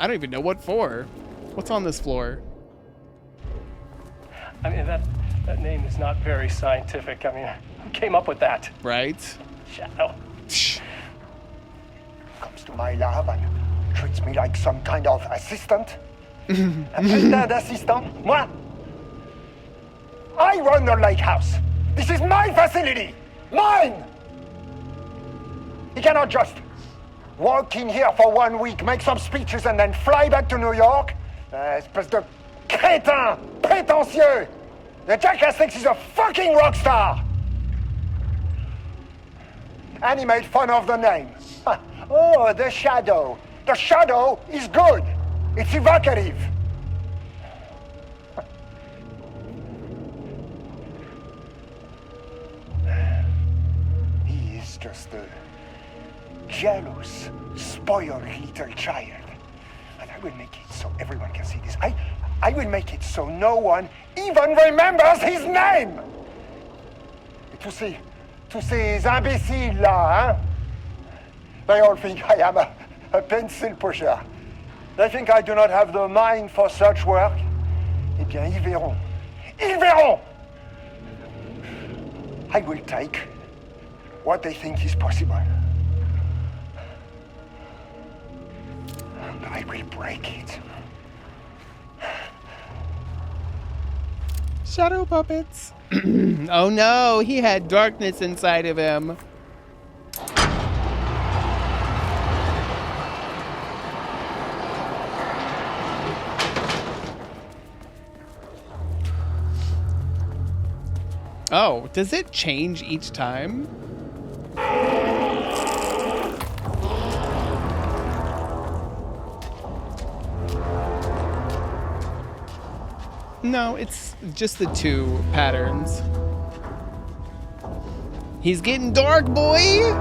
I don't even know what for. What's on this floor? I mean, that name is not very scientific. I mean, who came up with that? Right? Shadow. Comes to my lab and treats me like some kind of assistant. Un putain d'assistant? Moi? I run the Lakehouse. This is my facility. Mine! He cannot just walk in here for 1 week, make some speeches, and then fly back to New York. Espèce de crétin, prétentieux. The jackass thinks he's a fucking rock star. And he made fun of the name. Oh, the Shadow. The Shadow is good. It's evocative. He is just a jealous, spoiled little child. And I will make it so everyone can see this. I will make it so no one even remembers his name. Tous ces imbéciles là, hein? They all think I am a pencil pusher. They think I do not have the mind for such work. Eh bien, ils verront. Ils verront! I will take what they think is possible. And I will break it. Shadow puppets. Oh no, he had darkness inside of him. Oh, does it change each time? No, it's just the two patterns. He's getting dark, boy!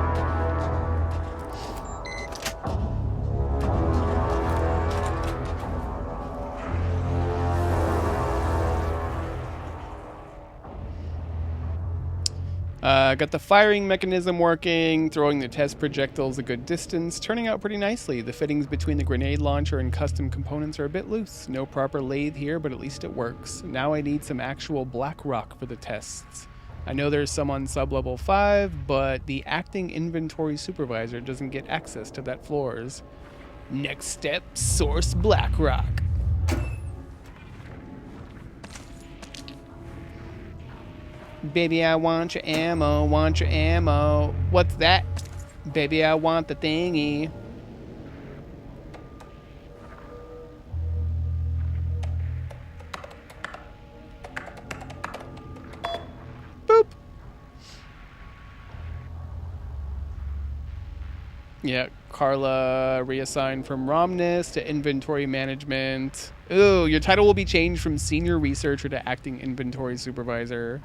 Got the firing mechanism working, throwing the test projectiles a good distance, turning out pretty nicely. The fittings between the grenade launcher and custom components are a bit loose. No proper lathe here, but at least it works. Now I need some actual black rock for the tests. I know there's some on sub-level 5, but the acting inventory supervisor doesn't get access to that floors. Next step, source black rock. Baby, I want your ammo, want your ammo. What's that? Baby, I want the thingy. Boop. Yeah, Carla reassigned from Romnus to inventory management. Ooh, your title will be changed from senior researcher to acting inventory supervisor.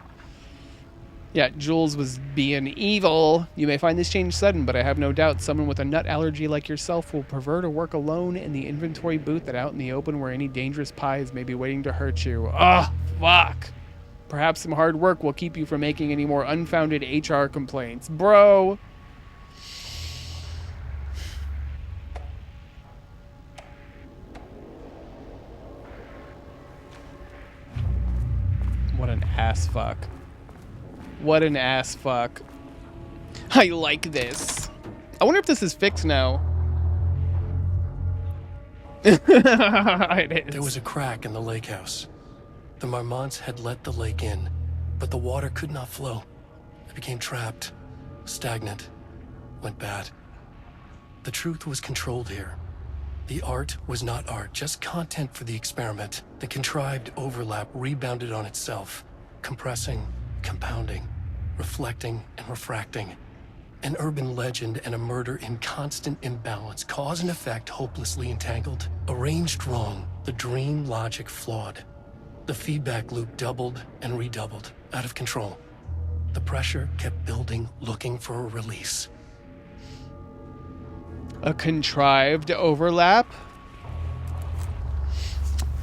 Yeah, Jules was being evil. You may find this change sudden, but I have no doubt someone with a nut allergy like yourself will prefer to work alone in the inventory booth than out in the open where any dangerous pies may be waiting to hurt you. Ugh, fuck. Perhaps some hard work will keep you from making any more unfounded HR complaints. Bro. What an ass fuck. What an ass fuck. I like this. I wonder if this is fixed now. It is. There was a crack in the lake house. The Marmonts had let the lake in, but the water could not flow. It became trapped, stagnant, went bad. The truth was controlled here. The art was not art, just content for the experiment. The contrived overlap rebounded on itself, compressing, compounding, reflecting and refracting. An urban legend and a murder in constant imbalance, cause and effect hopelessly entangled. Arranged wrong, the dream logic flawed. The feedback loop doubled and redoubled, out of control. The pressure kept building, looking for a release. A contrived overlap?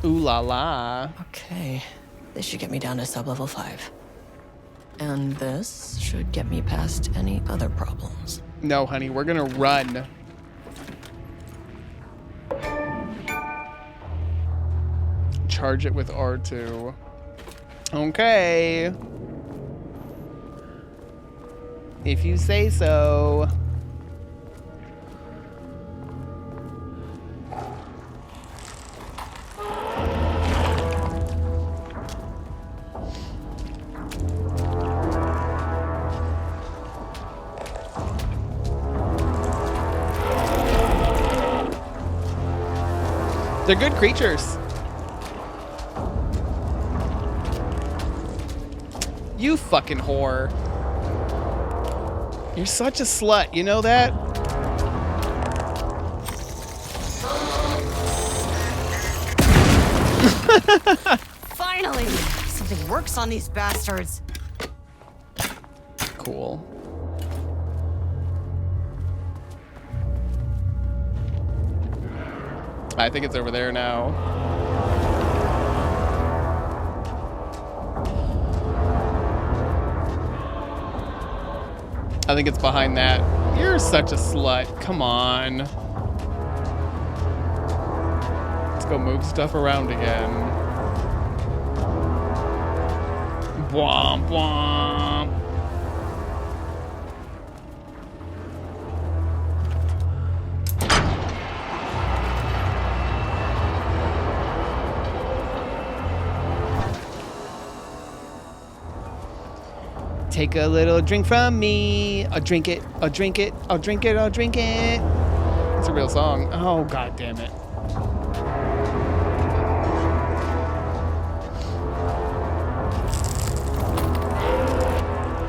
Ooh la la. Okay, this should get me down to sub-level 5. And this should get me past any other problems. No, honey, we're gonna run. Charge it with R2. Okay. If you say so. They're good creatures. You fucking whore. You're such a slut, you know that? Finally! Something works on these bastards. Cool. I think it's over there now. I think it's behind that. You're such a slut. Come on. Let's go move stuff around again. Womp womp. Take a little drink from me. I'll drink it. I'll drink it. I'll drink it. I'll drink it. It's a real song. Oh, god damn it.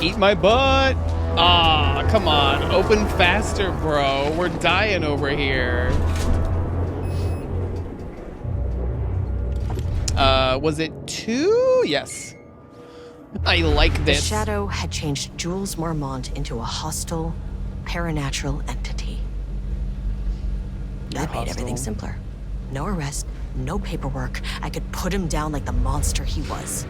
Eat my butt. Ah, come on. Open faster, bro. We're dying over here. Was it 2? Yes. I like this. The Shadow had changed Jules Marmont into a hostile, paranatural entity. That made everything simpler. No arrest, no paperwork. I could put him down like the monster he was.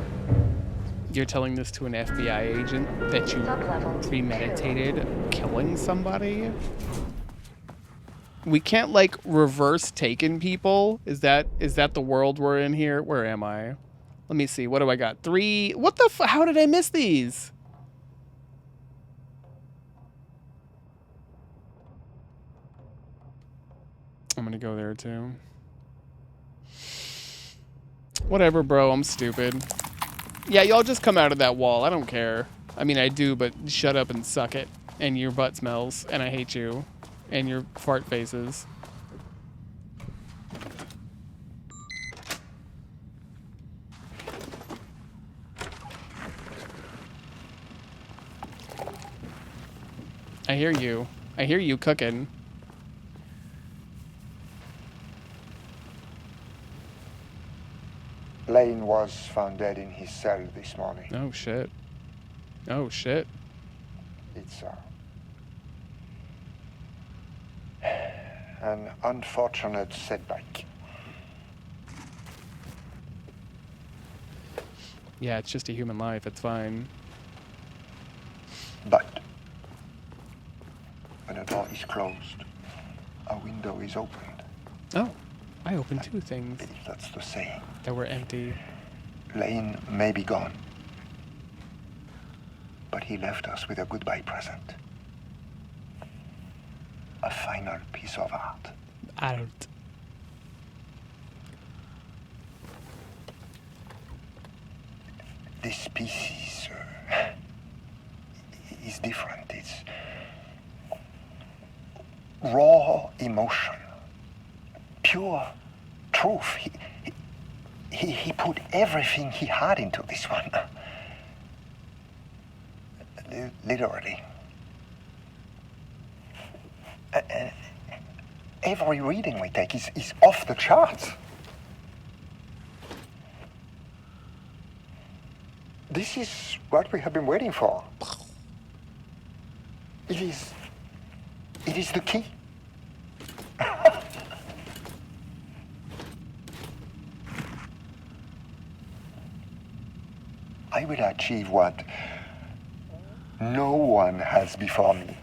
You're telling this to an FBI agent that you premeditated killing somebody? We can't, like, reverse taken people? Is that the world we're in here? Where am I? Let me see. What do I got? 3. What the how did I miss these? I'm gonna go there too. Whatever, bro. I'm stupid. Yeah, y'all just come out of that wall. I don't care. I mean, I do, but shut up and suck it. And your butt smells. And I hate you. And your fart faces. I hear you. I hear you cooking. Lane was found dead in his cell this morning. Oh, shit. Oh, shit. It's an unfortunate setback. Yeah, it's just a human life. It's fine. But when a door is closed, a window is opened. Oh, I opened two things. That's the saying. That were empty. Lane may be gone, but he left us with a goodbye present. A final piece of art. Art. This piece is different. It's raw emotion, pure truth. He put everything he had into this one. Literally. Every reading we take is off the charts. This is what we have been waiting for. It is the key. I will achieve what no one has before me.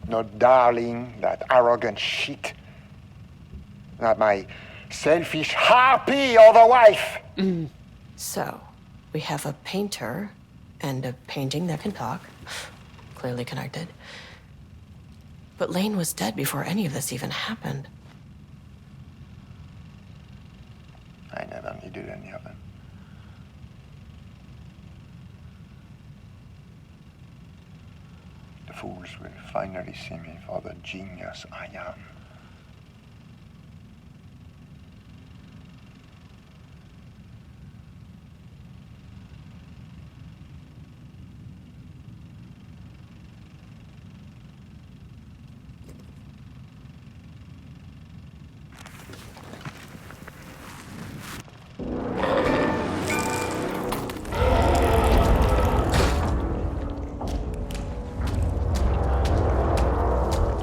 Not darling, that arrogant shit. Not my selfish harpy or the wife. So, we have a painter and a painting that can talk. Clearly connected. But Lane was dead before any of this even happened. I never needed any of them. The fools will finally see me for the genius I am.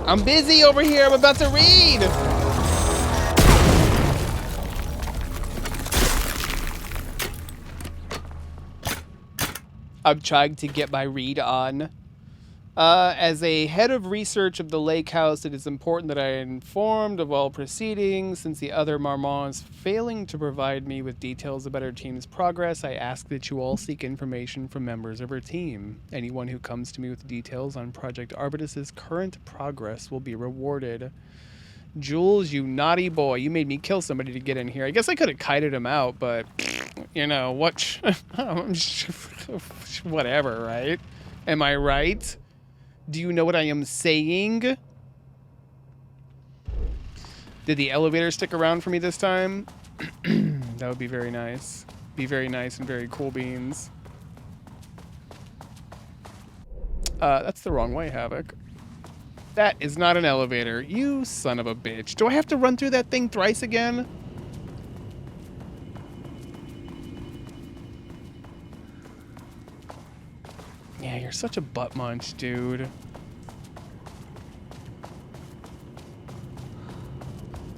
I'm busy over here. I'm about to read. I'm trying to get my read on. As a head of research of the Lakehouse, it is important that I am informed of all proceedings. Since the other Marmonts failing to provide me with details about our team's progress, I ask that you all seek information from members of our team. Anyone who comes to me with details on Project Arbitus's current progress will be rewarded. Jules, you naughty boy. You made me kill somebody to get in here. I guess I could have kited him out, but, you know, what? Whatever, right? Am I right? Do you know what I am saying? Did the elevator stick around for me this time? That would be very nice. Be very nice and very cool beans. That's the wrong way, Havoc. That is not an elevator. You son of a bitch. Do I have to run through that thing thrice again? Yeah, you're such a butt munch, dude.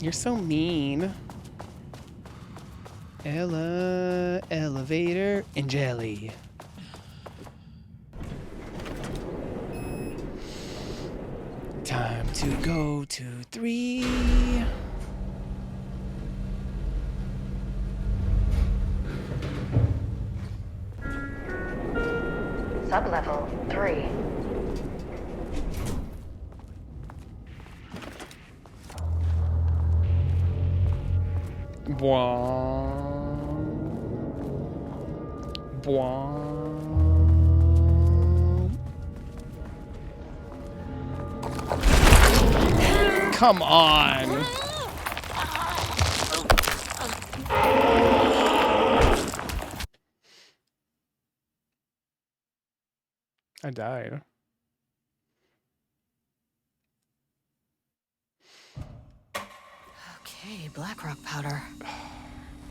You're so mean. Elevator and jelly. Time to go to 3. Sublevel 3. Bwah. Bwah. Come on. I died. Okay, blackrock powder.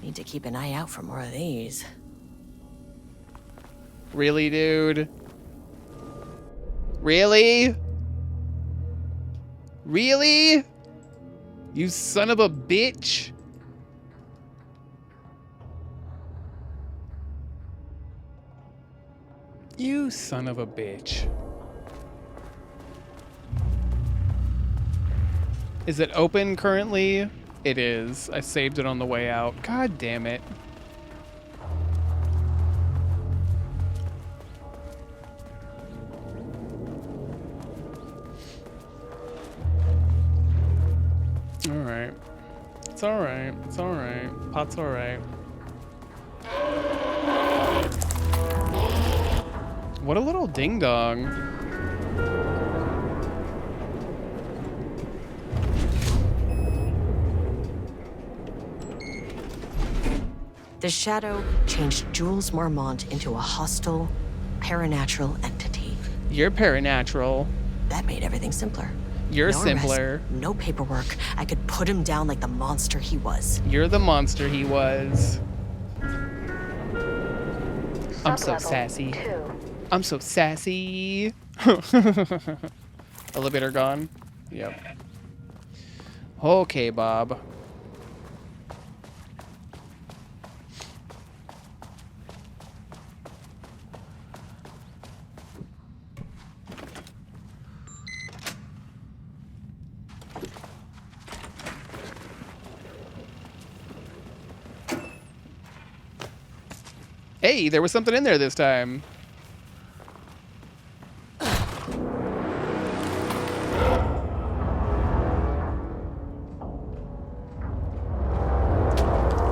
Need to keep an eye out for more of these. Really, dude? Really? Really? You son of a bitch. You son of a bitch. Is it open currently? It is. I saved it on the way out. God damn it. Alright. It's alright. It's alright. Pot's alright. What a little ding-dong. The Shadow changed Jules Marmont into a hostile, paranatural entity. You're paranatural. That made everything simpler. You're no simpler. Arrest, no paperwork. I could put him down like the monster he was. You're the monster he was. I'm so sassy. I'm so sassy. Elevator gone? Yep. Okay, Bob. Hey, there was something in there this time.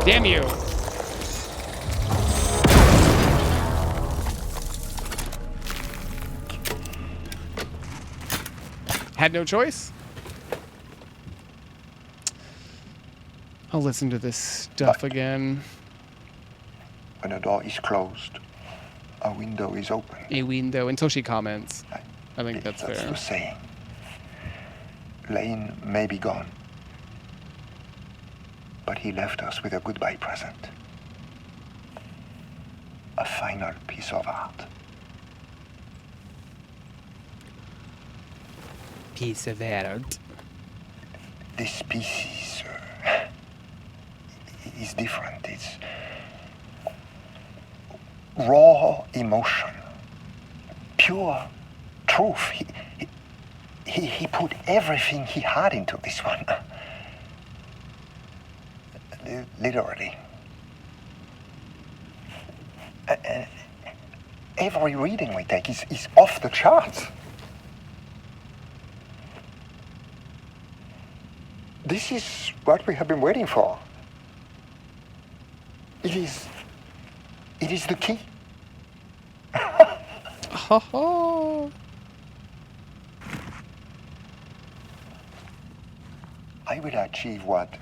Damn you. Had no choice. I'll listen to this stuff again. When a door is closed, a window is open. A window, until she comments. I think that's fair. That's the saying. Lane may be gone, but he left us with a goodbye present. A final piece of art. Piece of art. This species is different. It's raw emotion, pure truth. He put everything he had into this one. Literally. Every reading we take is off the charts. This is what we have been waiting for. It is the key. Ha ha. I will achieve what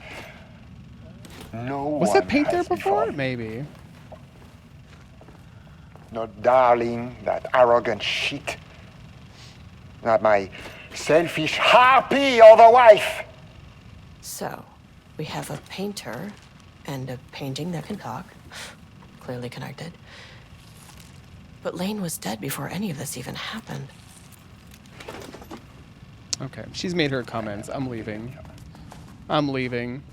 no Was one that paint there has before? before. Maybe. Not darling, that arrogant shit. Not my selfish harpy or the wife. So, we have a painter and a painting that can talk. Clearly connected. But Lane was dead before any of this even happened. Okay, she's made her comments. I'm leaving. I'm leaving.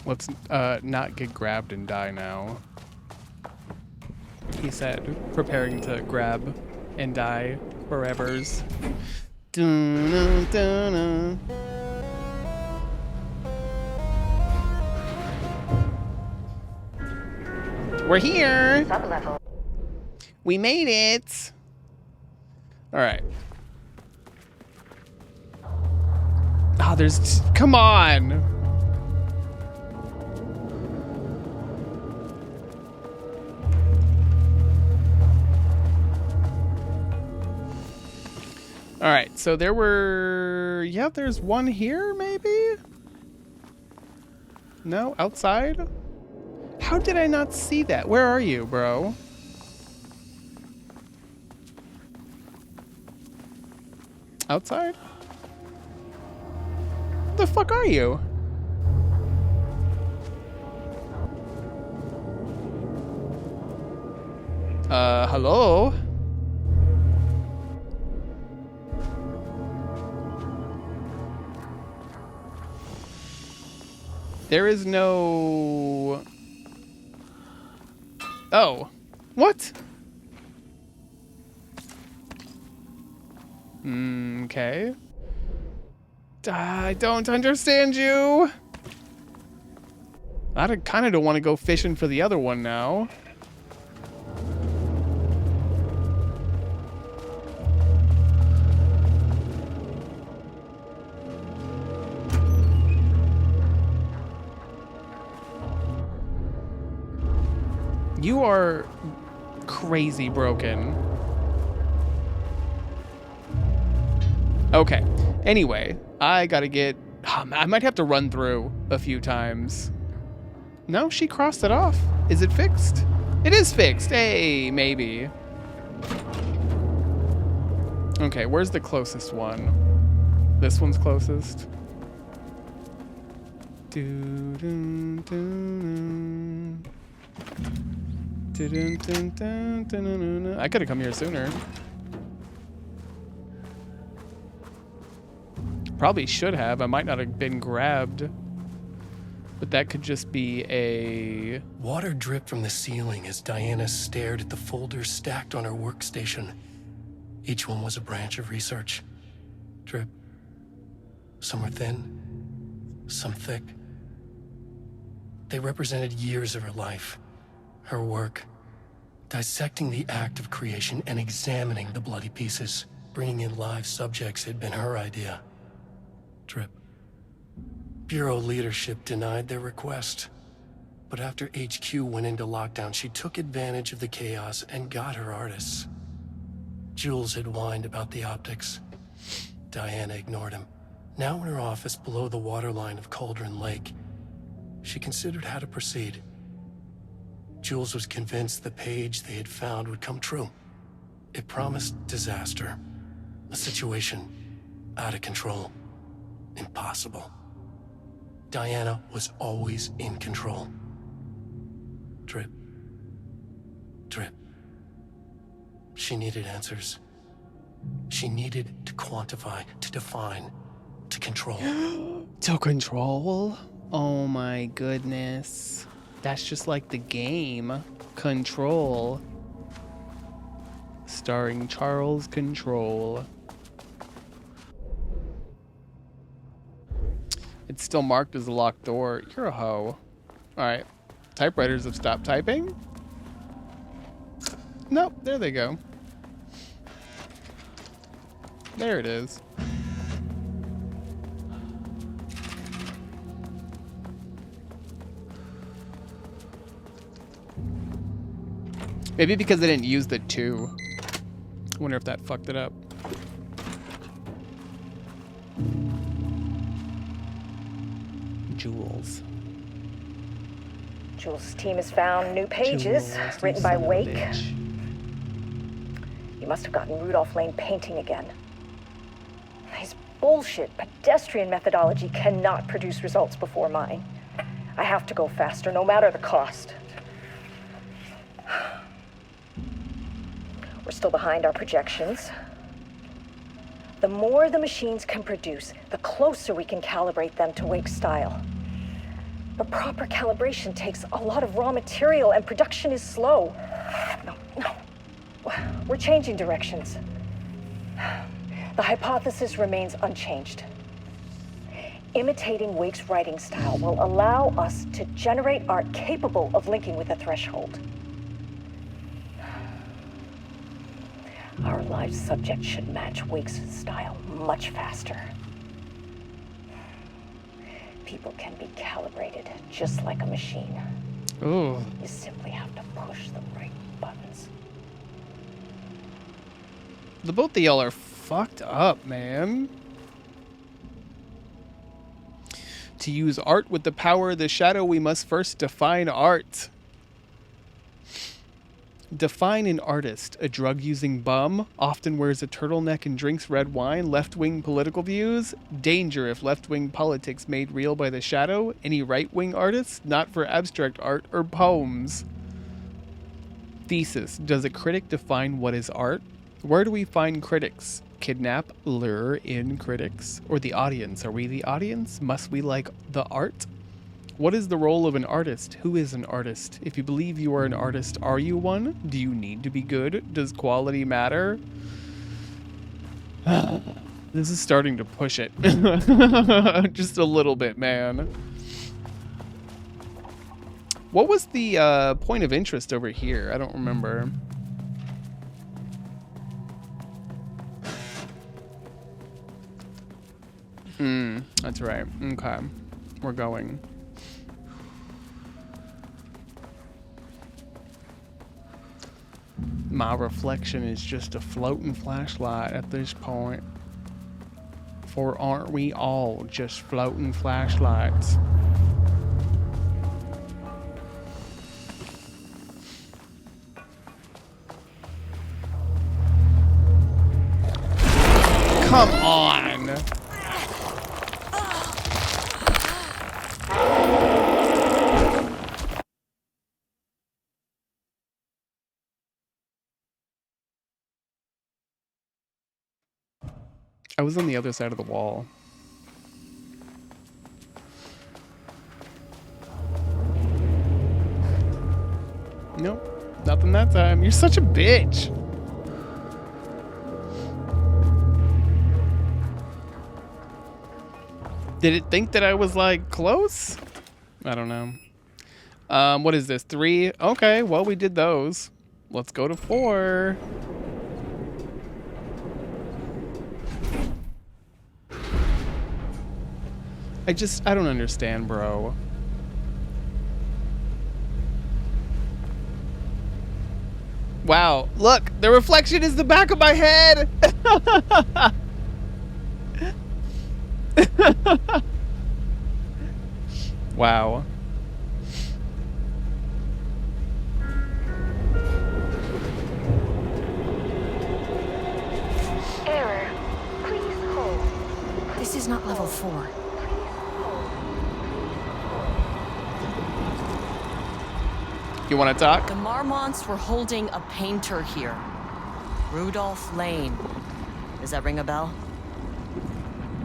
Let's not get grabbed and die now. He said, preparing to grab and die forevers. Dun, dun, dun. We're here. Sublevel. We made it. All right. Oh, there's... Come on. All right, so there were... Yeah, there's one here, maybe? No? Outside? How did I not see that? Where are you, bro? Outside? Where the fuck are you? Hello? There is no... Oh. What? Okay. I don't understand you. I kind of don't want to go fishing for the other one now. You are crazy broken. Okay. Anyway, I gotta get... I might have to run through a few times. No, she crossed it off. Is it fixed? It is fixed. Hey, maybe. Okay, where's the closest one? This one's closest. I could have come here sooner. Probably should have. I might not have been grabbed. But that could just be a... Water dripped from the ceiling as Diana stared at the folders stacked on her workstation. Each one was a branch of research. Drip. Some were thin, some thick. They represented years of her life, her work, dissecting the act of creation and examining the bloody pieces. Bringing in live subjects had been her idea. Drip. Bureau leadership denied their request. But after HQ went into lockdown, she took advantage of the chaos and got her artists. Jules had whined about the optics. Diana ignored him. Now in her office below the waterline of Cauldron Lake, she considered how to proceed. Jules was convinced the page they had found would come true. It promised disaster. A situation out of control. Impossible. Diana was always in control. Drip. Drip. She needed answers. She needed to quantify, to define, to control. To control? Oh my goodness. That's just like the game. Control. Starring Charles Control. It's still marked as a locked door. You're a hoe. Alright. Typewriters have stopped typing? Nope, there they go. There it is. Maybe because I didn't use the 2. I wonder if that fucked it up. Jules. Jules' team has found new pages Jules, written by son of a Wake. bitch. You must have gotten Rudolph Lane painting again. His bullshit pedestrian methodology cannot produce results before mine. I have to go faster, no matter the cost. We're still behind our projections. The more the machines can produce, the closer we can calibrate them to Wake's style. But proper calibration takes a lot of raw material, and production is slow. No. We're changing directions. The hypothesis remains unchanged. Imitating Wake's writing style will allow us to generate art capable of linking with a threshold. Our live subject should match Wake's style much faster. People can be calibrated just like a machine. Ooh. You simply have to push the right buttons. The both of y'all are fucked up, man. To use art with the power of the shadow, we must first define art. Define an artist. A drug-using bum, often wears a turtleneck and drinks red wine. Left-wing political views. Danger if left-wing politics made real by the shadow. Any right-wing artists? Not for abstract art or poems. Thesis. Does a critic define what is art? Where do we find critics? Kidnap, lure in critics? Or the audience? Are we the audience? Must we like the art? What is the role of an artist? Who is an artist? If you believe you are an artist, are you one? Do you need to be good? Does quality matter? This is starting to push it. Just a little bit, man. What was the point of interest over here? I don't remember. That's right. Okay. We're going. My reflection is just a floating flashlight at this point. For aren't we all just floating flashlights? Come on! I was on the other side of the wall. Nope, nothing that time. You're such a bitch. Did it think that I was like close? I don't know. What is this? 3? Okay, well we did those. Let's go to 4. I don't understand, bro. Wow, look, the reflection is the back of my head. Wow. Error. Please hold. This is not level 4. You want to talk? The Marmonts were holding a painter here. Rudolph Lane. Does that ring a bell?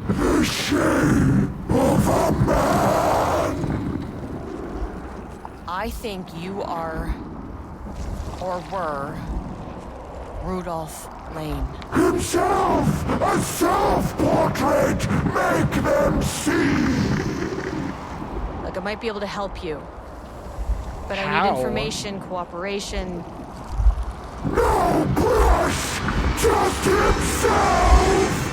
The shame of a man! I think you are, or were, Rudolph Lane. Himself! A self-portrait! Make them see! Look, I might be able to help you. But I How? need information, cooperation. No brush! Just himself!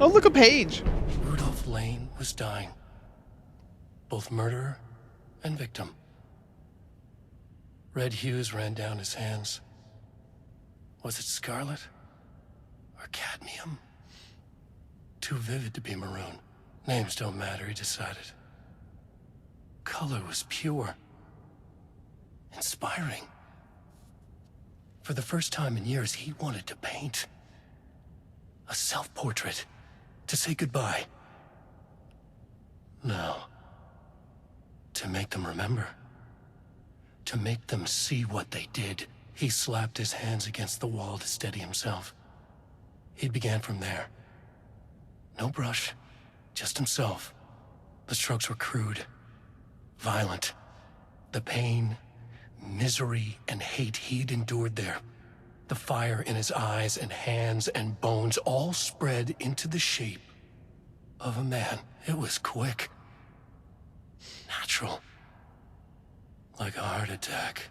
Oh, look, a page. Rudolph Lane was dying. Both murderer and victim. Red hues ran down his hands. Was it scarlet or cadmium? Too vivid to be maroon. Names don't matter, he decided. Color was pure. Inspiring. For the first time in years, he wanted to paint. A self-portrait. To say goodbye. No. To make them remember. To make them see what they did. He slapped his hands against the wall to steady himself. He began from there. No brush, just himself. The strokes were crude, violent. The pain, misery, and hate he'd endured there. The fire in his eyes and hands and bones all spread into the shape of a man. It was quick. Natural. Like a heart attack.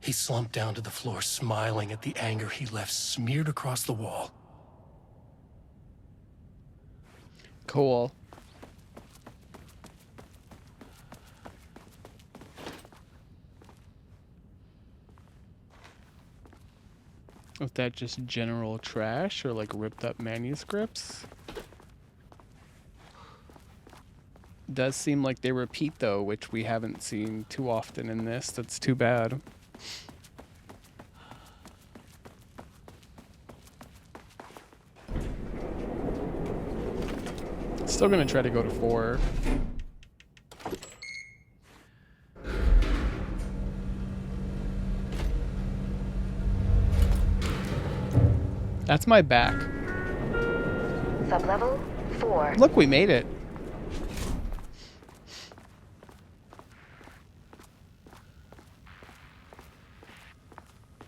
He slumped down to the floor, smiling at the anger he left smeared across the wall. Cool. Was that just general trash or like ripped up manuscripts? Does seem like they repeat though, which we haven't seen too often in this. That's too bad. Still gonna try to go to 4. That's my back. Sublevel 4. Look, we made it.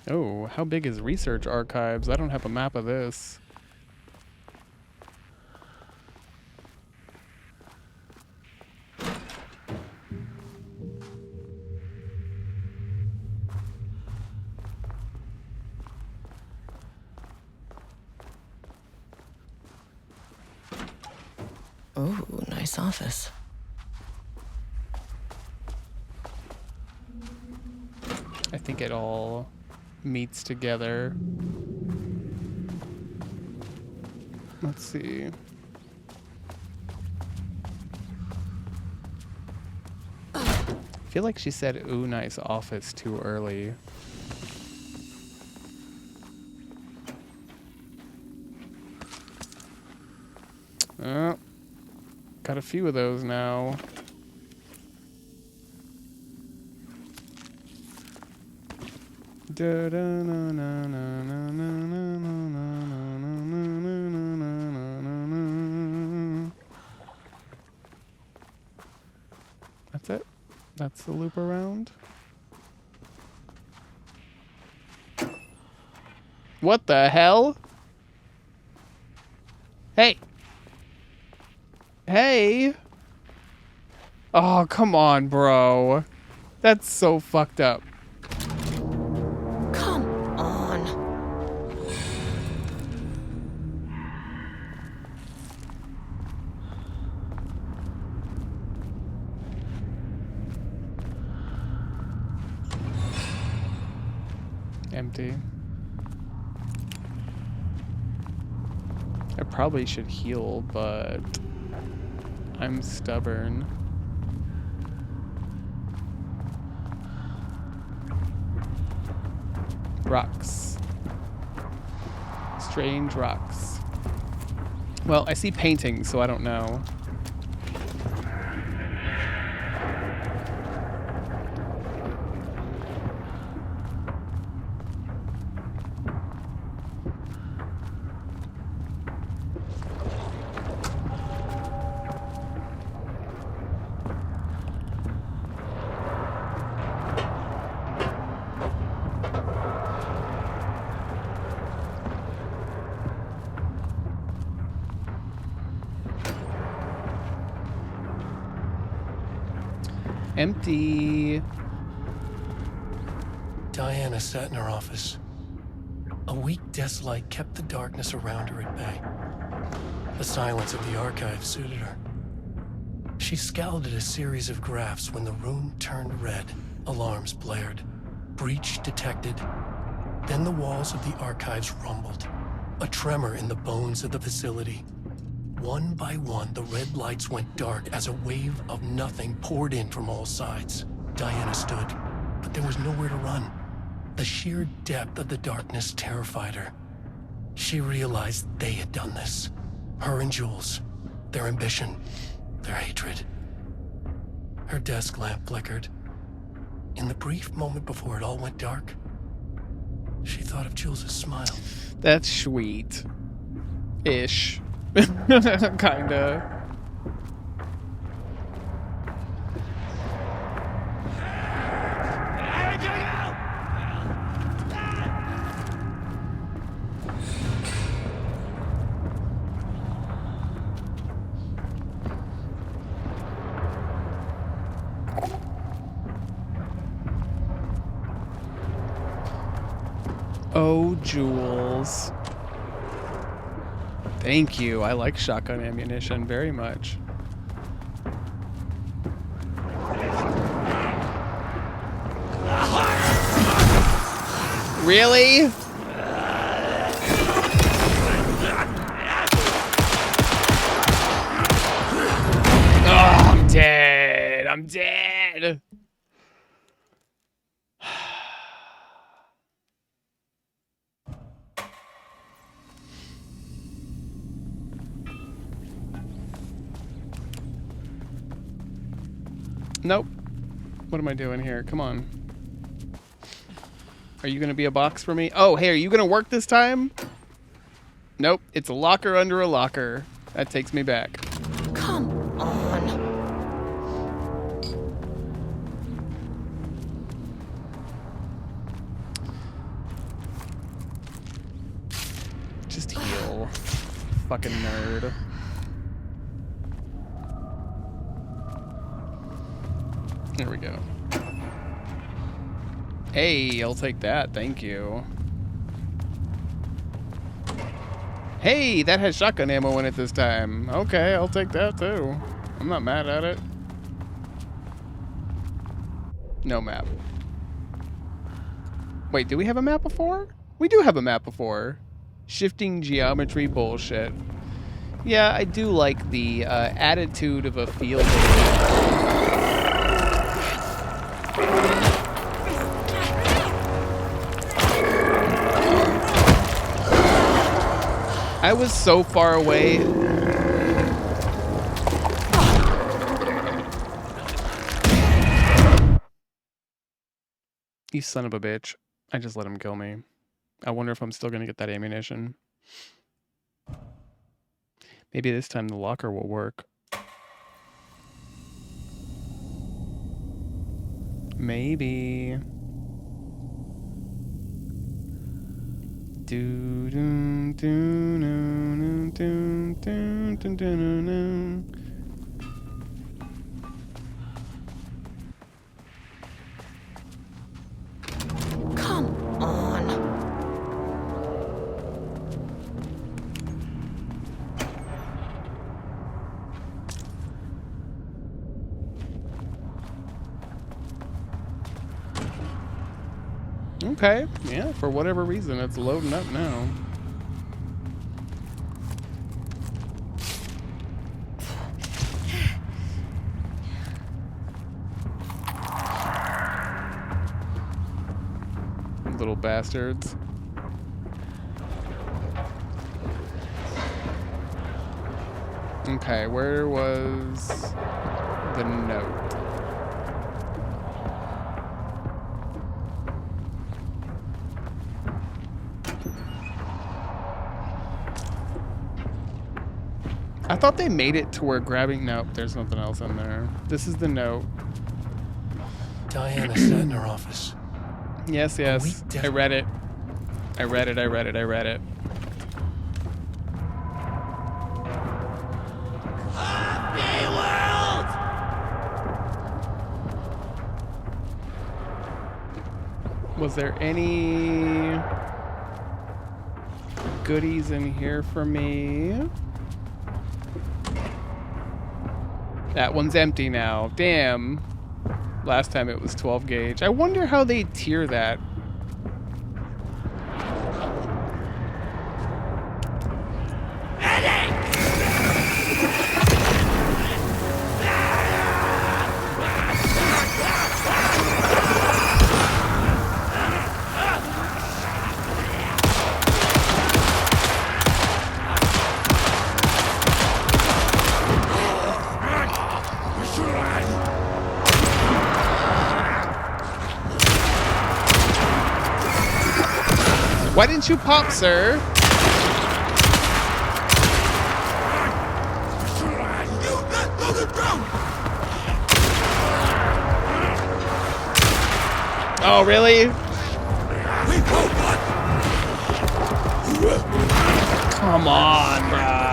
Oh, how big is research archives? I don't have a map of this. Oh, nice office. I think it all meets together. Let's see. I feel like she said, ooh, nice office too early. Got a few of those now. That's it. That's the loop around. What the hell? Hey. Hey. Oh, come on, bro. That's so fucked up. Come on. Empty. I probably should heal, but I'm stubborn. Rocks. Strange rocks. Well, I see paintings, so I don't know. Empty. Diana sat in her office. A weak desk light kept the darkness around her at bay. The silence of the archive suited her. She scowled at a series of graphs when the room turned red. Alarms blared. Breach detected. Then the walls of the archives rumbled. A tremor in the bones of the facility. One by one, the red lights went dark as a wave of nothing poured in from all sides. Diana stood, but there was nowhere to run. The sheer depth of the darkness terrified her. She realized they had done this. Her and Jules. Their ambition. Their hatred. Her desk lamp flickered. In the brief moment before it all went dark, she thought of Jules' smile. That's sweet. Ish. Kinda. Oh, Jules. Thank you. I like shotgun ammunition very much. Really? God! Nope. What am I doing here? Come on. Are you gonna be a box for me? Oh, hey, are you gonna work this time? Nope, it's a locker under a locker. That takes me back. Come on. Just heal. Fucking nerd. There we go. Hey, I'll take that. Thank you. Hey, that has shotgun ammo in it this time. Okay, I'll take that too. I'm not mad at it. No map. Wait, do we have a map before? We do have a map before. Shifting geometry bullshit. Yeah, I do like the attitude of a field. I was so far away. You son of a bitch. I just let him kill me. I wonder if I'm still gonna get that ammunition. Maybe this time the locker will work. Maybe. Do do do no do do do do no. Come on. Okay, yeah, for whatever reason, it's loading up now. Little bastards. Okay, where was the note? I thought they made it to where grabbing... Nope, there's nothing else in there. This is the note. Diana sat in her office. Yes, yes. I read it. I read it. Was there any goodies in here for me? That one's empty now. Damn. Last time it was 12 gauge. I wonder how they tier that. Why didn't you pop, sir? Oh, really? Come on, bruh.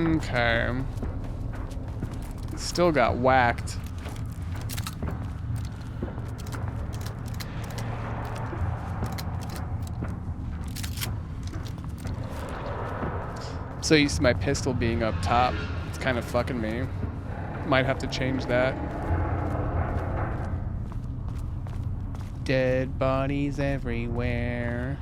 Okay. Still got whacked. So used to my pistol being up top. It's kind of fucking me. Might have to change that. Dead bodies everywhere.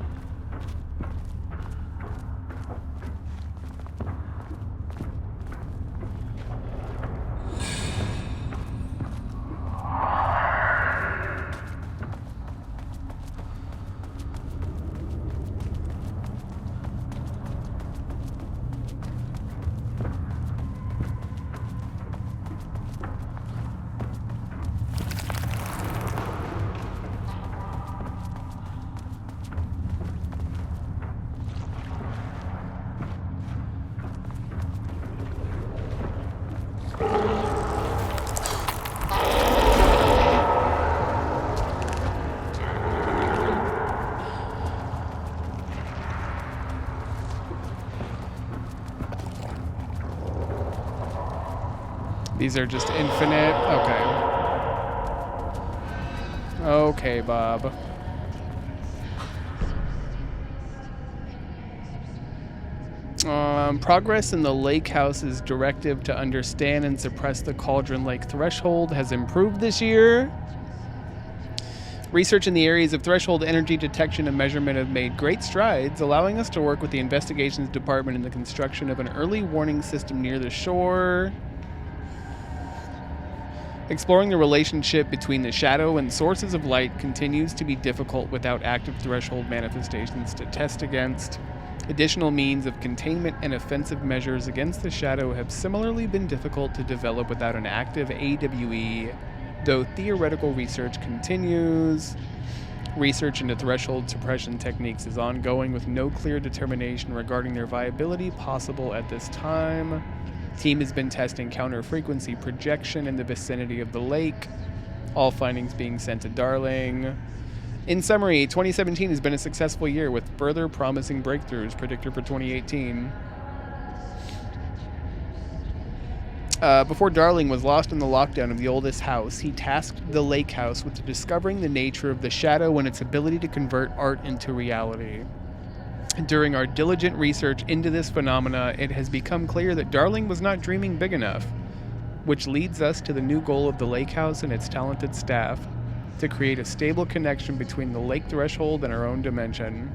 These are just infinite? Okay. Okay, Bob. Progress in the Lakehouse's directive to understand and suppress the Cauldron Lake threshold has improved this year. Research in the areas of threshold energy detection and measurement have made great strides, allowing us to work with the investigations department in the construction of an early warning system near the shore. Exploring the relationship between the shadow and sources of light continues to be difficult without active threshold manifestations to test against. Additional means of containment and offensive measures against the shadow have similarly been difficult to develop without an active AWE, though theoretical research continues. Research into threshold suppression techniques is ongoing with no clear determination regarding their viability possible at this time. Team has been testing counter-frequency projection in the vicinity of the lake, all findings being sent to Darling. In summary, 2017 has been a successful year with further promising breakthroughs predicted for 2018. Before Darling was lost in the lockdown of the oldest house, he tasked the Lakehouse with discovering the nature of the shadow and its ability to convert art into reality. During our diligent research into this phenomena, it has become clear that Darling was not dreaming big enough, which leads us to the new goal of the Lakehouse and its talented staff, to create a stable connection between the lake threshold and our own dimension.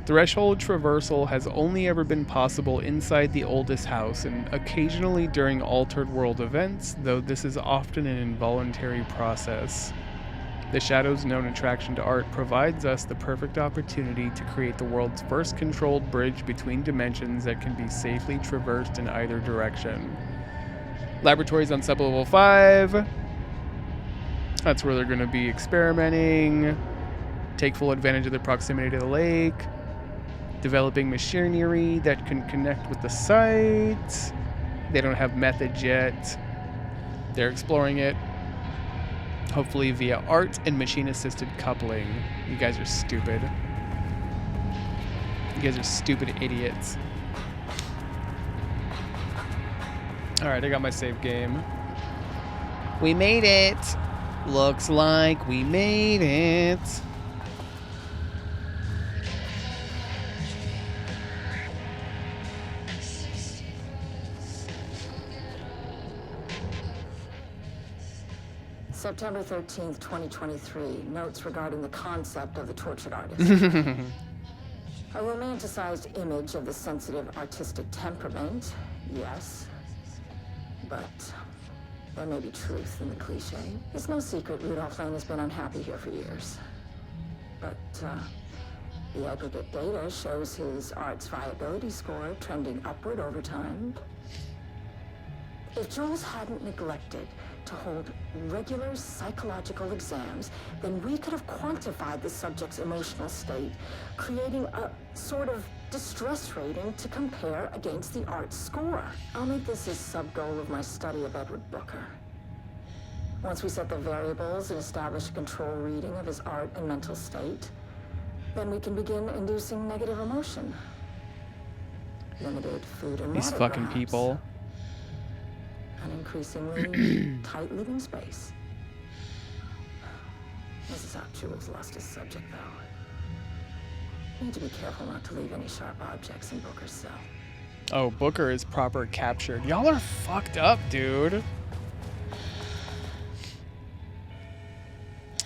Threshold traversal has only ever been possible inside the oldest house and occasionally during altered world events, though this is often an involuntary process. The Shadow's known attraction to art provides us the perfect opportunity to create the world's first controlled bridge between dimensions that can be safely traversed in either direction. Laboratories on Sublevel 5. That's where they're going to be experimenting. Take full advantage of the proximity to the lake. Developing machinery that can connect with the site. They don't have methods yet. They're exploring it. Hopefully via art and machine-assisted coupling. You guys are stupid. You guys are stupid idiots. Alright, I got my save game. We made it! Looks like we made it. September 13th, 2023. Notes regarding the concept of the tortured artist. A romanticized image of the sensitive artistic temperament, yes. But there may be truth in the cliche. It's no secret Rudolph Lane has been unhappy here for years. But the aggregate data shows his art's viability score trending upward over time. If Jules hadn't neglected to hold regular psychological exams, then we could have quantified the subject's emotional state, creating a sort of distress rating to compare against the art score. I'll make this a sub-goal of my study of Edward Booker. Once we set the variables and establish a control reading of his art and mental state, then we can begin inducing negative emotion. Limited food and These water, fucking perhaps. people. An increasingly tight living space. This is how Jules lost his subject, though. Need to be careful not to leave any sharp objects in Booker's cell. Oh, Booker is proper captured. Y'all are fucked up, dude.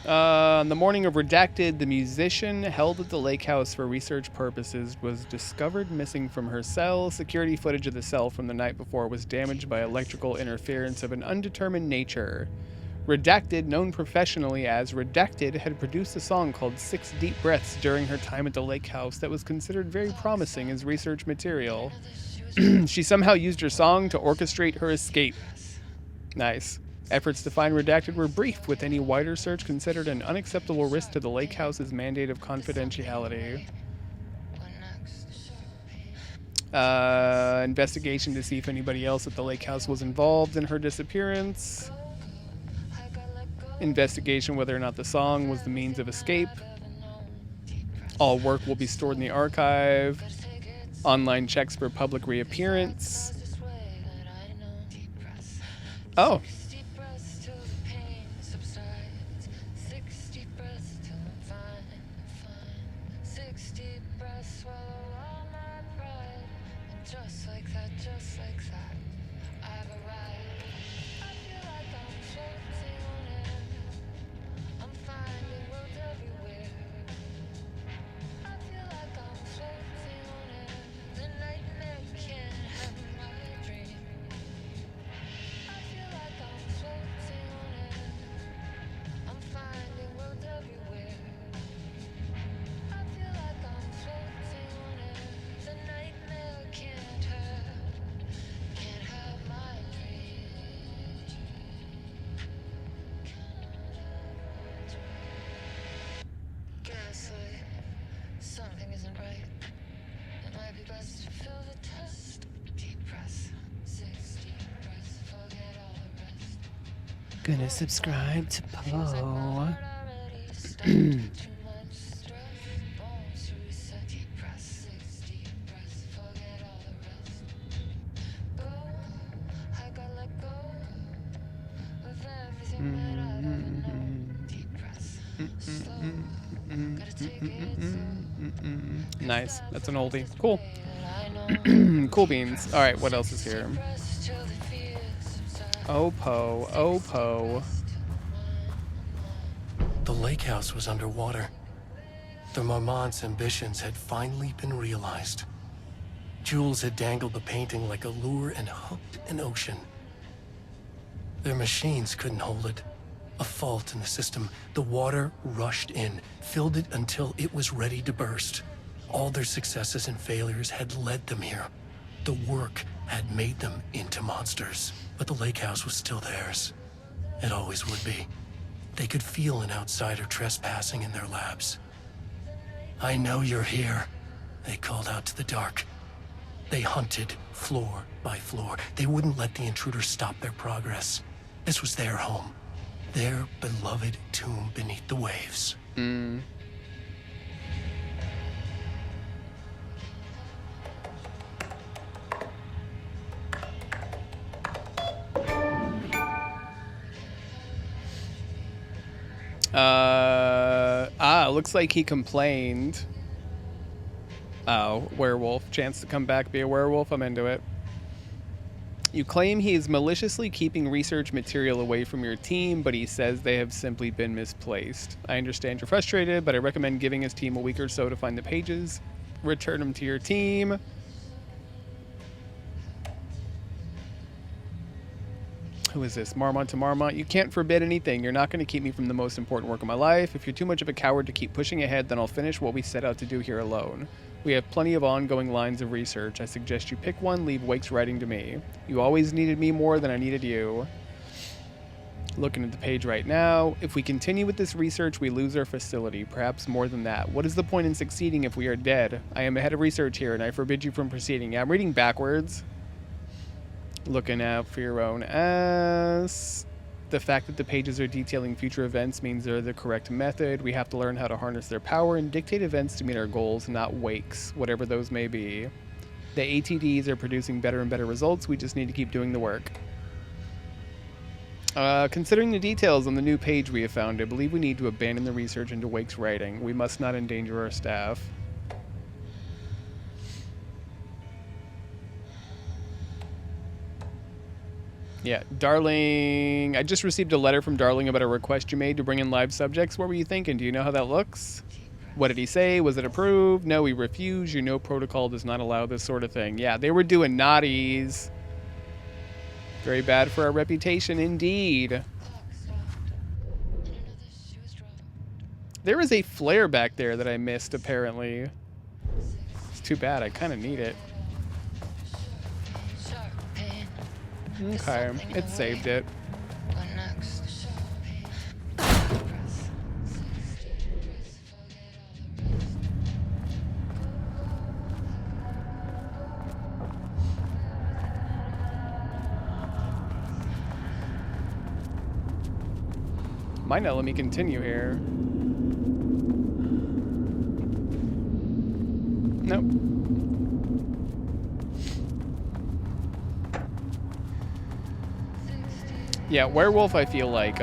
On the morning of Redacted, the musician held at the Lakehouse for research purposes was discovered missing from her cell. Security footage of the cell from the night before was damaged by electrical interference of an undetermined nature. Redacted, known professionally as Redacted, had produced a song called 6 Deep Breaths during her time at the Lakehouse that was considered very promising as research material. She somehow used her song to orchestrate her escape. Nice. Efforts to find Redacted were brief, with any wider search considered an unacceptable risk to the Lakehouse's mandate of confidentiality. Investigation to see if anybody else at the Lakehouse was involved in her disappearance. Investigation whether or not the song was the means of escape. All work will be stored in the archive. Online checks for public reappearance. Oh. Something isn't right. It might be best to feel the test. Deep breaths, 6 deep breaths, forget all the rest. Gonna subscribe to Poe. Nice. That's an oldie. Cool. Cool beans. All right, what else is here? Oh, Poe. Oh, Poe. The Lakehouse was underwater. The Marmont's ambitions had finally been realized. Jules had dangled the painting like a lure and hooked an ocean. Their machines couldn't hold it. A fault in the system. The water rushed in, filled it until it was ready to burst. All their successes and failures had led them here. The work had made them into monsters. But the Lakehouse was still theirs. It always would be. They could feel an outsider trespassing in their labs. "I know you're here," they called out to the dark. They hunted floor by floor. They wouldn't let the intruders stop their progress. This was their home. Their beloved tomb beneath the waves. Looks like he complained. Oh, werewolf. Chance to come back, be a werewolf. I'm into it. You claim he is maliciously keeping research material away from your team, but he says they have simply been misplaced. I understand you're frustrated, but I recommend giving his team a week or so to find the pages. Return them to your team. Who is this? Marmont to Marmont. You can't forbid anything. You're not going to keep me from the most important work of my life. If you're too much of a coward to keep pushing ahead, then I'll finish what we set out to do here alone. We have plenty of ongoing lines of research. I suggest you pick one, leave Wake's writing to me. You always needed me more than I needed you. Looking at the page right now. If we continue with this research, we lose our facility. Perhaps more than that. What is the point in succeeding if we are dead? I am a head of research here, and I forbid you from proceeding. Yeah, I'm reading backwards. Looking out for your own ass. The fact that the pages are detailing future events means they're the correct method. We have to learn how to harness their power and dictate events to meet our goals, not Wakes, whatever those may be. The ATDs are producing better and better results. We just need to keep doing the work. Considering the details on the new page we have found, I believe we need to abandon the research into Wake's writing. We must not endanger our staff. Yeah, Darling. I just received a letter from Darling about a request you made to bring in live subjects. What were you thinking? Do you know how that looks? What did he say? Was it approved? No, he refused. You know protocol does not allow this sort of thing. Yeah, they were doing naughties. Very bad for our reputation indeed. There is a flare back there that I missed, apparently. It's too bad. I kind of need it. Okay, it saved it. Might not let me continue here. Nope. Yeah, werewolf, I feel like,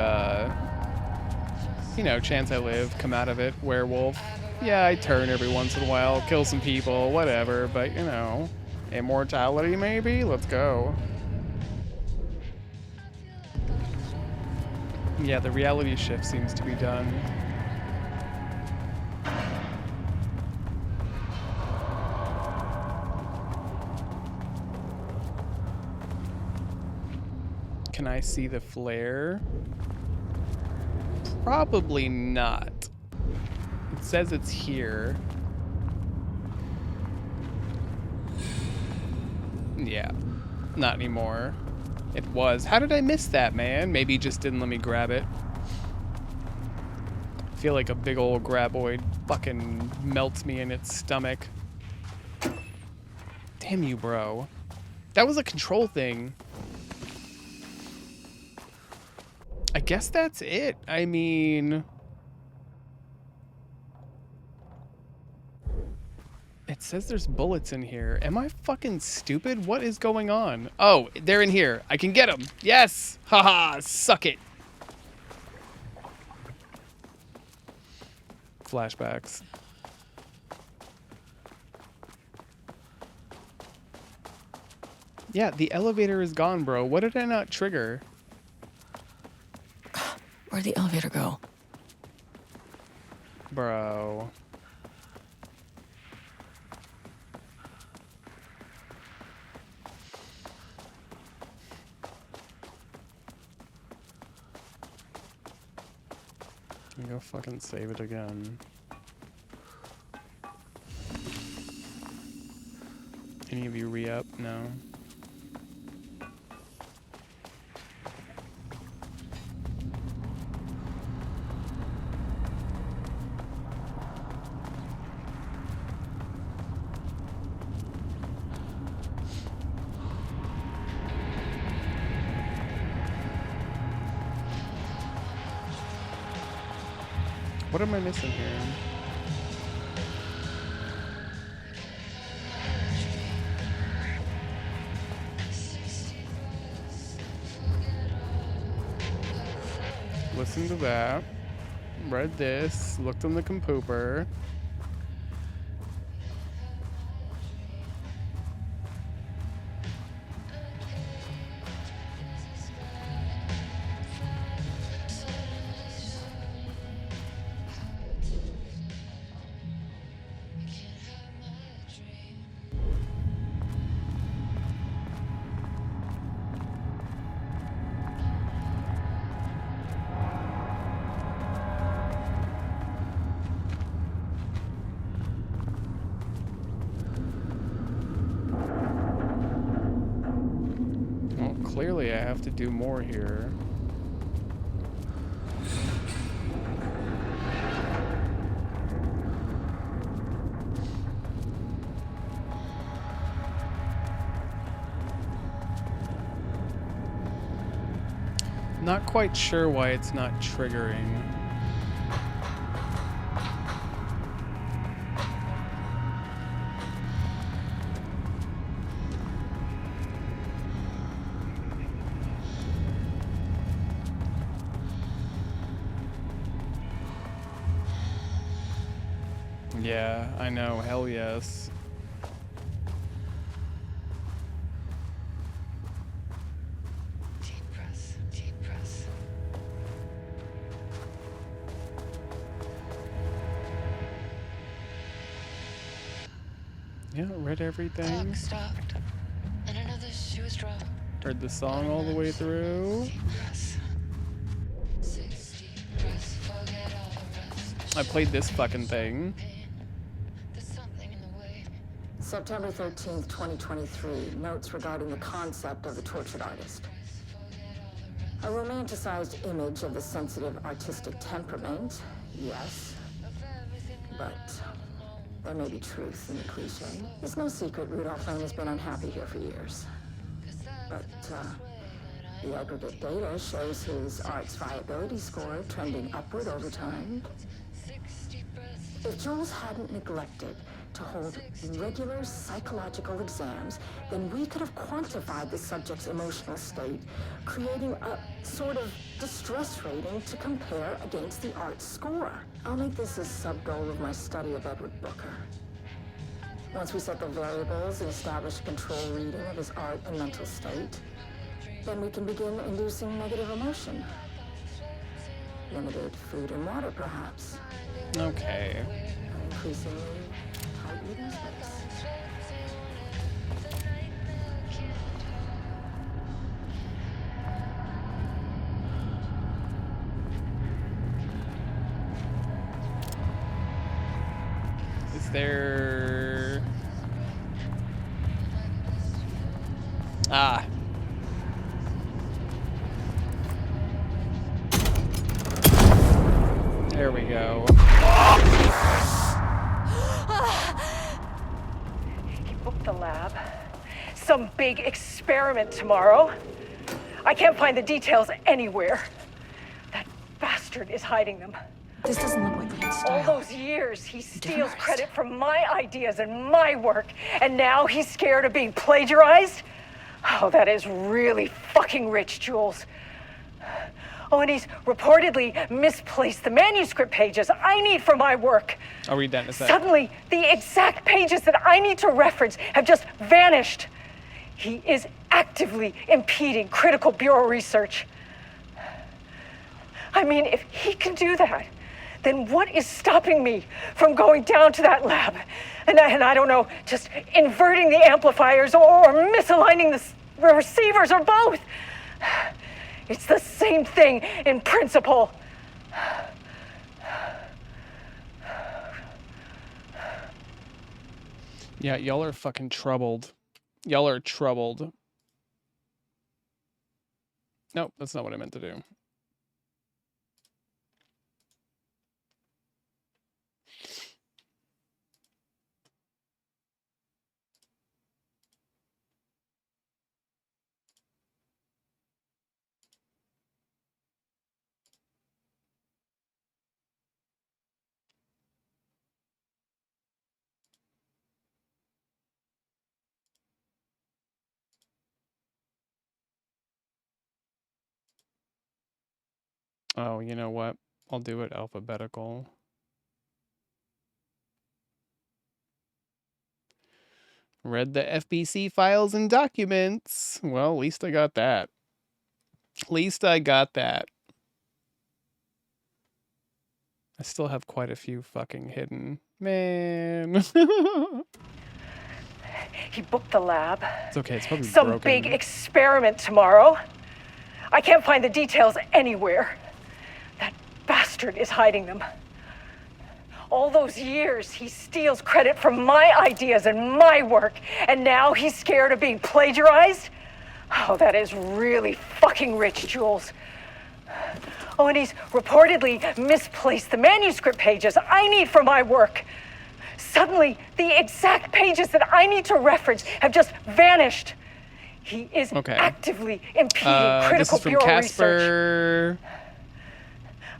you know, chance I live, come out of it, werewolf. Yeah, I turn every once in a while, kill some people, whatever, but, you know, immortality maybe? Let's go. Yeah, the reality shift seems to be done. Can I see the flare? Probably not. It says it's here. Yeah, not anymore. It was. How did I miss that, man? Maybe he just didn't let me grab it. I feel like a big old graboid fucking melts me in its stomach. Damn you, bro. That was a control thing. I guess that's it. I mean... It says there's bullets in here. Am I fucking stupid? What is going on? Oh, they're in here. I can get them. Yes! Haha, suck it. Flashbacks. Yeah, the elevator is gone, bro. What did I not trigger? Where'd the elevator go? Bro. Let me go fucking save it again. Any of you re-up? No. What am I missing here? Listen to that. Read this. Looked on the compooper. Clearly I have to do more here. Not quite sure why it's not triggering. Yeah, I know. Hell yes. Yeah, read everything. Clock stopped, and another shoe was dropped. Heard the song all the way through. I played this fucking thing. September 13th, 2023. Notes regarding the concept of the tortured artist. A romanticized image of the sensitive artistic temperament, yes. But there may be truth in the cliche. It's no secret Rudolph Lane has been unhappy here for years. But the aggregate data shows his art's viability score trending upward over time. If Jules hadn't neglected to hold regular psychological exams, then we could have quantified the subject's emotional state, creating a sort of distress rating to compare against the art score. I'll make this a sub-goal of my study of Edward Booker. Once we set the variables and establish a control reading of his art and mental state, then we can begin inducing negative emotion. Limited food and water, perhaps. Okay. Increasingly tight eating space. Is there... Ah. There we go. He booked the lab. Some big experiment tomorrow. I can't find the details anywhere. That bastard is hiding them. This doesn't look like Lane's style. All those years, he steals credit for my ideas and my work, and now he's scared of being plagiarized? Oh, that is really fucking rich, Jules. Oh, and he's reportedly misplaced the manuscript pages I need for my work. I'll read that in a sec. Suddenly, the exact pages that I need to reference have just vanished. He is actively impeding critical bureau research. I mean, if he can do that, then what is stopping me from going down to that lab? And I don't know, just inverting the amplifiers or misaligning the receivers or both. It's the same thing in principle. Yeah, y'all are fucking troubled. Y'all are troubled. Nope, that's not what I meant to do. Oh, you know what? I'll do it alphabetical. Read the FBC files and documents. Well, at least I got that. At least I got that. I still have quite a few fucking hidden. Man. He booked the lab. It's okay, it's probably Some broken. big experiment tomorrow. I can't find the details anywhere. That bastard is hiding them. All those years, he steals credit for my ideas and my work, and now he's scared of being plagiarized? Oh, that is really fucking rich, Jules. Oh, and he's reportedly misplaced the manuscript pages I need for my work. Suddenly, the exact pages that I need to reference have just vanished. He is actively impeding critical this is from bureau Casper. research.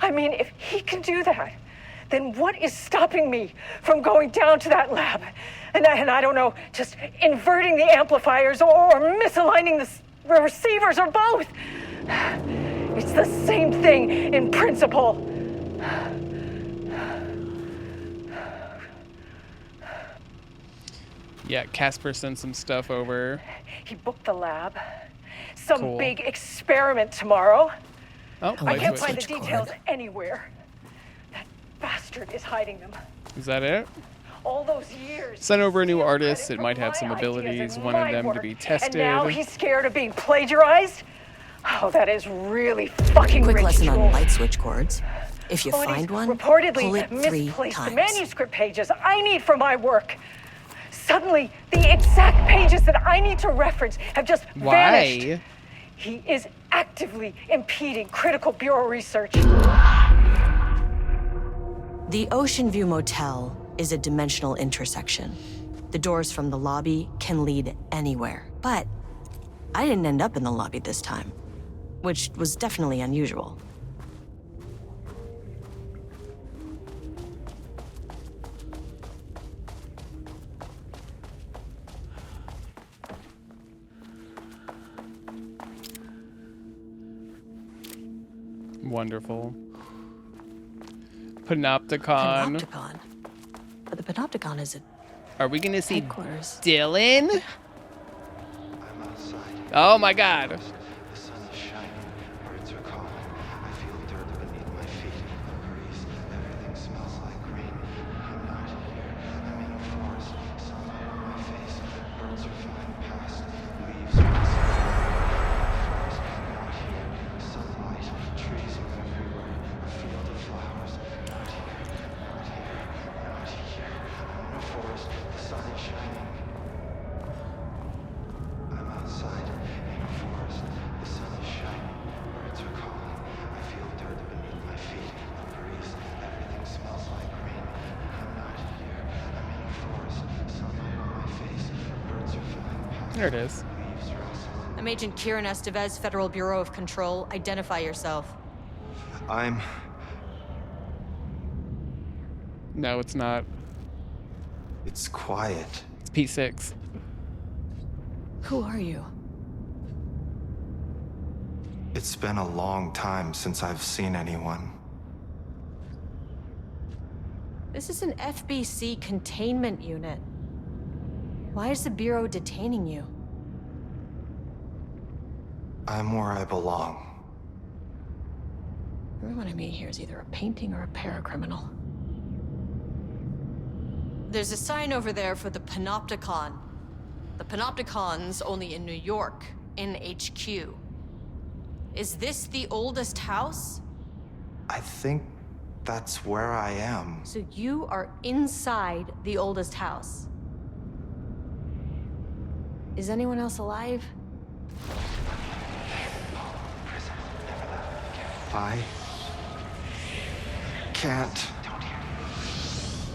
I mean, if he can do that, then what is stopping me from going down to that lab? And I don't know, just inverting the amplifiers or misaligning the receivers or both. It's the same thing in principle. Yeah, Casper sent some stuff over. He booked the lab. Some big experiment tomorrow. Oh, I can't find the details anywhere. That bastard is hiding them. Is that it? All those years. Sent over a new artist. It might have some abilities. Wanted them to be tested. And now he's scared of being plagiarized? Oh, that is really fucking Quick rich, lesson on Jules. light switch cords. If you Oh, and find he's one, reportedly pull it 3 misplaced the times. manuscript pages I need for my work. Suddenly, the exact pages that I need to reference have just vanished. Why? He is actively impeding critical bureau research. The Ocean View Motel is a dimensional intersection. The doors from the lobby can lead anywhere. But I didn't end up in the lobby this time, which was definitely unusual. Wonderful. Panopticon. Panopticon? But the Panopticon is a Are we gonna see headquarters. Dylan? Oh my god. The sun is shining, birds are calling. I feel dirt beneath my feet, a breeze. Everything smells like rain. I'm not here. I'm in a forest. Sunlight on my face. Birds are flying past. Leaves rustling. Forest. Not here. Sunlight. Trees are everywhere. A field of flowers. Not here. Not here. Not here. I'm in a forest. The sun is shining. I'm outside in a forest. The sun is shining. Birds are calling. I feel dirt beneath my feet. A breeze. Everything smells like rain. I'm not here. I'm in a forest. Sunlight on my face. Birds are flying past. There it is. Leaves rustle. I'm Agent Kieran Estevez, Federal Bureau of Control. Identify yourself. I'm... No, it's not. It's quiet. It's P6. Who are you? It's been a long time since I've seen anyone. This is an FBC containment unit. Why is the Bureau detaining you? I'm where I belong. Everyone I meet here is either a painting or a paracriminal. There's a sign over there for the Panopticon. The Panopticon's only in New York, in HQ. Is this the oldest house? I think that's where I am. So you are inside the oldest house. Is anyone else alive? I can't.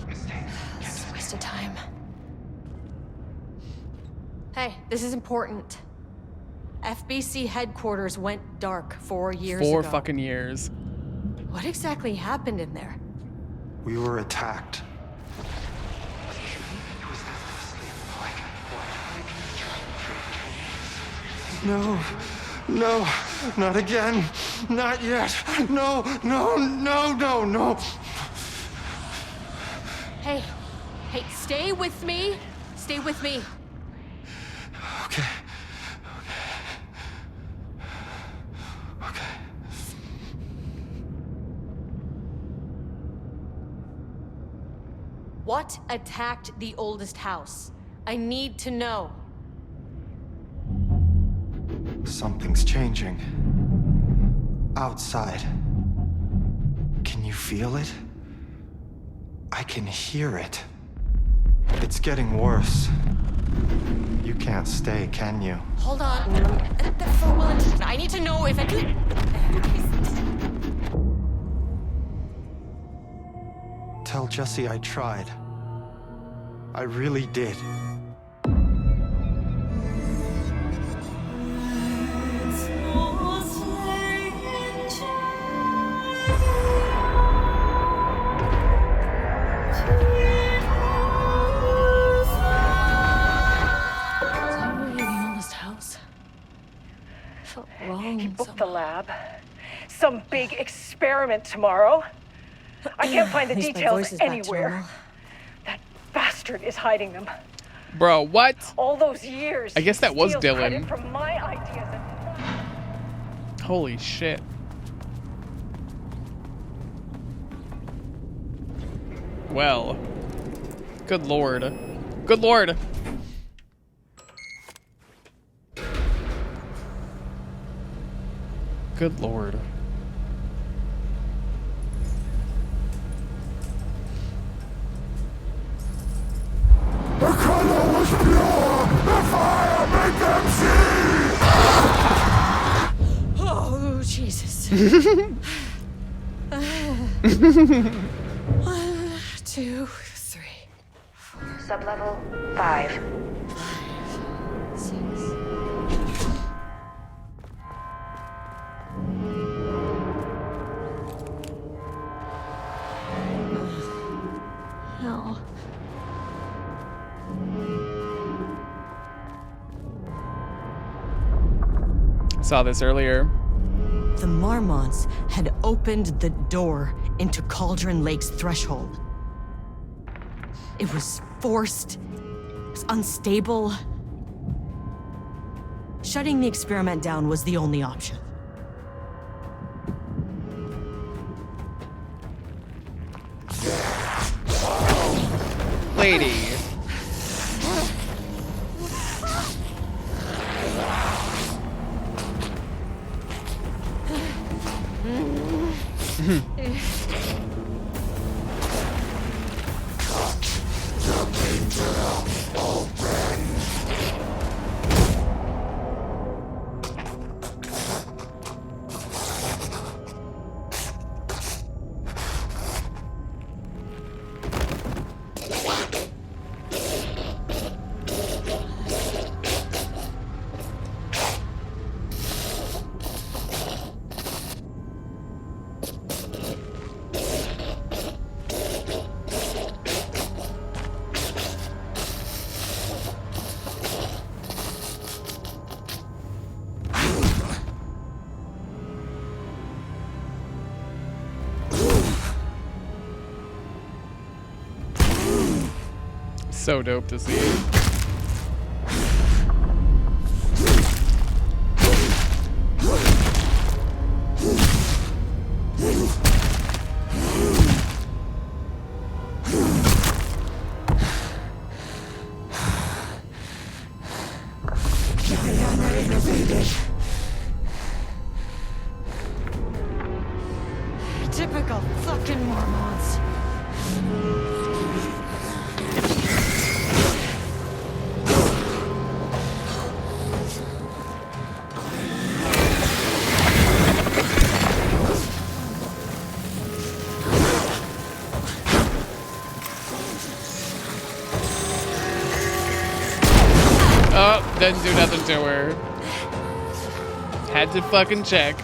It's a waste of time. Hey, this is important. FBC headquarters went dark 4 years ago. 4 fucking years. What exactly happened in there? We were attacked. No, no, not again. Not yet. No, no, no, no, no. Hey, stay with me. Stay with me. Okay. Okay. What attacked the oldest house? I need to know. Something's changing. Outside. Can you feel it? I can hear it. It's getting worse. You can't stay, can you? Hold on. I need to know if I can... Tell Jesse I tried. I really did. He booked the lab. Some big experiment tomorrow. I can't find the At least my details voice is back to anywhere. normal. That bastard is hiding them. Bro, what? All those years. I guess that was steals Dylan. credit from my ideas and... Holy shit. Well, Good lord. Good lord. Good lord. The color was pure! The fire made them see! Oh, Jesus. 1, 2, 3. Sublevel 5. 6. Hell. Saw this earlier. The Marmonts had opened the door into Cauldron Lake's threshold. It was forced, it was unstable. Shutting the experiment down was the only option. Lady. So dope to see. Typical fucking Mormons. Oh, didn't do nothing to her. Had to fucking check.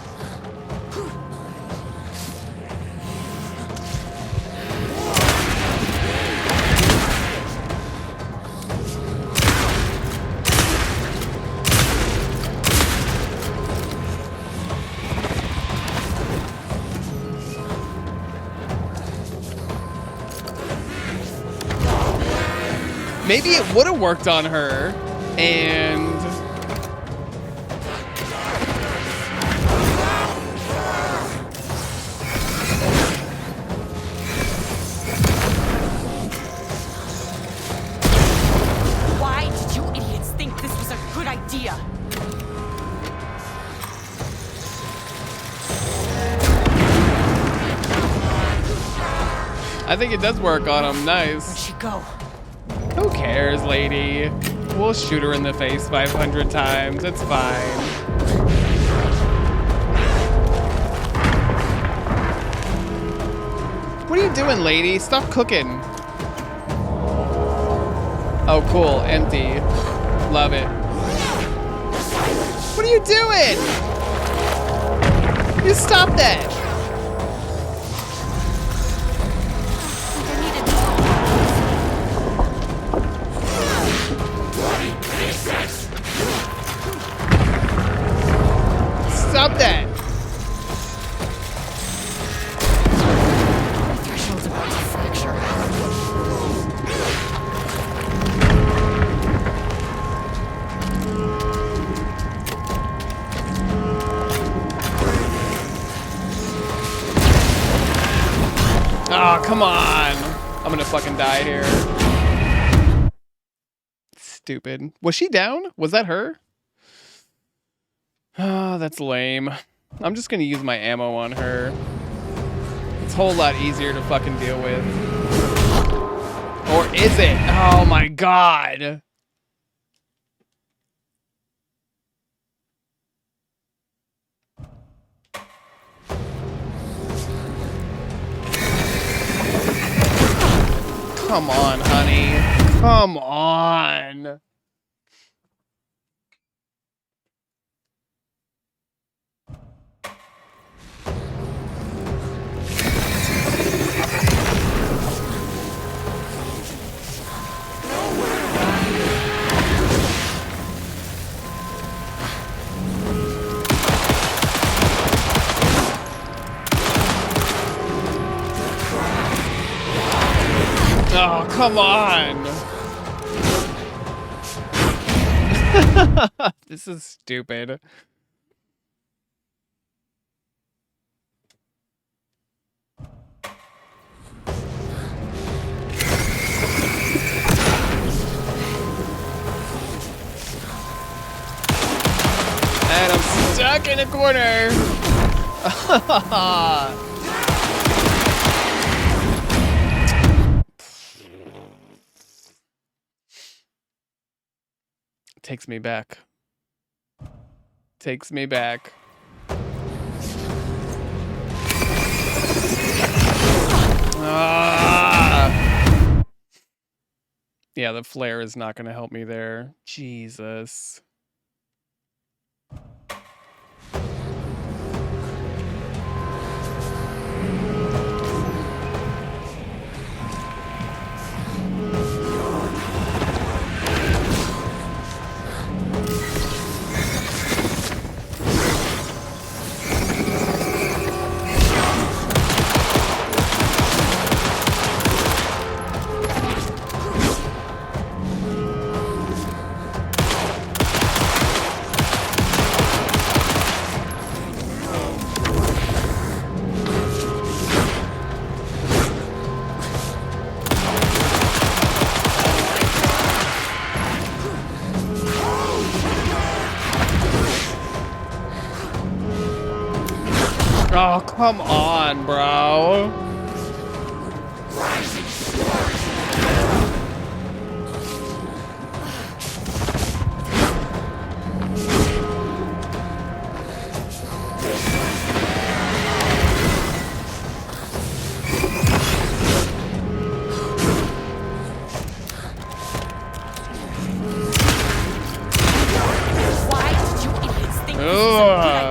Maybe it would have worked on her, and Why did you idiots think this was a good idea? I think it does work on him. Nice. Where'd she go? Who cares, lady? We'll shoot her in the face 500 times. It's fine. What are you doing, lady? Stop cooking. Oh, cool. Empty. Love it. What are you doing? You stop that. Stop that. The threshold's about to fracture. Oh, come on. I'm gonna fucking die here. stupid. Was she down? Was that her? Oh, that's lame. I'm just gonna use my ammo on her. It's a whole lot easier to fucking deal with. Or is it? Oh my god. Come on, honey. Come on. Oh, come on. This is stupid. And I'm stuck in a corner. Takes me back. Takes me back. Yeah, the flare is not going to help me there. Jesus. Oh, come on, bro. Why did you idiots think this is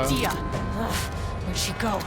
a good idea? Where'd she go?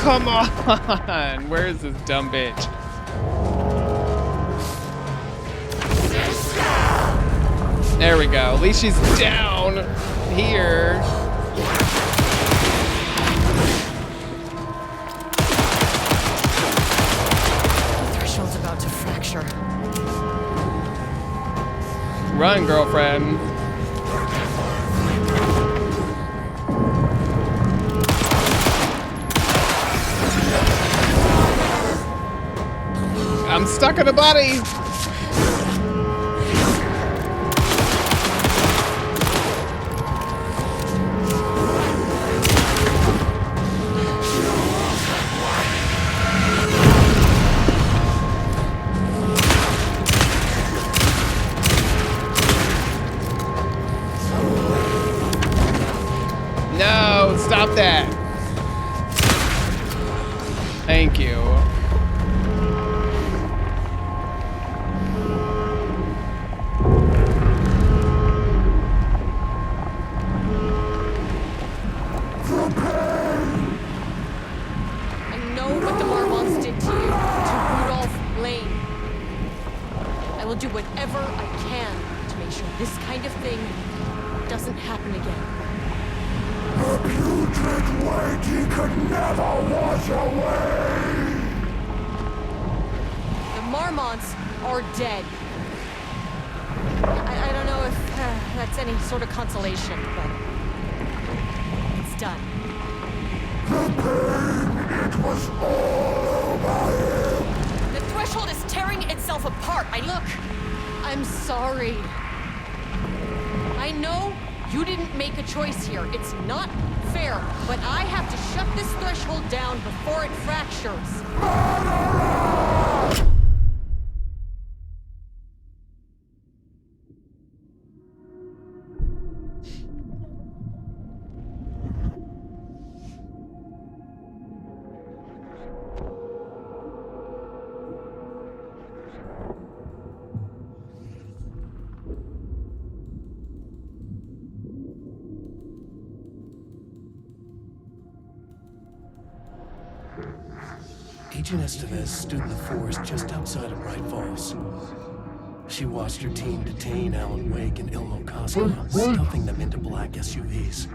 Come on! Where is this dumb bitch? There we go. At least she's down here. The threshold's about to fracture. Run, girlfriend. I'm stuck in a body. No, stop that. Thank you. this kind of thing doesn't happen again. The putrid weight he could never wash away! The Marmonts are dead. I don't know if that's any sort of consolation, but it's done. The pain, it was all over him! The threshold is tearing itself apart. Look, I'm sorry. I know you didn't make a choice here. It's not fair, but I have to shut this threshold down before it fractures. Agent Estevez stood in the forest just outside of Bright Falls. She watched her team detain Alan Wake and Ilmo Koska, stuffing them into black SUVs.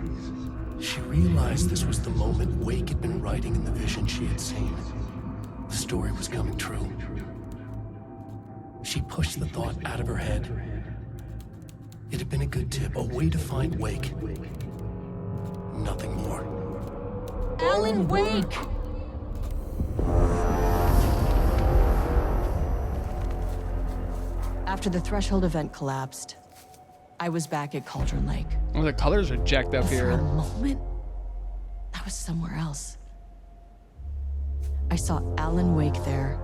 She realized this was the moment Wake had been writing in the vision she had seen. The story was coming true. She pushed the thought out of her head. It had been a good tip, a way to find Wake. Nothing more. Alan Wake! After the threshold event collapsed, I was back at Cauldron Lake. Oh, the colors are jacked up here. For a moment, I was somewhere else. I saw Alan Wake there.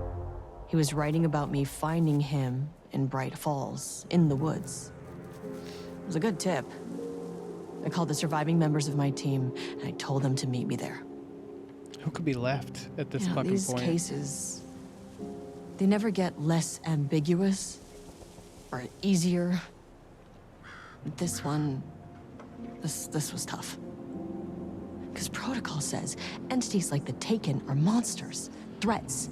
He was writing about me finding him in Bright Falls, in the woods. It was a good tip. I called the surviving members of my team, and I told them to meet me there. Who could be left at this fucking these point? Cases, they never get less ambiguous or easier. This one, this was tough. Because protocol says entities like the Taken are monsters, threats.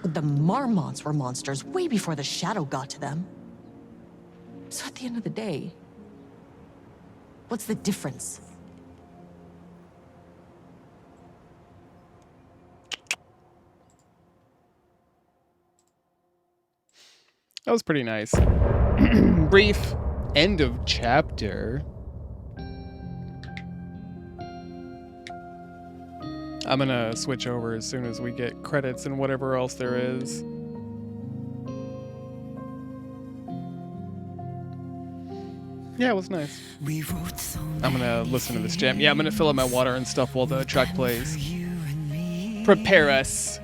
But the Marmonts were monsters way before the Shadow got to them. So at the end of the day, what's the difference? That was pretty nice. Brief end of chapter. I'm gonna switch over as soon as we get credits and whatever else there is. Yeah, it was nice. I'm gonna listen to this jam. Yeah, I'm gonna fill up my water and stuff while the track plays. Prepare us.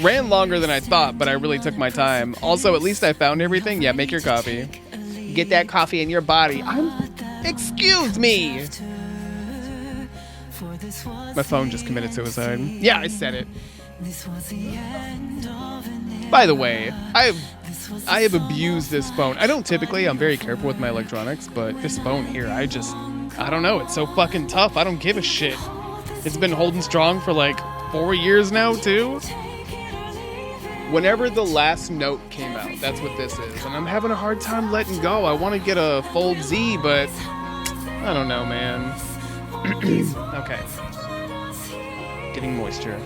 Ran longer than I thought, but I really took my time. Also, at least I found everything. Yeah, make your coffee. Get that coffee in your body. Excuse me! My phone just committed suicide. Yeah, I said it. By the way, I have abused this phone. I don't typically, I'm very careful with my electronics, but this phone here, I don't know, it's so fucking tough. I don't give a shit. It's been holding strong for like 4 years now, too. Whenever the last note came out, that's what this is. And I'm having a hard time letting go. I want to get a Fold Z, but I don't know, man. Okay. Getting moisture.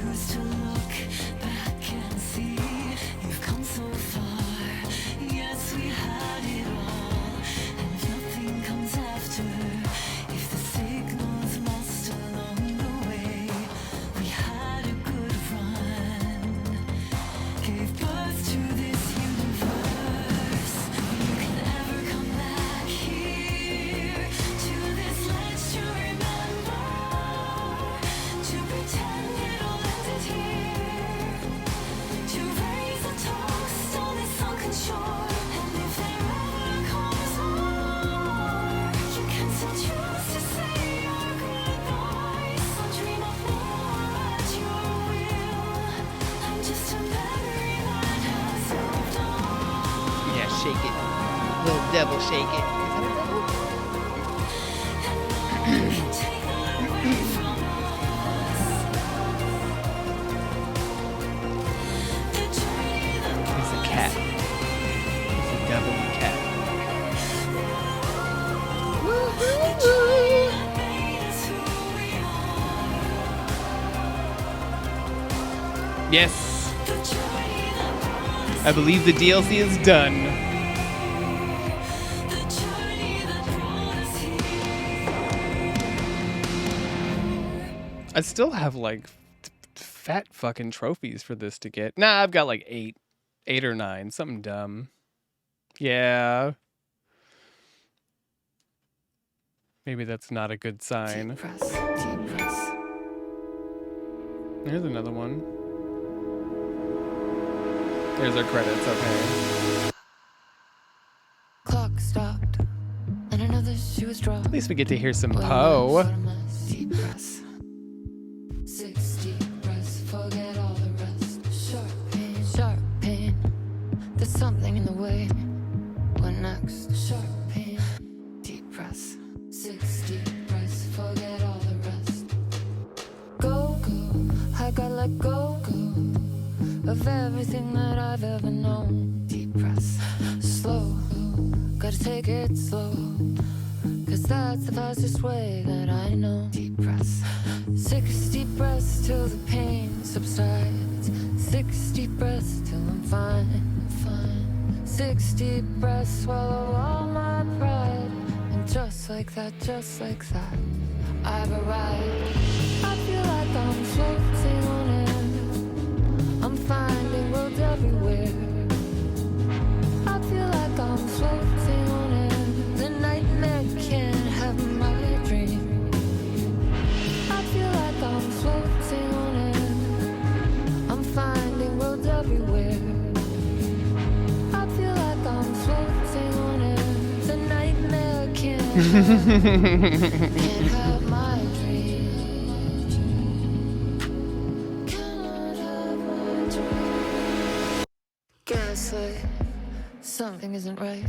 To look back and see you've come so far. Yes, Shake it. Little devil, shake it. He's a cat. He's a devil cat. Yes. I believe the DLC is done. I still have like fat fucking trophies for this to get. Nah, I've got like 8 or 9, something dumb. Yeah. Maybe that's not a good sign. Here's another one. There's our credits, okay. Clock stopped, and another shoe was dropped. At least we get to hear some Poe. Deep press. 60 breaths, forget all the rest. Sharp pain. There's something in the way. What next? Sharp pain. Deep press. 60 breaths, forget all the rest. Go. I gotta let go of everything that I've ever known. Deep press. Slow. Gotta take it slow. 'Cause that's the fastest way that I know. Deep press. 60 breaths till the pain subsides. 60 breaths till I'm fine. 60 breaths, swallow all my pride. And just like that, I've arrived. I feel like I'm floating on air. I'm finding roads everywhere. I feel like I'm floating on air. The nightmare can't have my dream. I feel like I'm floating on air. I'm finding roads everywhere. I feel like I'm floating on air. The nightmare can't have my dream. Cannot have my dream. Gaslight, something isn't right.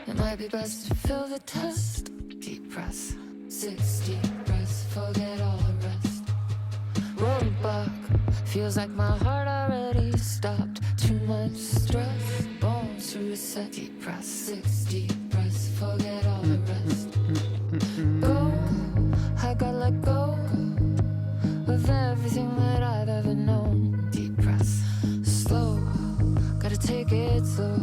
It might be best to feel the test. Deep press. 60 breaths, forget all the rest. Roadblock, feels like my heart already stopped. Too much stress, bones to reset. Deep press. 60 breaths, forget all the rest. Go, I gotta let go of everything that I've ever known. Deep press. Slow, gotta take it slow.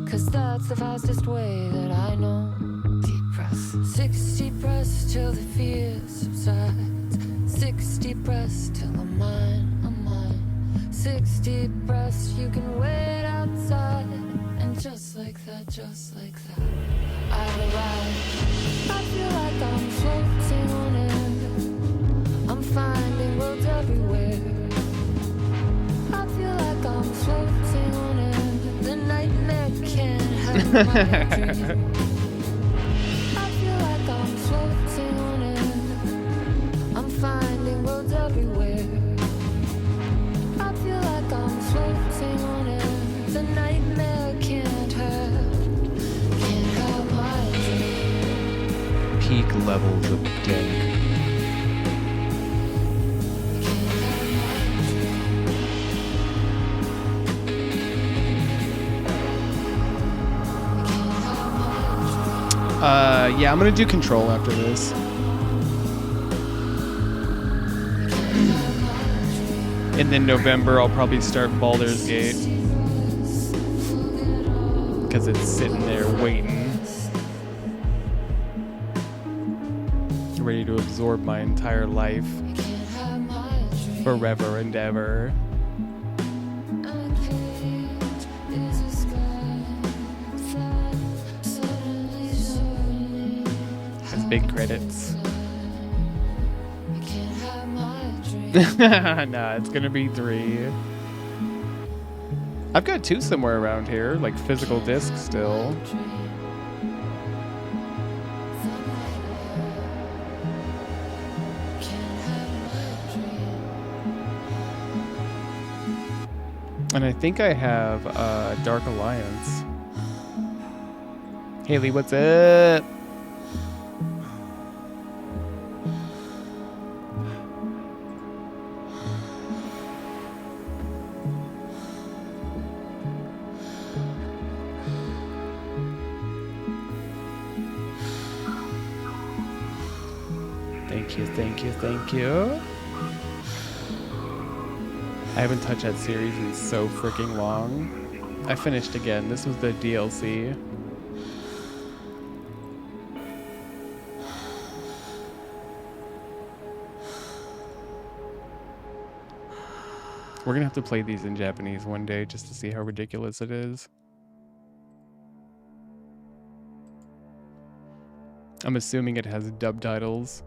'Cause that's the fastest way that I know. Deep press. 60 breaths till the fear subsides. 60 breaths till I'm mine. 60 breaths, you can wait outside. And just like that, I've arrived. I feel like I'm floating on air. I'm finding roads everywhere. I feel like I'm floating on air. The nightmare can't have my dream. I feel like I'm floating on air. I'm finding roads everywhere. I feel like I'm floating on air. The nightmare can't have my dream. Peak levels of dank. Yeah, I'm gonna do Control after this. And then November, I'll probably start Baldur's Gate. Because it's sitting there waiting. Ready to absorb my entire life. Forever and ever. Big credits. Nah, it's gonna be 3. I've got 2 somewhere around here, like physical discs still. And I think I have Dark Alliance. Haley, what's up? Thank you, thank you, thank you. I haven't touched that series in so freaking long. I finished again. This was the DLC. We're gonna have to play these in Japanese one day just to see how ridiculous it is. I'm assuming it has dub titles.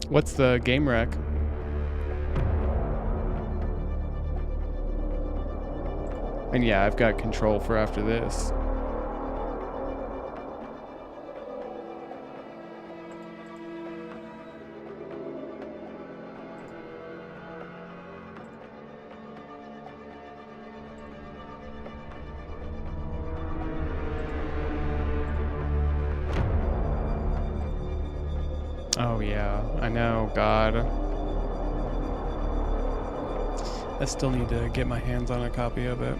What's the game rec? And yeah, I've got control for after this. Oh yeah, I know, God. I still need to get my hands on a copy of it.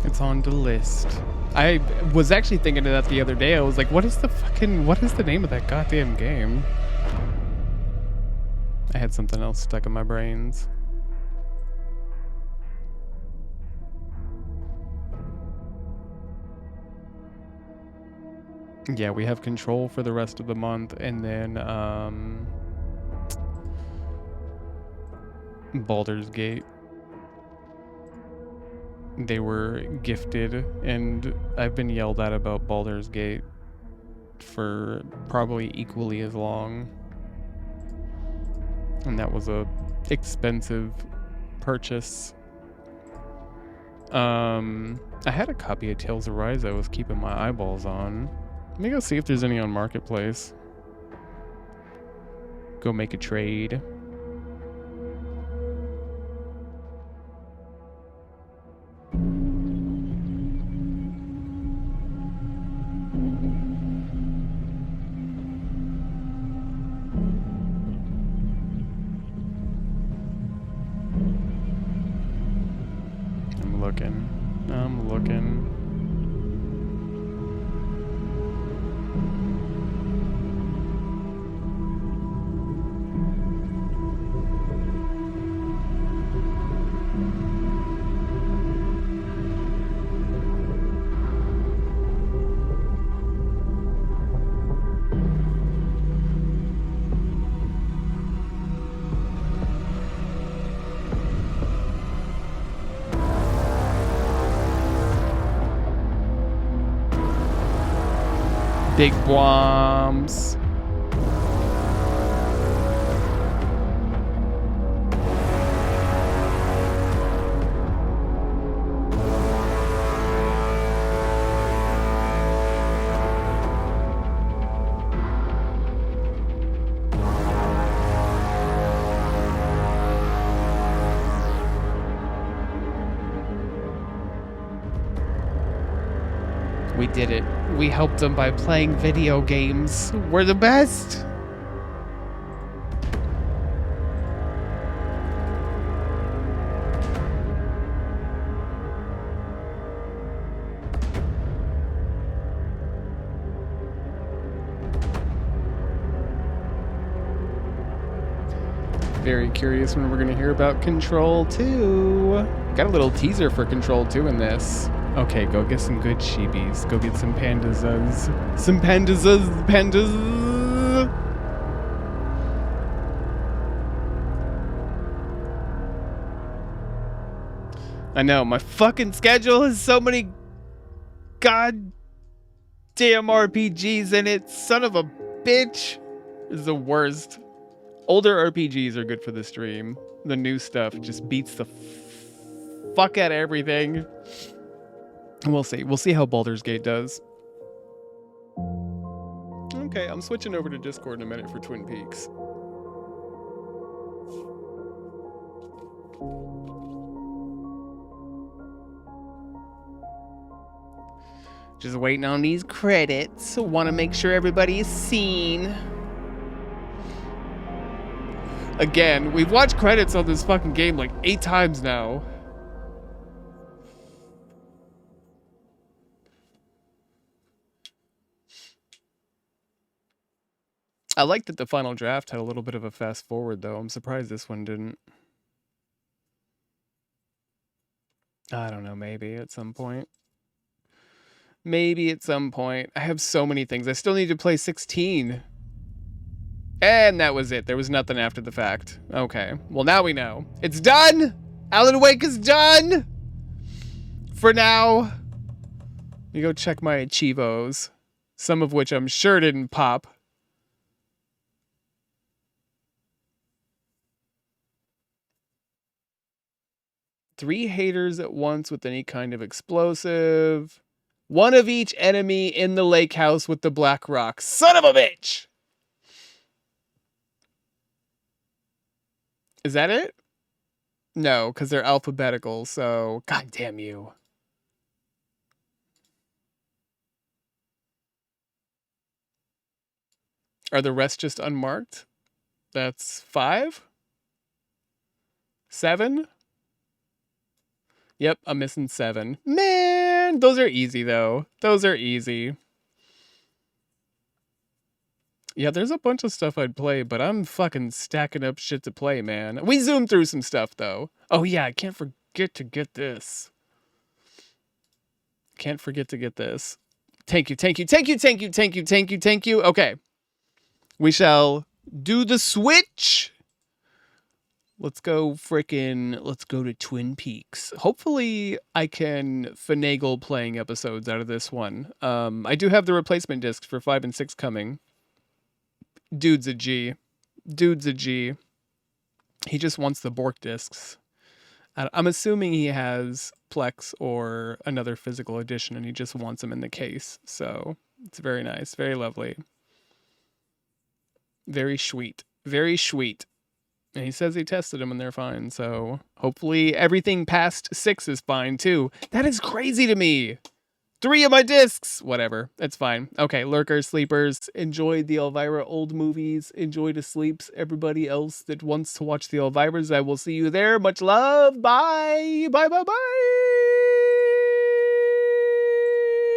It's on the list. I was actually thinking of that the other day. I was like, what is the name of that goddamn game? I had something else stuck in my brains. Yeah, we have control for the rest of the month, and then Baldur's Gate. They were gifted, and I've been yelled at about Baldur's Gate for probably equally as long. And that was a expensive purchase. I had a copy of Tales of Rise I was keeping my eyeballs on. Let me go see if there's any on Marketplace. Go make a trade. I'm looking. Big bombs. We did it. We helped them by playing video games. We're the best. Very curious when we're going to hear about Control 2. Got a little teaser for Control 2 in this. Okay, go get some good sheebies. Go get some pandazas. Some pandazas. Pandas. I know, my fucking schedule has so many goddamn RPGs in it. Son of a bitch. Is the worst. Older RPGs are good for the stream. The new stuff just beats the fuck out of everything. We'll see. We'll see how Baldur's Gate does. Okay, I'm switching over to Discord in a minute for Twin Peaks. Just waiting on these credits. Want to make sure everybody is seen. Again, we've watched credits on this fucking game like 8 times now. I like that the final draft had a little bit of a fast forward, though. I'm surprised this one didn't. I don't know, maybe at some point. Maybe at some point. I have so many things. I still need to play 16. And that was it. There was nothing after the fact. Okay. Well, now we know. It's done! Alan Wake is done! For now. Let me go check my Achievos. Some of which I'm sure didn't pop. Three haters at once with any kind of explosive. One of each enemy in the lake house with the black rock. Son of a bitch! Is that it? No, because they're alphabetical, so god damn you. Are the rest just unmarked? That's 5? 7? Yep, I'm missing 7. Man, those are easy though. Those are easy. Yeah, there's a bunch of stuff I'd play, but I'm fucking stacking up shit to play, man. We zoomed through some stuff, though. Oh, yeah, I can't forget to get this. Can't forget to get this. Thank you, thank you, thank you, thank you, thank you, thank you, thank you. Okay. We shall do the switch. Let's go to Twin Peaks. Hopefully I can finagle playing episodes out of this one. I do have the replacement discs for 5 and 6 coming. Dude's a G. Dude's a G. He just wants the Bork discs. I'm assuming he has Plex or another physical edition and he just wants them in the case. So it's very nice. Very lovely. Very sweet. Very sweet. And he says he tested them and they're fine. So hopefully everything past 6 is fine too. That is crazy to me. 3 of my discs! Whatever. It's fine. Okay, lurkers, sleepers, enjoy the Elvira old movies. Enjoy the sleeps. Everybody else that wants to watch the Elviras, I will see you there. Much love. Bye. Bye, bye, bye.